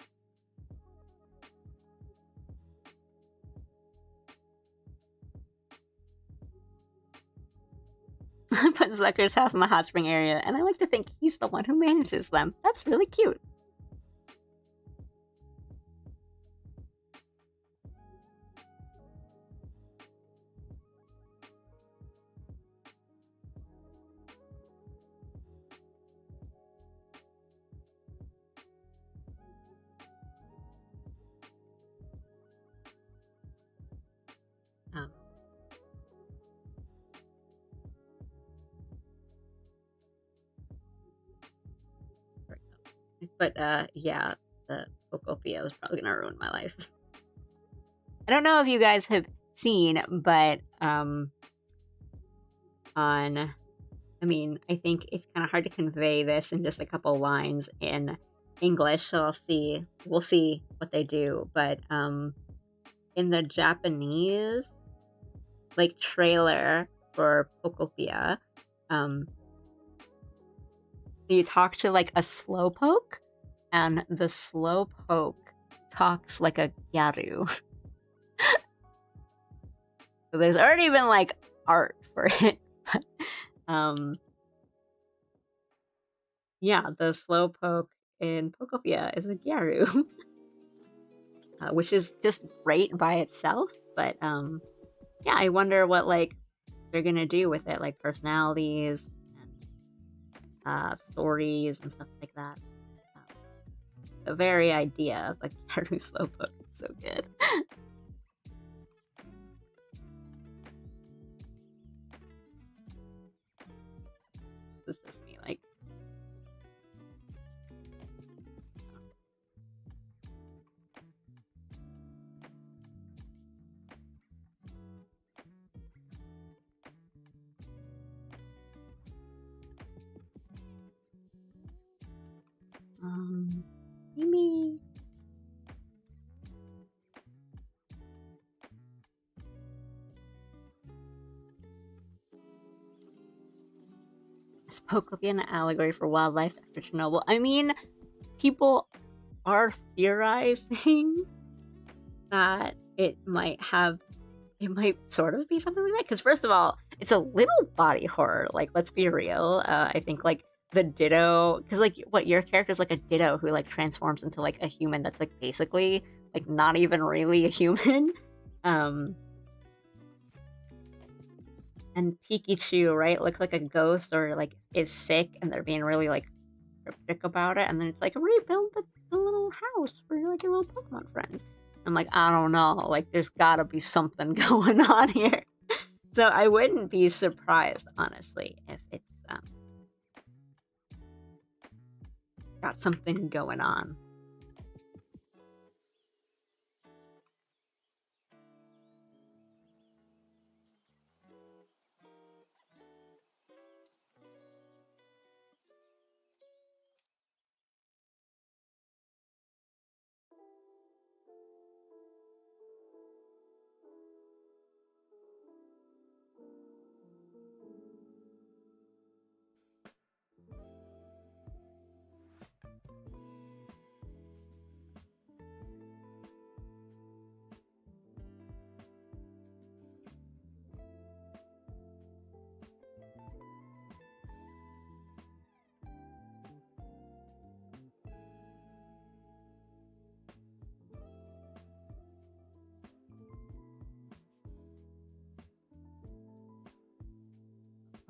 I put Zucker's house in the hot spring area, and I like to think he's the one who manages them. That's really cute. Um, but yeah, the Pokopia is probably gonna ruin my life. I don't know if you guys have seen, but I mean, I think it's kind of hard to convey this in just a couple lines in English, so we'll see what they do. But in the Japanese like trailer for Pokopia, you talk to like a slowpoke, and the slowpoke talks like a gyaru. So there's already been like art for it. Yeah, the slowpoke in Pokopia is a gyaru, which is just great by itself. But yeah, I wonder what like they're gonna do with it, like personalities and stories and stuff like that. The very idea of a gyaru slowpoke is so good. This is just me, like. Maybe. Is Pokopia an allegory for wildlife after Chernobyl? I mean, people are theorizing that it might sort of be something like that. Because first of all, it's a little body horror. Like, let's be real. I think like the Ditto, because like what your character's like a Ditto who like transforms into like a human that's like basically like not even really a human. And Pikachu, right, looks like a ghost or like is sick, and they're being really like cryptic about it. And then it's like rebuild the little house for like your little Pokemon friends. I'm like, I don't know, like there's gotta be something going on here. So I wouldn't be surprised, honestly, if it's got something going on.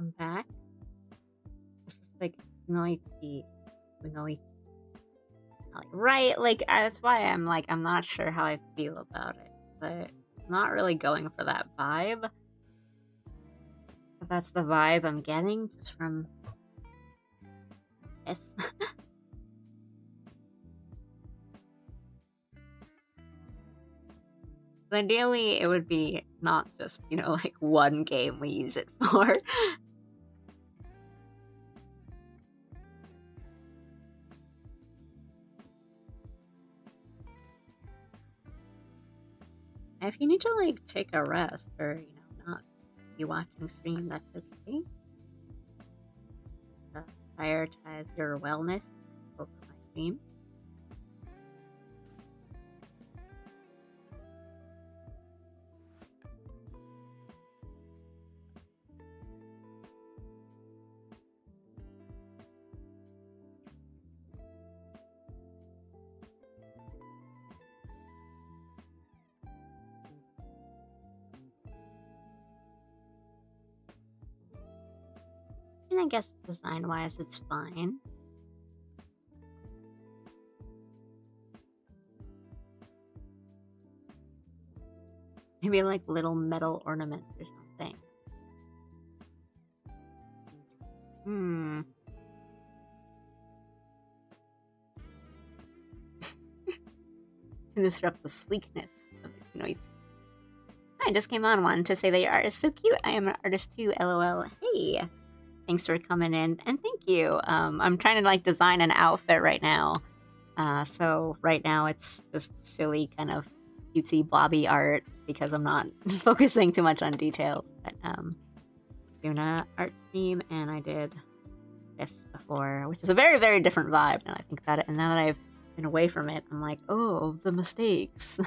I'm back. This is like noisy. Right, like that's why I'm like I'm not sure how I feel about it, but not really going for that vibe. But that's the vibe I'm getting just from this. Ideally, it would be not just, you know, like one game we use it for. If you need to like take a rest or, you know, not be watching stream, that's okay. Prioritize your wellness over my stream. And I guess design-wise, it's fine. Maybe like little metal ornaments or something. To disrupt the sleekness of the noise. I just came on, wanted to say that your art is so cute. I am an artist too, lol. Hey, thanks for coming in, and thank you. I'm trying to like design an outfit right now. So right now it's just silly kind of cutesy blobby art because I'm not focusing too much on details. But doing a art stream, and I did this before, which is a very, very different vibe now that I think about it. And now that I've been away from it, I'm like, oh, the mistakes.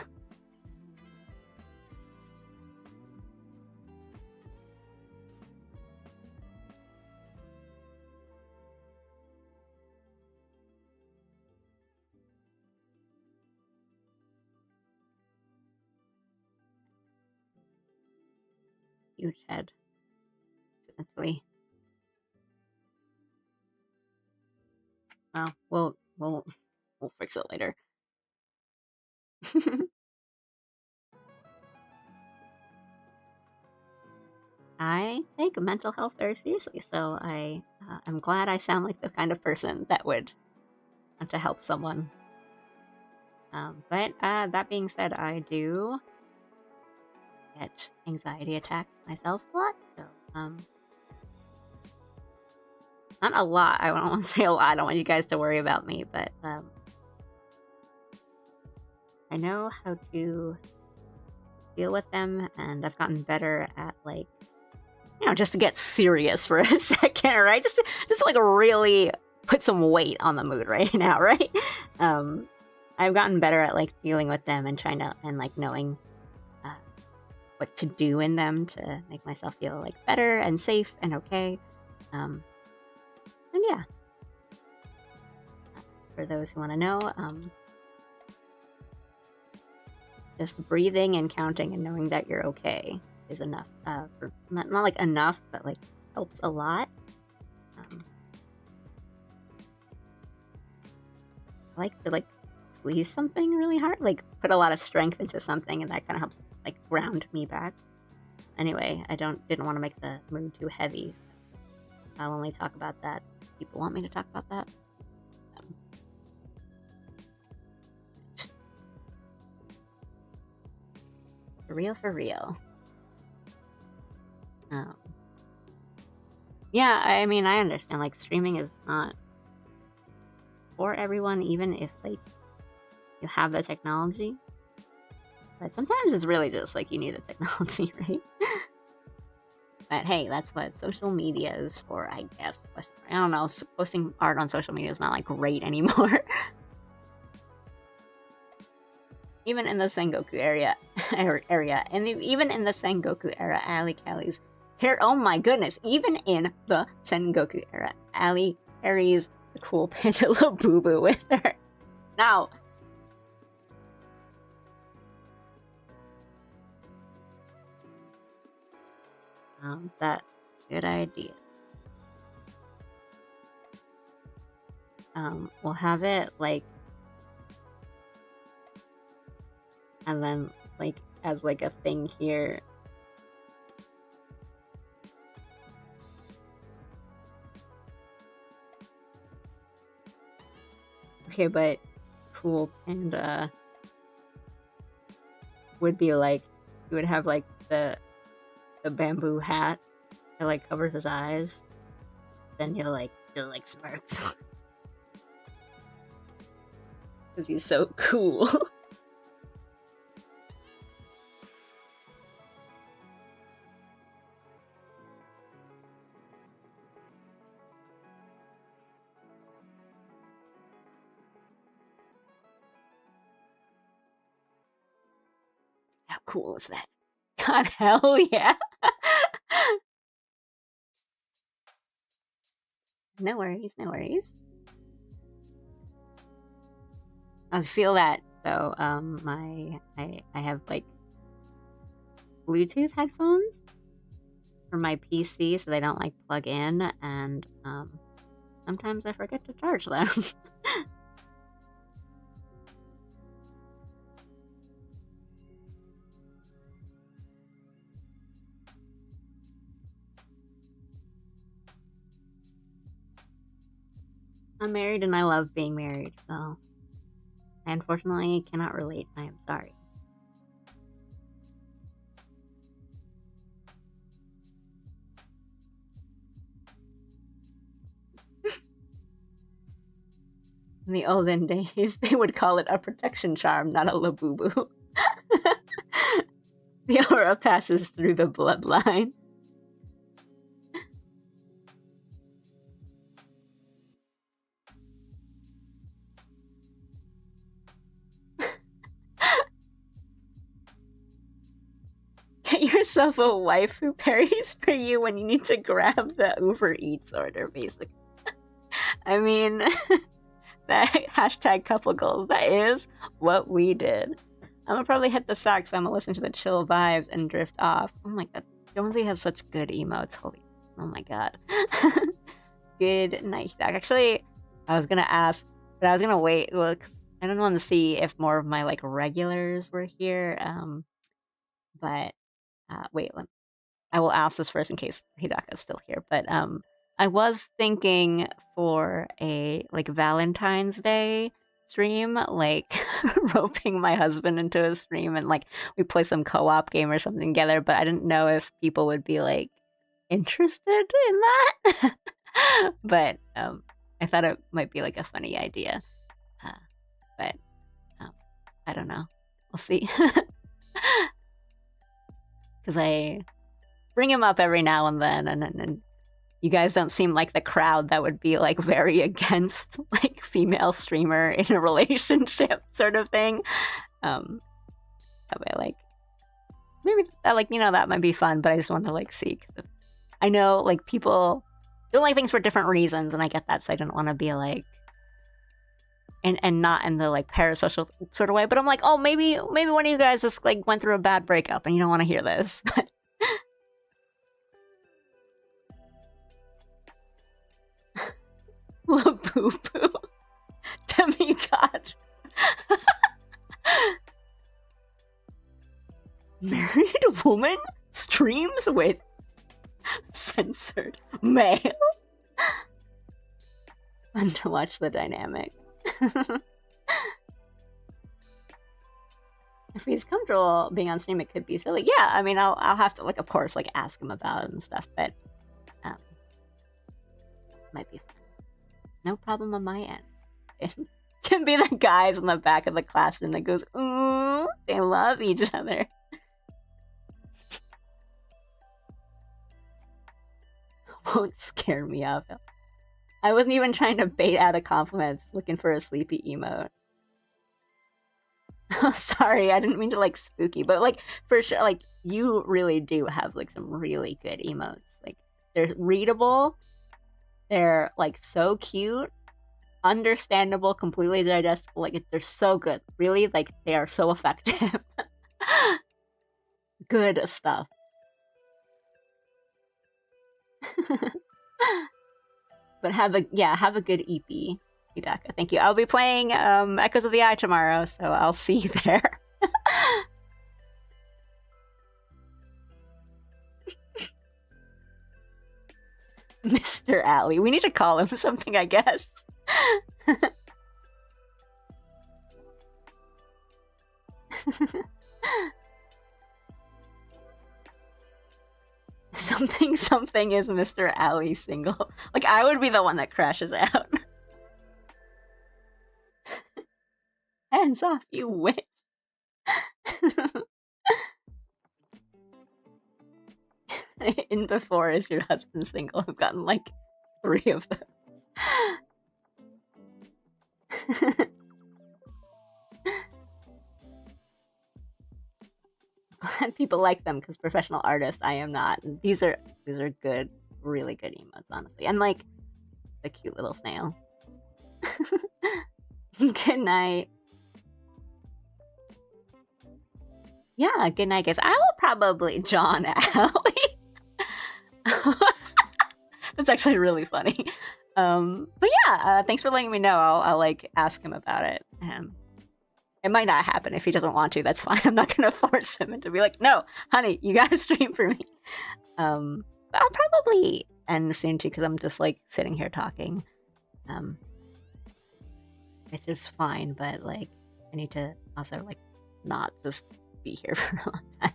Huge head. Accidentally. Well, we'll fix it later. I take mental health very seriously, so I'm glad I sound like the kind of person that would want to help someone. But that being said, I do get anxiety attacks myself a lot, so not a lot. I don't want to say a lot. I don't want you guys to worry about me, but I know how to deal with them, and I've gotten better at like, you know, just to get serious for a second, right? Just like really put some weight on the mood right now, right? I've gotten better at like dealing with them and trying to and like knowing what to do in them to make myself feel like better and safe and okay. And yeah, for those who want to know, just breathing and counting and knowing that you're okay is enough. For not like enough, but like helps a lot. I like to like squeeze something really hard, like put a lot of strength into something, and that kind of helps like ground me back. Anyway, I didn't want to make the mood too heavy. I'll only talk about that if people want me to talk about that. For real. Yeah, I mean, I understand, like, streaming is not for everyone, even if, like, you have the technology. But sometimes it's really just, like, you need the technology, right? But hey, that's what social media is for, I guess. I don't know, posting art on social media is not, like, great anymore. Even in the Sengoku area, and even in the Sengoku era, Ali carries hair. Oh my goodness! Even in the Sengoku era, Ali carries the cool panda Labubu with her. Now, that's a good idea. we'll have it like, and then like as like a thing here. Okay, but cool Panda would be like, you would have like the bamboo hat that like covers his eyes. Then he'll like smirks. Cause he's so cool. How cool is that? God, hell yeah. No worries, no worries. I feel that though. I have like Bluetooth headphones for my PC, so they don't like plug in, and sometimes I forget to charge them. I'm married and I love being married, so I unfortunately cannot relate. I am sorry. In the olden days, they would call it a protection charm, not a labubu. The aura passes through the bloodline. Get yourself a wife who parries for you when you need to grab the Uber Eats order, basically. I mean, that hashtag couple goals, that is what we did. I'm gonna probably hit the sack, so I'm gonna listen to the chill vibes and drift off. Oh my god, Jonesy has such good emotes. Holy, oh my god. Good night. Actually, I was gonna ask, but I was gonna wait. Look, I don't want to see if more of my like regulars were here. But wait, I will ask this first in case Hidaka's still here. But I was thinking for a like Valentine's Day stream, like roping my husband into a stream and like we play some co-op game or something together, but I didn't know if people would be like interested in that. But I thought it might be like a funny idea. But I don't know. We'll see. Because I bring him up every now and then, and you guys don't seem like the crowd that would be like very against like female streamer in a relationship sort of thing. That way, like maybe that, like, you know, that might be fun, but I just want to like see. I know like people don't like things for different reasons, and I get that, so I didn't want to be like, and not in the like parasocial sort of way, but I'm like, oh, maybe one of you guys just like went through a bad breakup and you don't want to hear this. Labubu. Demigod. Married woman streams with censored male. Fun to watch the dynamic. If he's comfortable being on stream, it could be silly. Yeah, I mean, I'll have to, like, of course, like, ask him about it and stuff, but might be fun. No problem on my end. It can be the guys in the back of the classroom that goes, ooh, they love each other. Won't scare me off. I wasn't even trying to bait out a compliment, looking for a sleepy emote. Oh, sorry, I didn't mean to like spooky, but like for sure, like you really do have like some really good emotes. Like they're readable, they're like so cute, understandable, completely digestible. Like they're so good. Really, like they are so effective. Good stuff. But have a good EP. Hidaka, thank you. I'll be playing Echoes of the Eye tomorrow, so I'll see you there. Mr. Alley. We need to call him something, I guess. Something is Mr. Alley single. Like, I would be the one that crashes out. Hands off, you witch. In before is your husband single. I've gotten like 3 of them. Glad people like them because professional artists, I am not. These are good, really good emotes, honestly. And like the cute little snail. Good night. Yeah, good night, guys. I will probably John Alley. That's actually really funny. But yeah, thanks for letting me know. I'll like ask him about it. It might not happen if he doesn't want to. That's fine. I'm not gonna force him into be like, no, honey, you gotta stream for me. But I'll probably end soon too because I'm just like sitting here talking, which is fine. But like, I need to also like not just be here for a long time.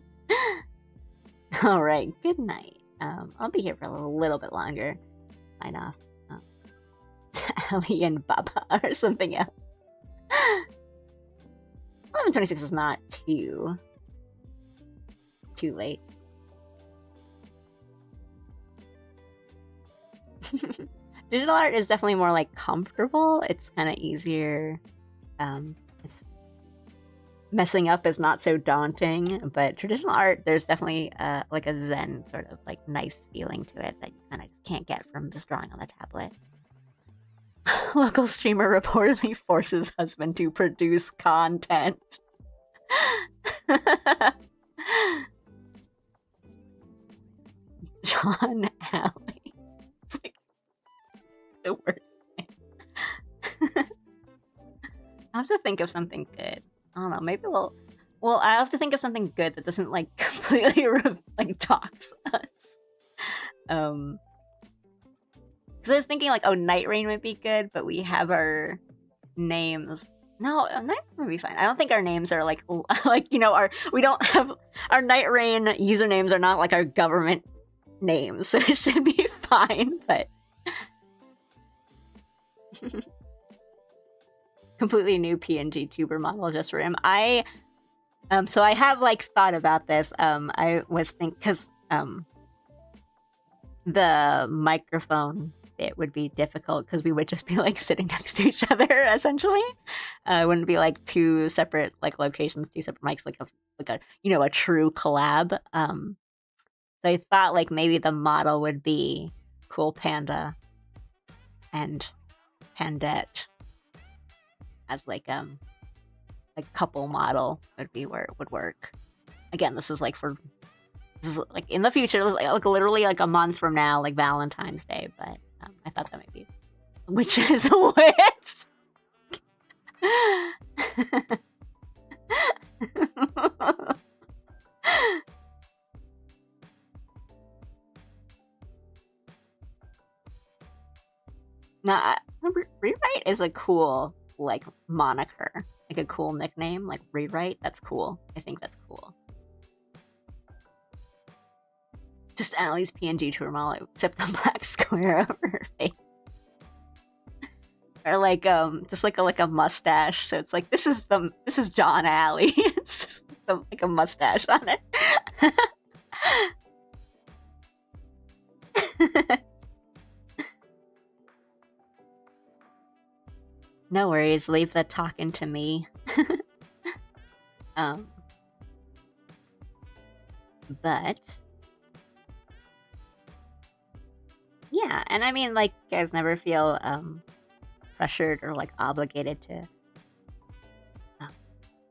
All right, good night. I'll be here for a little bit longer. Sign off. Ali and Baba or something else. 11:26 is not too late. Digital art is definitely more like comfortable. It's kind of easier. It's messing up is not so daunting, but traditional art, there's definitely like a zen sort of like nice feeling to it that you kind of can't get from just drawing on the tablet. Local streamer reportedly forces husband to produce content. John Alley. It's like the worst thing. I have to think of something good. I don't know, maybe well, I have to think of something good that doesn't like completely like dox us. Because I was thinking like, oh, Night Rain would be good, but we have our names. No, Night Rain would be fine. I don't think our names are like you know, we don't have our Night Rain usernames are not like our government names, so it should be fine. But completely new PNG tuber model just for him. So I have like thought about this. I was because the microphone bit would be difficult because we would just be like sitting next to each other essentially. It wouldn't be like 2 separate like locations, 2 separate mics, like a you know, a true collab. So I thought like maybe the model would be Cool Panda and Pandette as like couple model would be where it would work. Again, this is like in the future, like literally like a month from now, like Valentine's Day. But I thought that might be which is a witch. Nah, Rewrite is a cool like moniker, like a cool nickname, like Rewrite. That's cool. I think that's cool. Just Allie's PNG to her model, except a black square over her face. Or like just like a mustache. So it's like this is John Alley. It's just like a mustache on it. No worries, leave the talking to me. But yeah, and I mean, like, you guys never feel pressured or like obligated to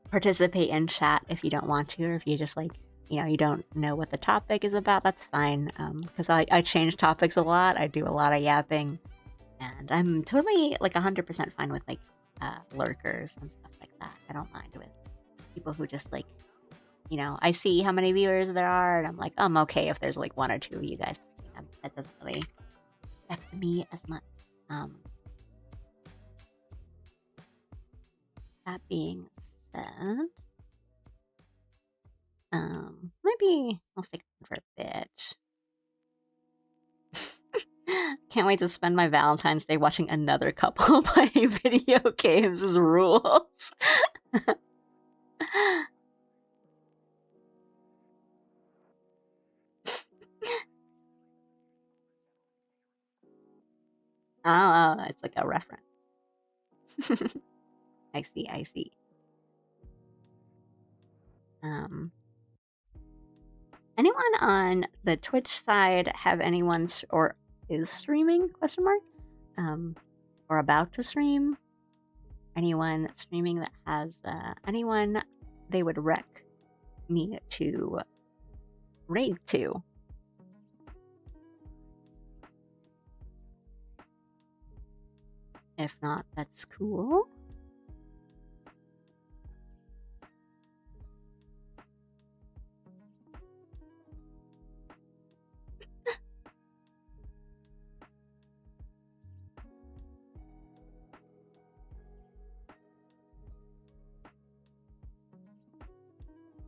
participate in chat if you don't want to, or if you just like, you know, you don't know what the topic is about. That's fine, because I change topics a lot. I do a lot of yapping, And I'm totally like 100% fine with like lurkers and stuff like that. I don't mind with people who just like, you know, I see how many viewers there are, and I'm like, I'm okay if there's like 1 or 2 of you guys. That doesn't really affect me as much. That being said, maybe I'll stick for a bit. Can't wait to spend my Valentine's Day watching another couple play video games as rules. Oh, it's like a reference. I see, I see. Anyone on the Twitch side have anyone or is streaming? Question mark. Or about to stream? Anyone streaming that has anyone they would rec me to raid to? If not, that's cool.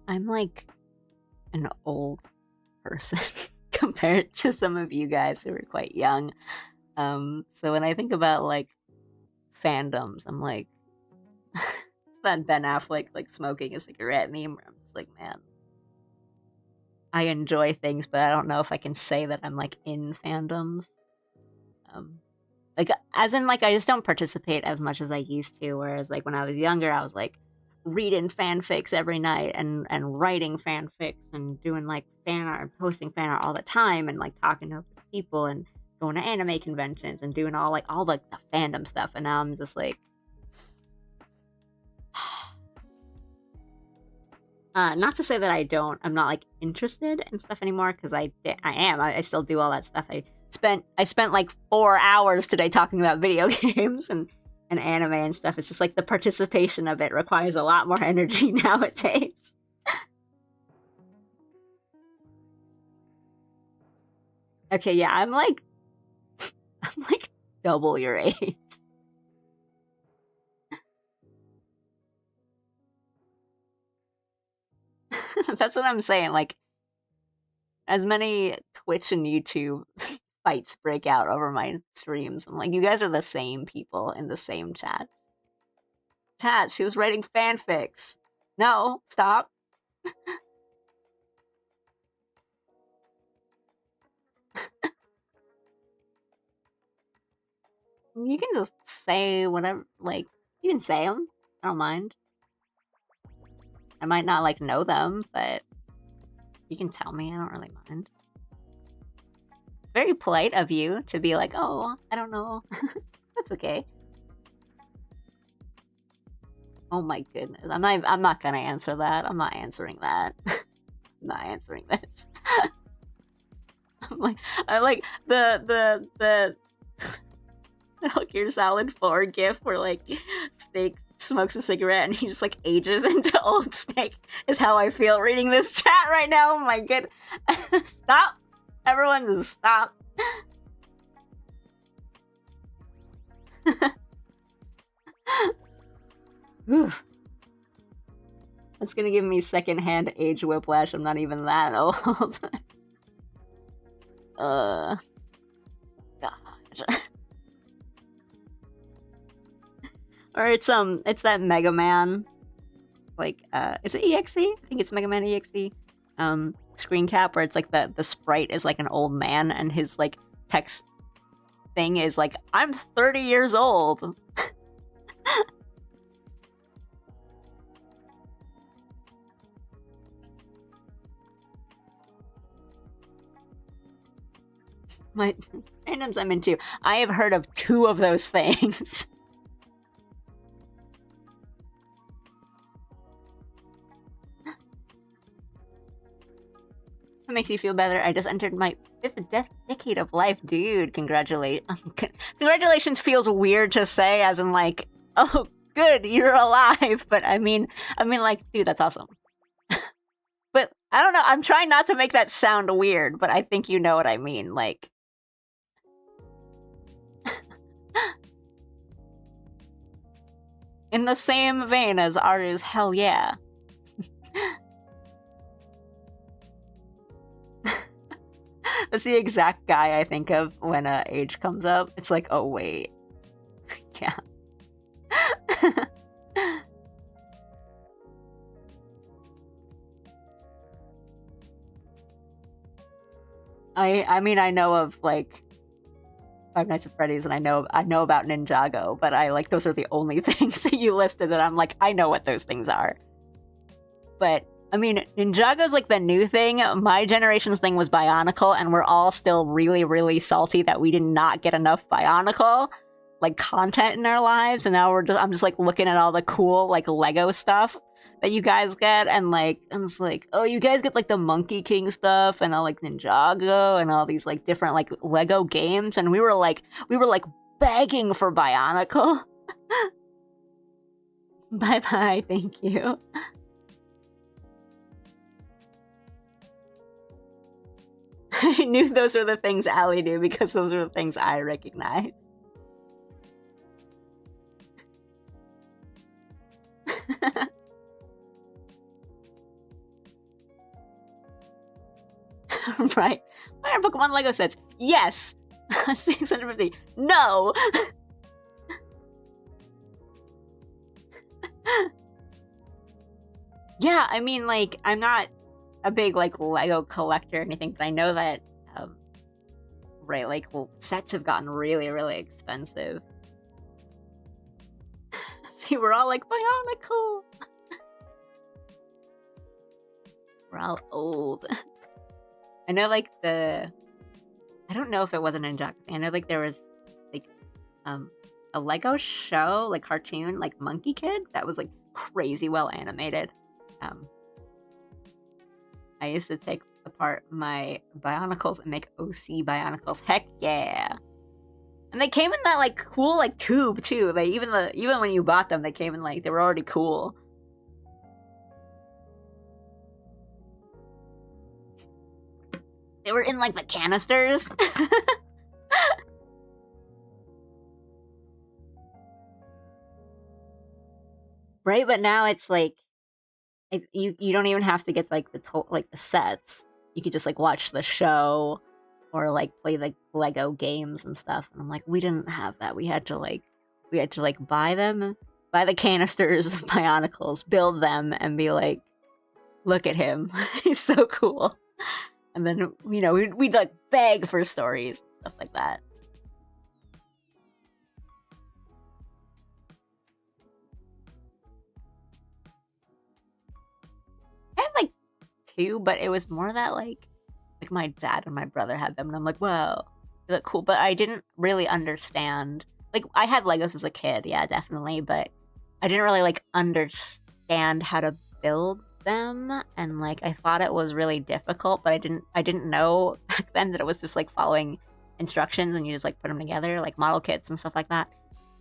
I'm like an old person compared to some of you guys who are quite young. So when I think about like fandoms, I'm like that Ben Affleck like smoking a cigarette meme where I'm just like, man, I enjoy things, but I don't know if I can say that I'm like in fandoms. Like as in like I just don't participate as much as I used to, whereas like when I was younger I was like reading fanfics every night and writing fanfics and doing like fan art, posting fan art all the time, and like talking to people and going to anime conventions and doing all the fandom stuff. And now I'm just like not to say that I'm not like interested in stuff anymore, because I am. I still do all that stuff. I spent like 4 hours today talking about video games and anime and stuff. It's just like the participation of it requires a lot more energy nowadays. Okay, yeah, I'm like double your age. That's what I'm saying. Like, as many Twitch and YouTube fights break out over my streams, I'm like, you guys are the same people in the same chat. Chat, she was writing fanfics. No, stop. You can just say whatever, like, you can say them. I don't mind. I might not, like, know them, but you can tell me. I don't really mind. Very polite of you to be like, oh, I don't know. That's okay. Oh my goodness. I'm not gonna answer that. I'm not answering that. I'm not answering this. I like the Metal Gear Solid 4 gif where like Snake smokes a cigarette and he just like ages into old Snake is how I feel reading this chat right now. Oh my god. Stop. Everyone just stop. That's gonna give me secondhand age whiplash. I'm not even that old. God. Or it's that Mega Man, like is it EXE? I think it's Mega Man EXE. Screen cap where it's like the sprite is like an old man and his like text thing is like, I'm 30 years old. My fandoms I'm into, I have heard of 2 of those things. makes you feel better. I just entered my 5th decade of life, dude. Congratulations feels weird to say, as in like, oh, good, you're alive. But I mean, like, dude, that's awesome. But I don't know. I'm trying not to make that sound weird, but I think you know what I mean. Like, in the same vein as Aru's hell yeah. That's the exact guy I think of when age comes up. It's like, oh wait. Yeah. I mean, I know of like Five Nights at Freddy's, and I know about Ninjago, but I like those are the only things that you listed that I'm like, I know what those things are. But I mean, Ninjago's like the new thing. My generation's thing was Bionicle, and we're all still really, really salty that we did not get enough Bionicle like content in our lives, and now I'm just like looking at all the cool like Lego stuff that you guys get, and like I'm just like, oh, you guys get like the Monkey King stuff and all like Ninjago and all these like different like Lego games, and we were like begging for Bionicle. Bye bye, thank you. I knew those were the things Allie knew because those were the things I recognized. Right. Why are Pokemon Lego sets? Yes! 650. No! Yeah, I mean, like, I'm not a big, like, Lego collector or anything, but I know that, right, like, sets have gotten really, really expensive. See, we're all like, Bionicle! We're all old. I know, like, I don't know if it was an Ninjago thing. I know, like, there was, like, a Lego show, like, cartoon, like, Monkey Kid, that was, like, crazy well animated. I used to take apart my Bionicles and make OC Bionicles. Heck yeah! And they came in that, like, cool, like, tube, too. They, even when you bought them, they came in, like, they were already cool. They were in, like, the canisters. Right, but now it's, like, you don't even have to get, like, the sets. You could just, like, watch the show or, like, play, the Lego games and stuff. And I'm like, we didn't have that. We had to, like, buy the canisters of Bionicles, build them, and be like, look at him. He's so cool. And then, you know, we'd like beg for stories, stuff like that. I had like 2, but it was more that like my dad and my brother had them, and I'm like, whoa, they look cool. But I didn't really understand. Like, I had Legos as a kid, yeah, definitely, but I didn't really like understand how to build them, and like I thought it was really difficult, but I didn't know back then that it was just like following instructions and you just like put them together, like model kits and stuff like that.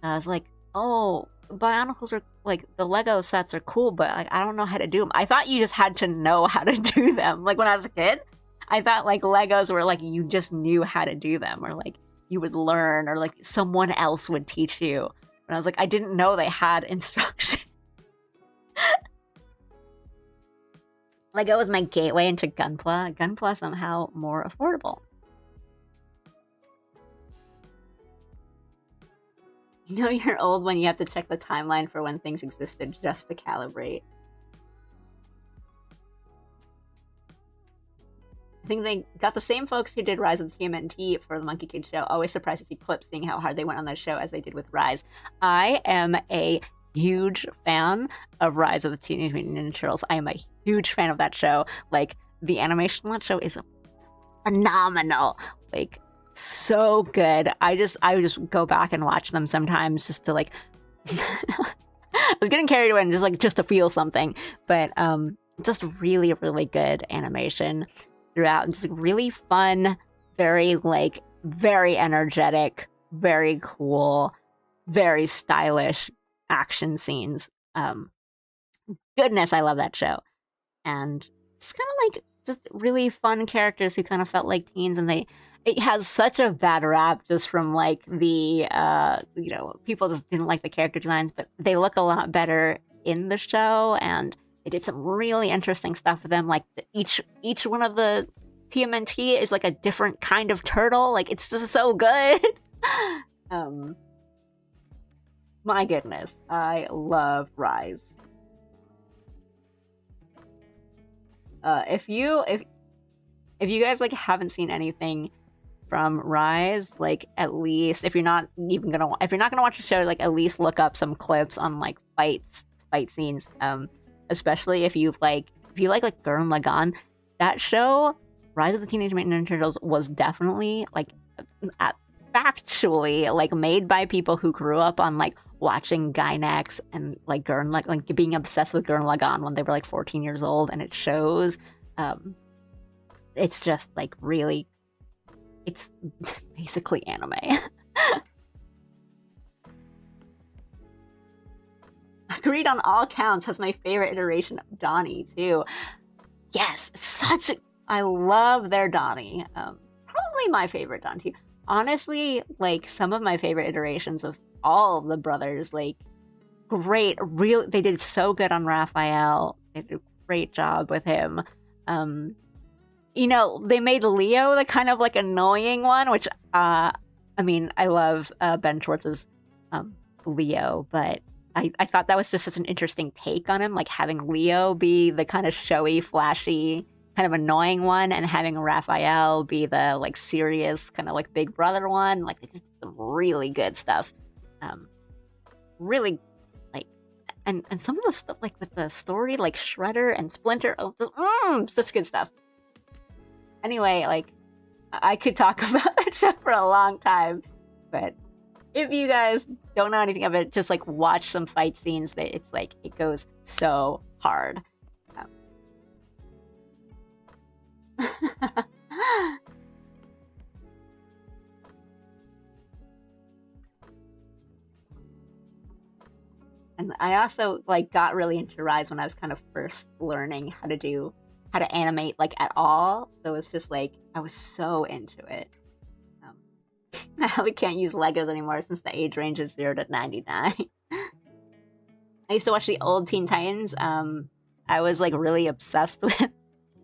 And I was like, oh, Bionicles are like, the Lego sets are cool, but like I don't know how to do them. I thought you just had to know how to do them. Like when I was a kid, I thought like Legos were like you just knew how to do them, or like you would learn, or like someone else would teach you. And I was like, I didn't know they had instruction. Lego was my gateway into Gunpla. Gunpla somehow more affordable. You know you're old when you have to check the timeline for when things existed just to calibrate. I think they got the same folks who did Rise of the TMNT for the Monkey Kid show. Always surprised to see clips seeing how hard they went on that show as they did with Rise. I am a huge fan of Rise of the Teenage Mutant Ninja Turtles. I am a huge fan of that show. Like, the animation on that show is phenomenal. Like, so good. I just go back and watch them sometimes just to like I was getting carried away and just to feel something. But just really, really good animation. throughout, and just really fun, very very energetic, very cool, very stylish action scenes. Goodness, I love that show. And it's kind of just really fun characters who kind of felt like teens, and it has such a bad rap just from the people just didn't like the character designs, but they look a lot better in the show, and they did some really interesting stuff with them. Each one of the TMNT is a different kind of turtle. It's just so good. My goodness, I love Rise. If you guys haven't seen anything from Rise, at least if you're not gonna watch the show, at least look up some clips on fight scenes. Especially if you like Gurren Lagann. That show, Rise of the Teenage Mutant Ninja Turtles, was definitely factually made by people who grew up on watching Gainax and Gurren being obsessed with Gurren Lagann when they were 14 years old, and it shows. It's just really, it's basically anime. Agreed on all counts. Has my favorite iteration of Donnie too. Yes, I love their Donnie. Probably my favorite Donnie. Honestly, some of my favorite iterations of all of the brothers, great. They did so good on Raphael. They did a great job with him. They made Leo the kind of annoying one, which I love Ben Schwartz's Leo, but I thought that was just such an interesting take on him, having Leo be the kind of showy, flashy, kind of annoying one, and having Raphael be the serious kind of big brother one. They just did some really good stuff. Really and some of the stuff with the story, Shredder and Splinter, such good stuff. Anyway, I could talk about that show for a long time, but if you guys don't know anything of it, just watch some fight scenes. That it's it goes so hard. And I also got really into Rise when I was kind of first learning how to animate at all. So it's just I was so into it. I can't use Legos anymore since the age range is 0 to 99. I used to watch the old Teen Titans. I was really obsessed with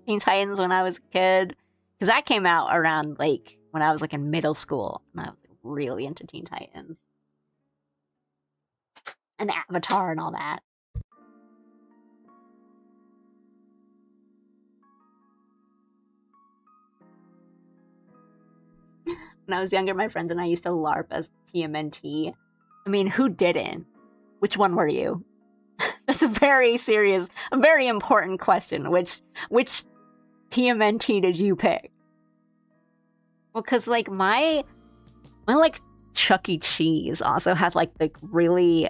Teen Titans when I was a kid, because that came out around when I was in middle school, and I was really into Teen Titans and Avatar and all that. When I was younger, my friends and I used to LARP as TMNT. I mean, who didn't? Which one were you? That's a very serious, a very important question. Which TMNT did you pick? Well, because my Chuck E. Cheese also had the really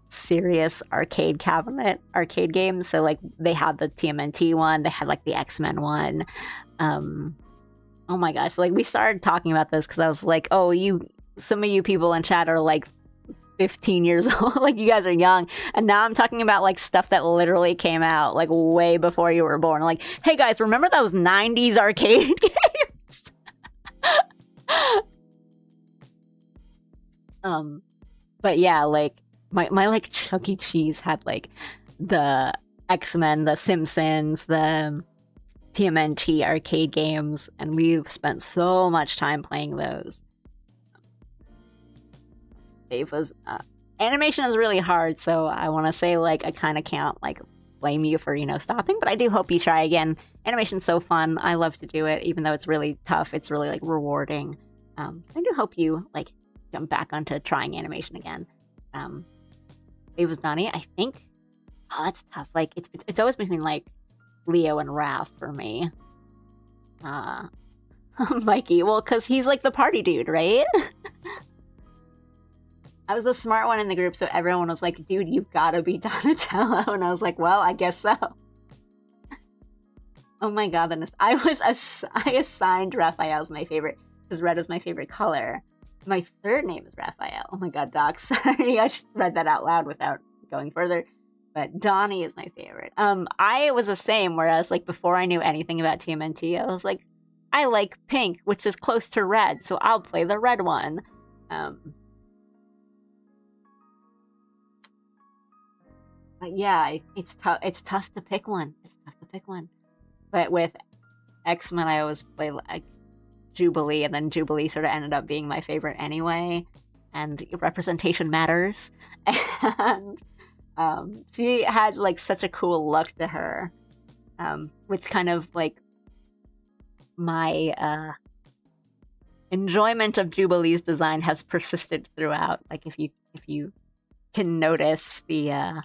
serious arcade games. So they had the TMNT one, they had the X-Men one. Oh my gosh, we started talking about this because I was some of you people in chat are 15 years old, you guys are young, and now I'm talking about stuff that literally came out way before you were born. Hey guys, remember those 90s arcade games? But yeah, my Chuck E. Cheese had the X-Men, the Simpsons, the TMNT arcade games, and we've spent so much time playing those. Dave was animation is really hard, so I want to say I kind of can't blame you for stopping, but I do hope you try again. Animation's so fun. I love to do it, even though it's really tough. It's really rewarding. I do hope you jump back onto trying animation again. It was Donnie, I think. Oh, that's tough. It's always between Leo and Raph for me. Mikey, well, because he's the party dude, right? I was the smart one in the group, so everyone was dude, you've got to be Donatello. And I was well, I guess so. Oh my god, I assigned Raphael as my favorite because red is my favorite color. My third name is Raphael. Oh my god, Doc, sorry, I just read that out loud without going further. But Donnie is my favorite. I was the same, whereas like before I knew anything about TMNT, I was like, I like pink, which is close to red, so I'll play the red one. But yeah, it's tough. It's tough to pick one. It's tough to pick one. But with X-Men, I always play like Jubilee, and then Jubilee sort of ended up being my favorite anyway. And representation matters. And she had like such a cool look to her, which kind of like my enjoyment of Jubilee's design has persisted throughout. Like if you can notice the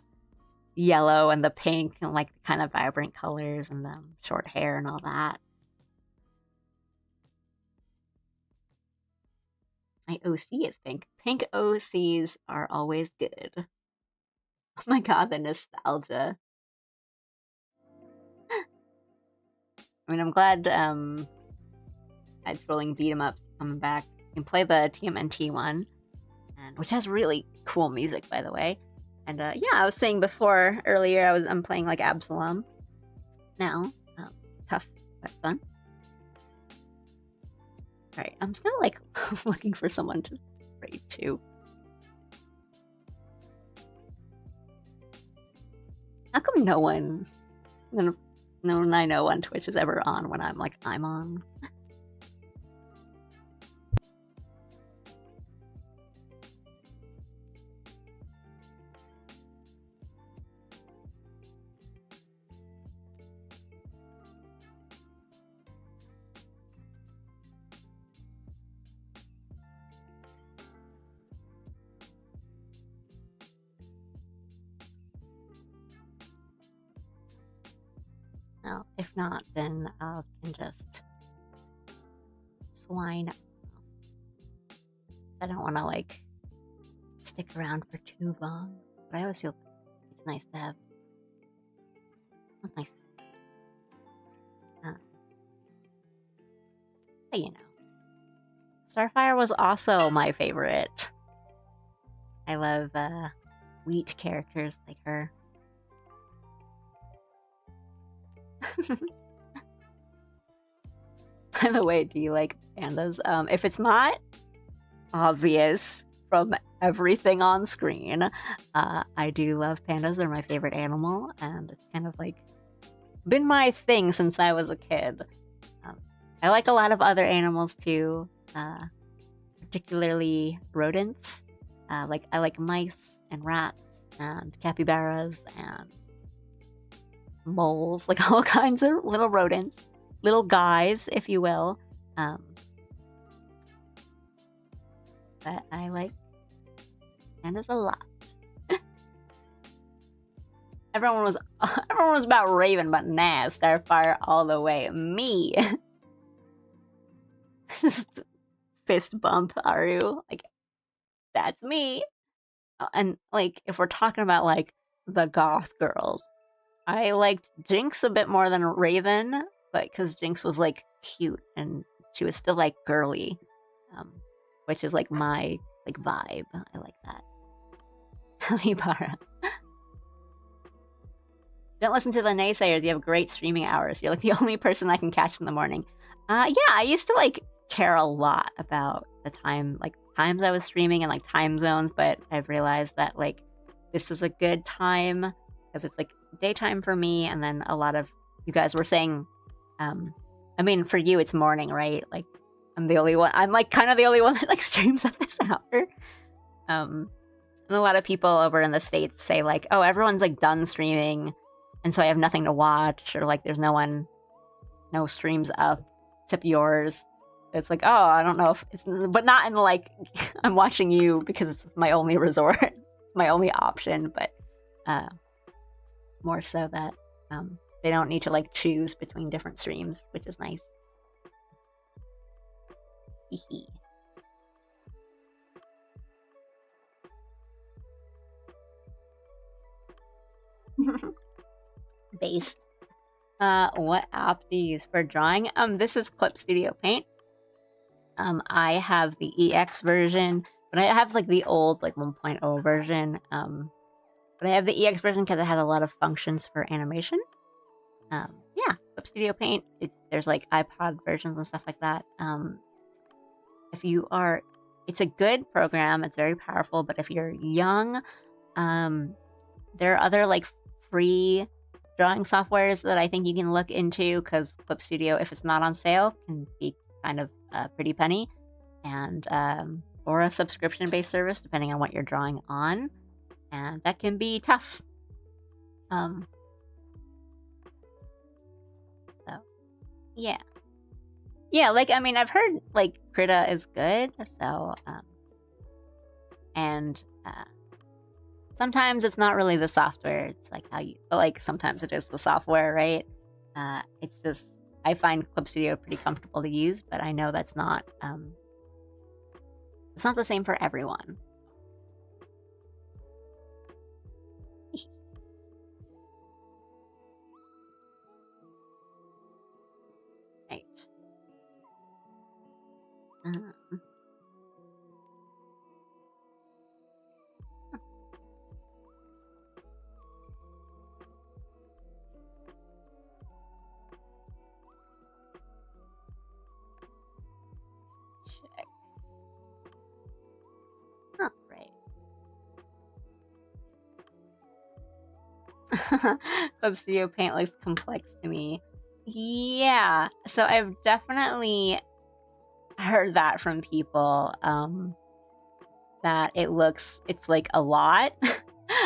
yellow and the pink and like kind of vibrant colors and the short hair and all that. My OC is pink. Pink OCs are always good. Oh my god, the nostalgia. I mean, I'm glad Scrolling beat 'em ups coming back. You can play the TMNT one, and which has really cool music, by the way. And yeah, I was saying before earlier, I'm playing like Absalom now. Tough but fun. All right, I'm still like looking for someone to raid to. How come no one I know on Twitch is ever on when I'm on? Well, if not, then I can just swine. I don't want to like stick around for too long, but I always feel it's nice to have. It's nice. But you know, Starfire was also my favorite. I love wheat characters like her. By the way, do you like pandas? If it's not obvious from everything on screen, I do love pandas. They're my favorite animal, and it's kind of like been my thing since I was a kid. I like a lot of other animals too, particularly rodents. I like mice and rats and capybaras and moles, like all kinds of little rodents, little guys, if you will. But I like pandas a lot. everyone was about Raven, but nah, Starfire all the way. Me. Just fist bump Aru, like that's me. And like if we're talking about like the goth girls, I liked Jinx a bit more than Raven, but because Jinx was like cute and she was still like girly, which is like my like vibe. I like that. Libara. Don't listen to the naysayers. You have great streaming hours. You're like the only person I can catch in the morning. Yeah, I used to like care a lot about the times I was streaming and like time zones, but I've realized that like this is a good time because it's like daytime for me, and then a lot of you guys were saying, I mean, for you it's morning, right? Like I'm like kind of the only one that like streams at this hour. And a lot of people over in the States say like, oh, everyone's like done streaming, and so I have nothing to watch, or like there's no streams up except yours. It's like, oh, I don't know if it's, but not in like, I'm watching you because it's my only resort, my only option, but more so that they don't need to like choose between different streams, which is nice. Hee Based. What app do you use for drawing? This is Clip Studio Paint. I have the EX version, but I have like the old like 1.0 version. But I have the EX version because it has a lot of functions for animation. Yeah, Clip Studio Paint. There's like iPod versions and stuff like that. If you are, it's a good program. It's very powerful. But if you're young, there are other like free drawing softwares that I think you can look into, because Clip Studio, if it's not on sale, can be kind of a pretty penny, and or a subscription-based service depending on what you're drawing on, and that can be tough. So yeah, like I mean, I've heard like Krita is good, so and sometimes it's not really the software. It's like how you like. Sometimes it is the software, right? It's just I find Clip Studio pretty comfortable to use, but I know that's not it's not the same for everyone. Right. Check. Oh, right. Clip Studio Paint looks complex to me. Yeah, so I've definitely heard that from people, that it's like a lot,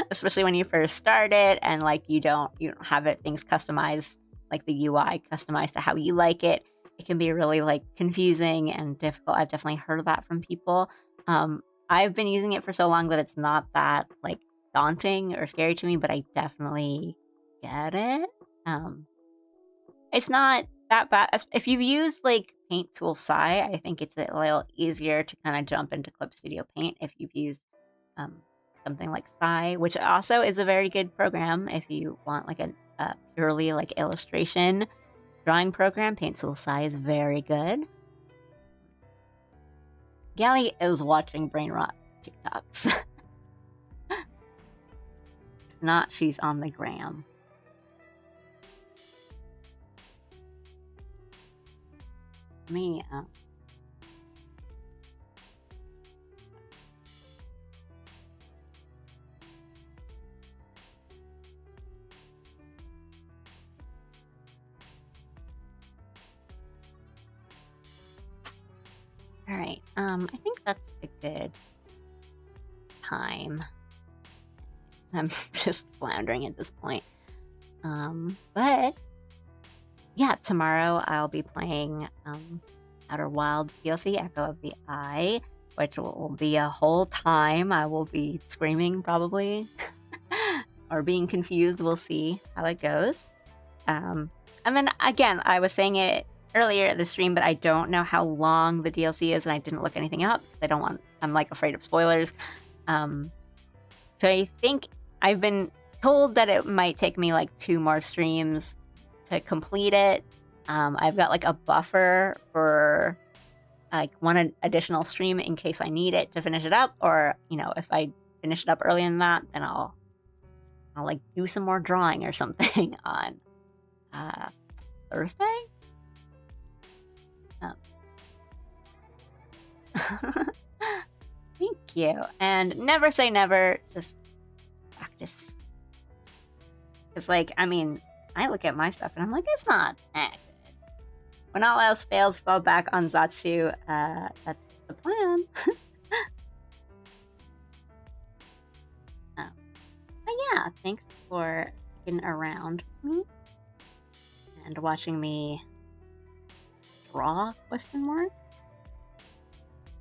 especially when you first start it, and like you don't have things customized, like the UI customized to how you like it. It can be really like confusing and difficult. I've definitely heard that from people. I've been using it for so long that it's not that like daunting or scary to me, but I definitely get it. It's not that bad. If you've used like Paint Tool Sai, I think it's a little easier to kind of jump into Clip Studio Paint if you've used something like Sai, which also is a very good program if you want like a purely like illustration drawing program. Paint Tool Sai is very good. Gally is watching Brain Rot TikToks. If not, she's on the gram. Me, all right. I think that's a good time. I'm just floundering at this point. But yeah, tomorrow I'll be playing Outer Wilds DLC, Echo of the Eye, which will be a whole time. I will be screaming probably, or being confused. We'll see how it goes. And then again, I was saying it earlier at the stream, but I don't know how long the DLC is, and I didn't look anything up. I'm like afraid of spoilers. So I think I've been told that it might take me like 2 more streams to complete it. I've got like a buffer for like 1 additional stream in case I need it to finish it up, or if I finish it up earlier than that, then I'll like do some more drawing or something on Thursday. Thank you. And never say never, just practice. It's like, I mean, I look at my stuff and I'm like, it's not that good. When all else fails, fall back on Zatsu. That's the plan. But yeah, thanks for sticking around with me and watching me draw, ?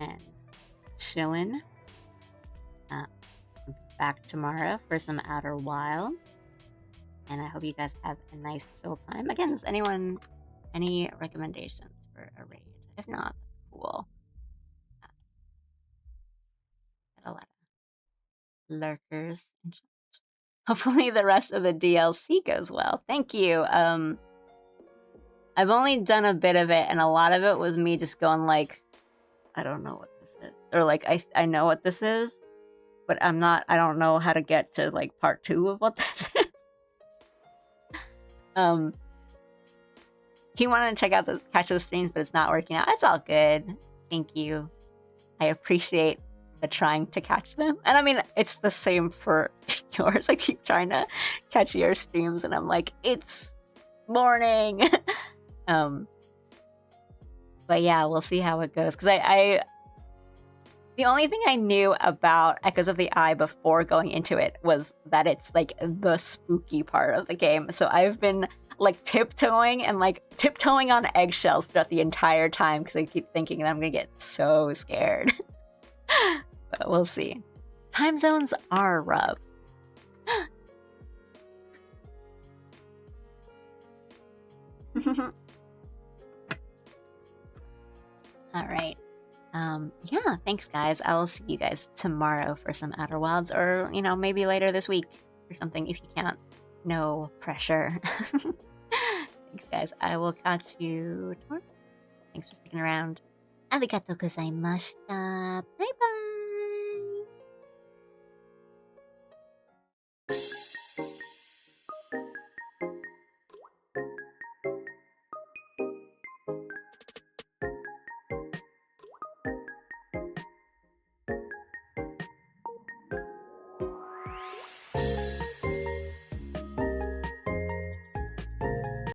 And chillin'. Back tomorrow for some Outer Wild. And I hope you guys have a nice chill time. Again, does anyone any recommendations for a raid? If not, that's cool. Got a lot of lurkers. Hopefully the rest of the DLC goes well. Thank you. I've only done a bit of it, and a lot of it was me just going like, I don't know what this is. Or like, I know what this is, but I don't know how to get to like part 2 of what this is. He wanted to check out the catch the streams, but it's not working out. It's all good. Thank you. I appreciate the trying to catch them. And I mean, it's the same for yours. I keep trying to catch your streams, and I'm like, it's morning. But yeah, we'll see how it goes. Because the only thing I knew about Echoes of the Eye before going into it was that it's like the spooky part of the game. So I've been like tiptoeing on eggshells throughout the entire time because I keep thinking that I'm gonna get so scared. But we'll see. Time zones are rough. All right. Yeah, thanks guys. I will see you guys tomorrow for some Outer Wilds, or, you know, maybe later this week or something if you can't. No pressure. Thanks guys. I will catch you tomorrow. Thanks for sticking around. Arigatou gozaimashita. Bye bye.